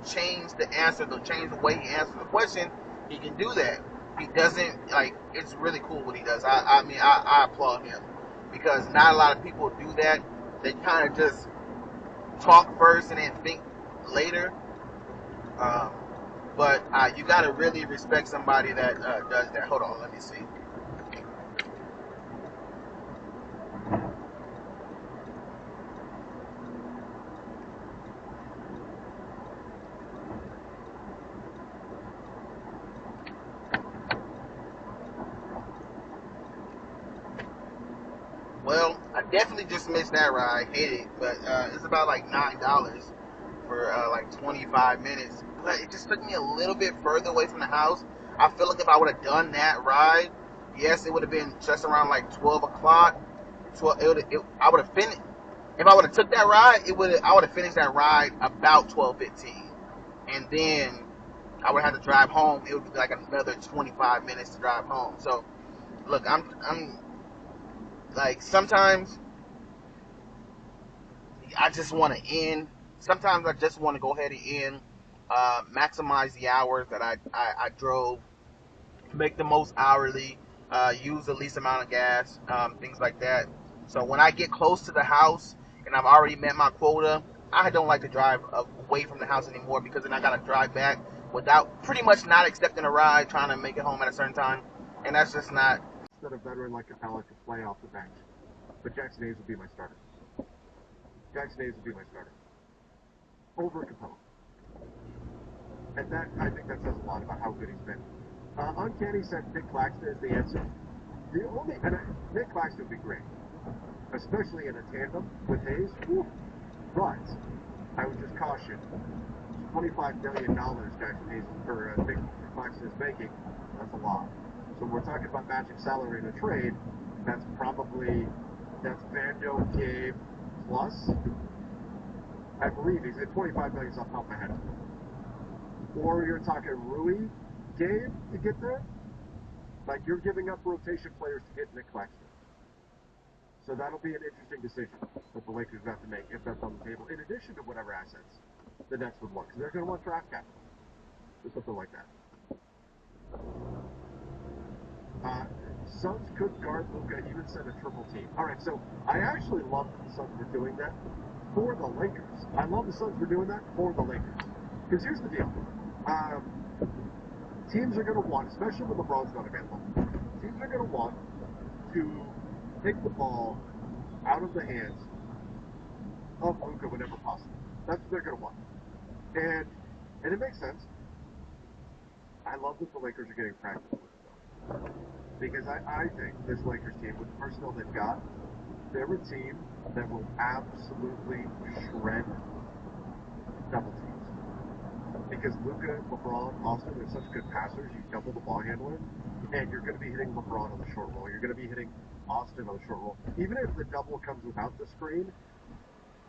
C: change the answer, to change the way he answers the question, he can do that. He doesn't, it's really cool what he does. I applaud him, because not a lot of people do that. They kind of just talk first and then think later. But you got to really respect somebody that does that. Hold on, let me see. Well, I definitely just missed that ride. Hate it, but it's about like $9 for like 25 minutes. But it just took me a little bit further away from the house. I feel like if I would have done that ride, yes, it would have been just around like 12 o'clock. I would have finished. If I would have took that ride, I would have finished that ride about 12:15, and then I would have to drive home. It would be like another 25 minutes to drive home. So, look, I'm like, sometimes I just want to end. Sometimes I just want to go ahead and end, maximize the hours that I drove, make the most hourly, use the least amount of gas, things like that. So when I get close to the house and I've already met my quota, I don't like to drive away from the house anymore, because then I got to drive back without pretty much not accepting a ride, trying to make it home at a certain time. And that's just not.
B: That a veteran like Capella could play off the bench, but Jackson Hayes would be my starter. Jackson Hayes would be my starter over Capella, and I think that says a lot about how good he's been. Uncanny said Nick Claxton is the answer. Nick Claxton would be great, especially in a tandem with Hayes. Woo. But I would just caution: $25 million Jackson Hayes Nick Claxton is making. That's a lot. So we're talking about matching salary in a trade. That's Vando, Gabe plus. I believe he's at $25 million off the top of my head. Or you're talking Rui, Gabe to get there. Like, you're giving up rotation players to get Nick Claxton. So that'll be an interesting decision that the Lakers have to make if that's on the table, in addition to whatever assets the Nets would want, because they're going to want draft capital or something like that. Suns could guard Luka, even send a triple team. All right, so I actually love that the Suns were doing that for the Lakers. I love the Suns were doing that for the Lakers. Because here's the deal. Teams are going to want, especially when LeBron's not available, teams are going to want to take the ball out of the hands of Luka whenever possible. That's what they're going to want. And it makes sense. I love that the Lakers are getting practice with it, though.
E: Because I think this Lakers team, with the personnel they've got, they're a team that will absolutely shred double teams. Because Luka, LeBron, Austin, they're such good passers, you double the ball handler, and you're going to be hitting LeBron on the short roll. You're going to be hitting Austin on the short roll. Even if the double comes without the screen,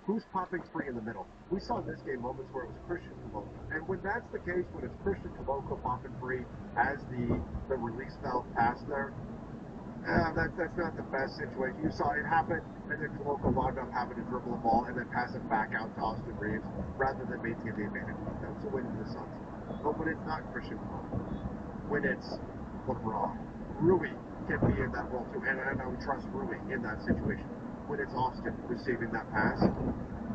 E: who's popping free in the middle? We saw in this game moments where it was Christian Kaboko. And when that's the case, when it's Christian Kaboko popping free as the release valve pass there, that's not the best situation. You saw it happen, and then Kaboko wound up having to dribble the ball and then pass it back out to Austin Reeves rather than maintain the advantage. That was a win for the Suns. But when it's not Christian Kaboko, when it's LeBron, Rui can be in that role too, and I would trust Rui in that situation. When it's Austin receiving that pass,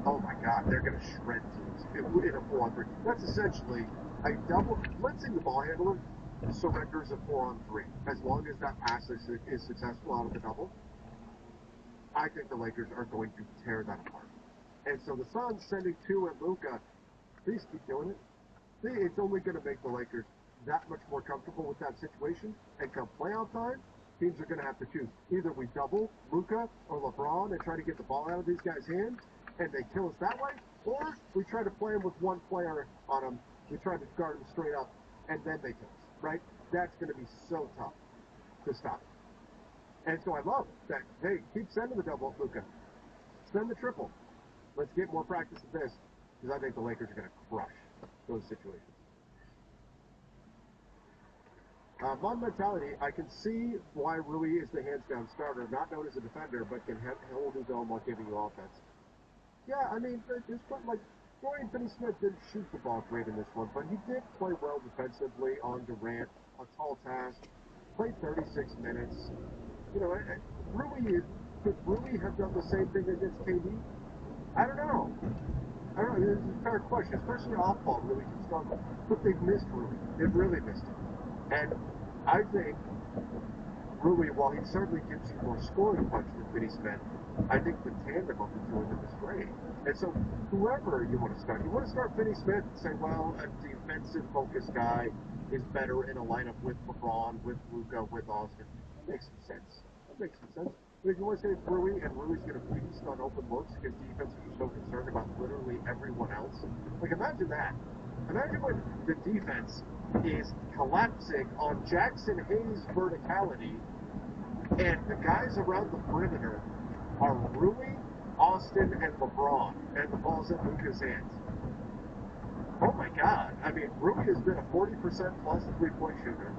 E: oh my God, they're going to shred teams in a 4-on-3. That's essentially a double. Let's say the ball handler surrenders a 4-on-3. As long as that pass is successful out of the double, I think the Lakers are going to tear that apart. And so the Suns sending 2 at Luka, please keep doing it. It's only going to make the Lakers that much more comfortable with that situation. And come playoff time, teams are going to have to choose. Either we double Luka or LeBron and try to get the ball out of these guys' hands, and they kill us that way, or we try to play them with one player on them. We try to guard them straight up, and then they kill us, right? That's going to be so tough to stop. And so I love that, hey, keep sending the double at Luka. Send the triple. Let's get more practice at this, because I think the Lakers are going to crush those situations. Mon mentality, I can see why Rui is the hands-down starter, not known as a defender, but can hold his own while giving you offense. Yeah, I mean, there's like, Dorian Finney-Smith didn't shoot the ball great in this one, but he did play well defensively on Durant, a tall task, played 36 minutes. You know, could Rui have done the same thing against KD? I don't know. It's a fair question, especially off-ball. Rui can struggle, but they've missed Rui. They've really missed him. And I think Rui, while he certainly gives you more scoring punch than Finney-Smith, I think the tandem of the two of them is great. And so whoever you want to start Finney-Smith and say, well, a defensive-focused guy is better in a lineup with LeBron, with Luka, with Austin. That makes some sense. But if you want to say it's Rui, and Rui's going to feast on open looks against defenses who are so concerned about literally everyone else, like imagine that. Imagine when the defense is collapsing on Jackson Hayes' verticality, and the guys around the perimeter are Rui, Austin, and LeBron, and the ball's in Luka's hands. Oh my God. I mean, Rui has been a 40% plus three-point shooter,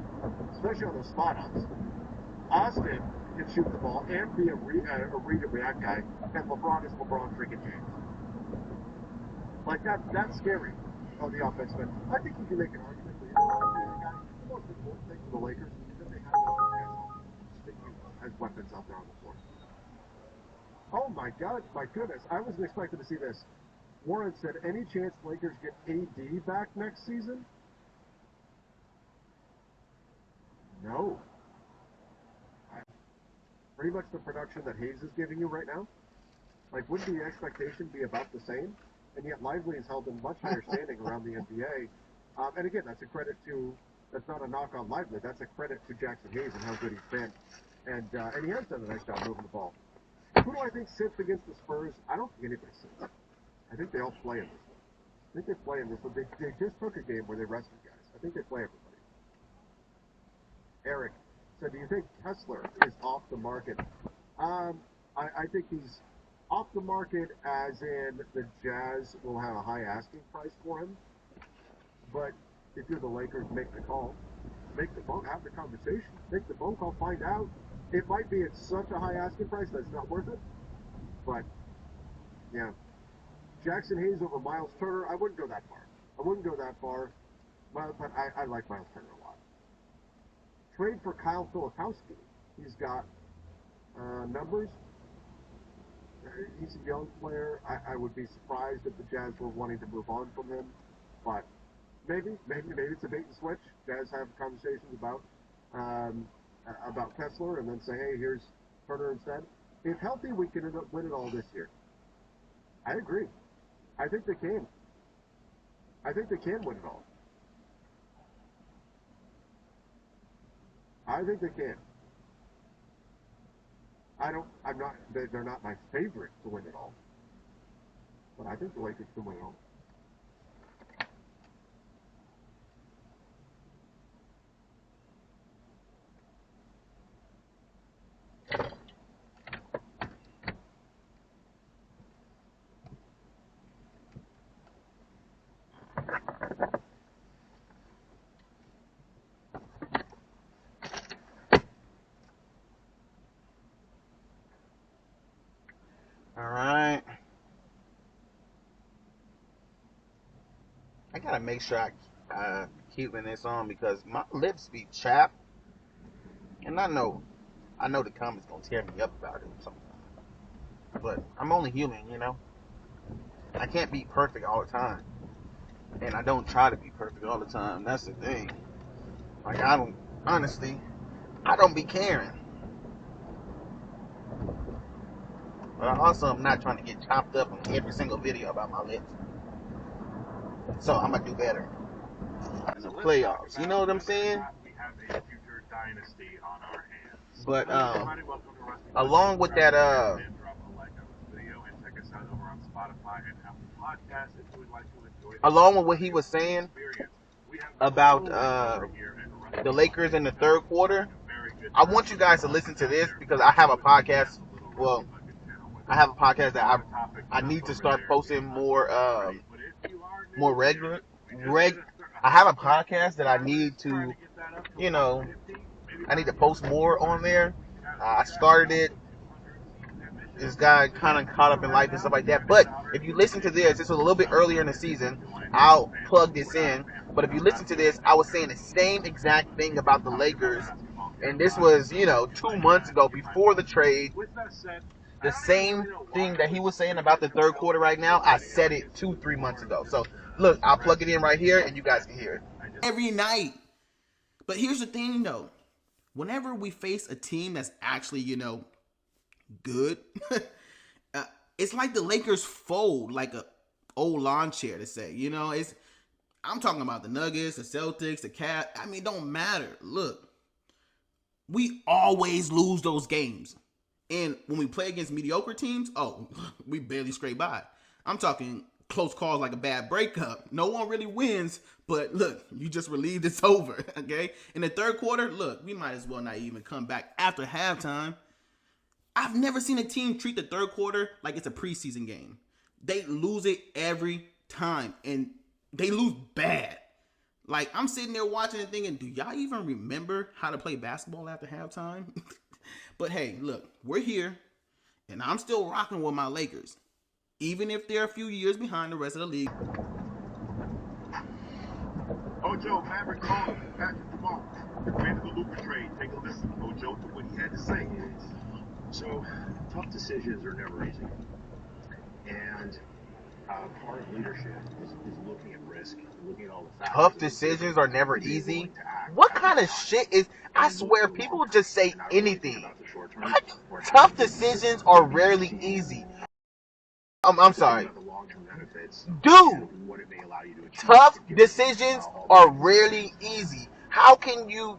E: especially on those spot-ups. Austin can shoot the ball and be a read-and-react guy, and LeBron is LeBron freaking James. Like, that's scary on the offensive end. I think you can make an argument for the most important thing for the Lakers is that they have those guys that use as weapons out there on the floor. Oh my God, my goodness, I wasn't expecting to see this. Warren said, any chance Lakers get AD back next season? No. Pretty much the production that Hayes is giving you right now. Like, wouldn't the expectation be about the same? And yet Lively is held in much higher standing around the NBA. And again, that's not a knock on Lively. That's a credit to Jackson Hayes and how good he's been. And he has done a nice job moving the ball. Who do I think sits against the Spurs? I don't think anybody sits. I think they all play in this one. I think they play in this one. They just took a game where they rested guys. I think they play everybody. Eric, so do you think Kessler is off the market? I think he's off the market as in the Jazz will have a high asking price for him. But if you're the Lakers, make the call. Make the phone, have the conversation. Make the phone call, find out. It might be at such a high asking price that it's not worth it. But, yeah. Jackson Hayes over Miles Turner, I wouldn't go that far. But I like Miles Turner a lot. Trade for Kyle Filipowski. He's got numbers. He's a young player. I would be surprised if the Jazz were wanting to move on from him. But maybe it's a bait and switch. Jazz have conversations about Kessler and then say, hey, here's Turner instead. If healthy, we can end up winning all this year. I agree. I think they can. I think they can win it all. I think they can.
O: They're not my favorite to win it all. But I think the Lakers can win it all.
C: Alright. I gotta make sure I keeping this on because my lips be chapped. And I know the comments gonna tear me up about it sometimes. But I'm only human, you know? I can't be perfect all the time. And I don't try to be perfect all the time. That's the thing. Like, honestly, I don't be caring. But I also am not trying to get chopped up in every single video about my lips. So I'm gonna do better in the playoffs. You know what I'm saying?
O: We have a future dynasty on our hands.
C: But along with that, along with what he was saying about the Lakers in the third quarter, I want you guys to listen to this because I have a podcast. Well, I have a podcast that I need to start posting more regular. I have a podcast that I need to, I need to post more on there. I started it. This guy kind of caught up in life and stuff like that. But if you listen to this was a little bit earlier in the season. I'll plug this in. But if you listen to this, I was saying the same exact thing about the Lakers. And this was, 2 months ago before the trade. The same thing that he was saying about the third quarter right now, I said it 2-3 months ago. So, look, I'll plug it in right here and you guys can hear it. Every night. But here's the thing, though. Whenever we face a team that's actually, good, it's like the Lakers fold like a old lawn chair to say. I'm talking about the Nuggets, the Celtics, the Cavs. I mean, it don't matter. Look, we always lose those games. And when we play against mediocre teams, we barely scrape by. I'm talking close calls like a bad breakup. No one really wins, but look, you just relieved it's over, okay? In the third quarter, look, we might as well not even come back after halftime. I've never seen a team treat the third quarter like it's a preseason game. They lose it every time, and they lose bad. Like, I'm sitting there watching and thinking, do y'all even remember how to play basketball after halftime? But hey, look, we're here, and I'm still rocking with my Lakers, even if they're a few years behind the rest of the league.
O: Ojo, Maverick Cole, Patrick Dumont, the fan of the Looper trade. Take a listen, Ojo, to what he had to say.
E: So, tough decisions are never easy. And part of leadership is looking at risk, looking at all the factors.
C: Tough decisions are never easy? What kind of shit is... I swear, people just say anything. Tough decisions are rarely easy. I'm sorry. Dude, tough decisions are rarely easy. How can you...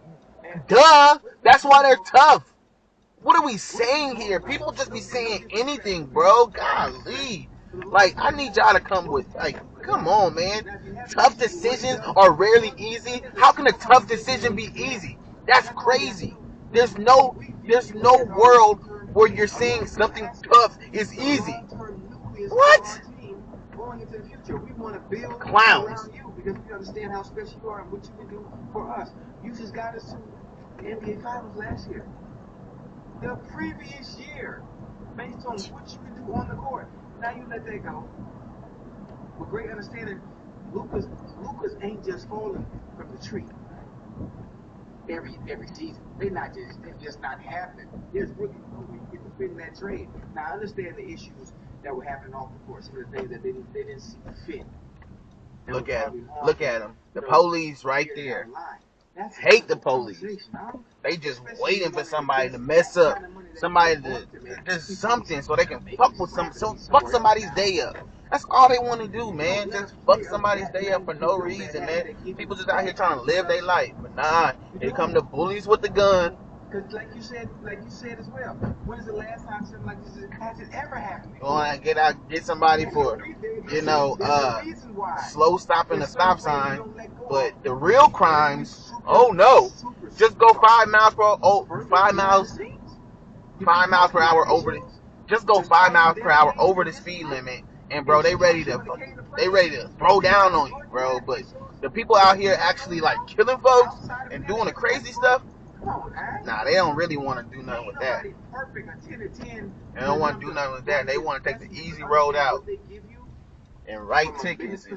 C: Duh! That's why they're tough. What are we saying here? People just be saying anything, bro. Golly. Like, I need y'all to come with, come on, man. Tough decisions are rarely easy. How can a tough decision be easy? That's crazy. There's no world where you're saying something tough is easy. What?
E: Going into the future, we want to build
C: clowns
E: around you because we understand how special you are and what you can do for us. You just got us to the NBA Finals last year. The previous year, based on what you can do on the court. Now you let that go. With great understanding, Lucas ain't just falling from the tree every season. They're just not happening. There's really no way you get to fit in that trade. Now I understand the issues that were happening off the court, some of the things that they didn't see fit.
C: Look at him. The police right there. Hate the police. They just waiting for somebody to mess up. Somebody to do something so they can fuck somebody's day up. That's all they want to do, man. Just fuck somebody's day up for no reason, man. People just out here trying to live their life. But nah, here come the bullies with the gun.
D: Because like you said as well, when is the last time something like this has it ever happened?
C: You want to get somebody for, slow stopping a stop sign, but the real crimes, oh no, just go 5 miles per hour over the, just go 5 miles per hour over the speed limit, and bro, they ready to throw down on you, bro. But the people out here actually like killing folks and doing the crazy stuff, nah, they don't really want to do nothing with that. They don't want to do nothing with that. They want to take the easy road out and write tickets.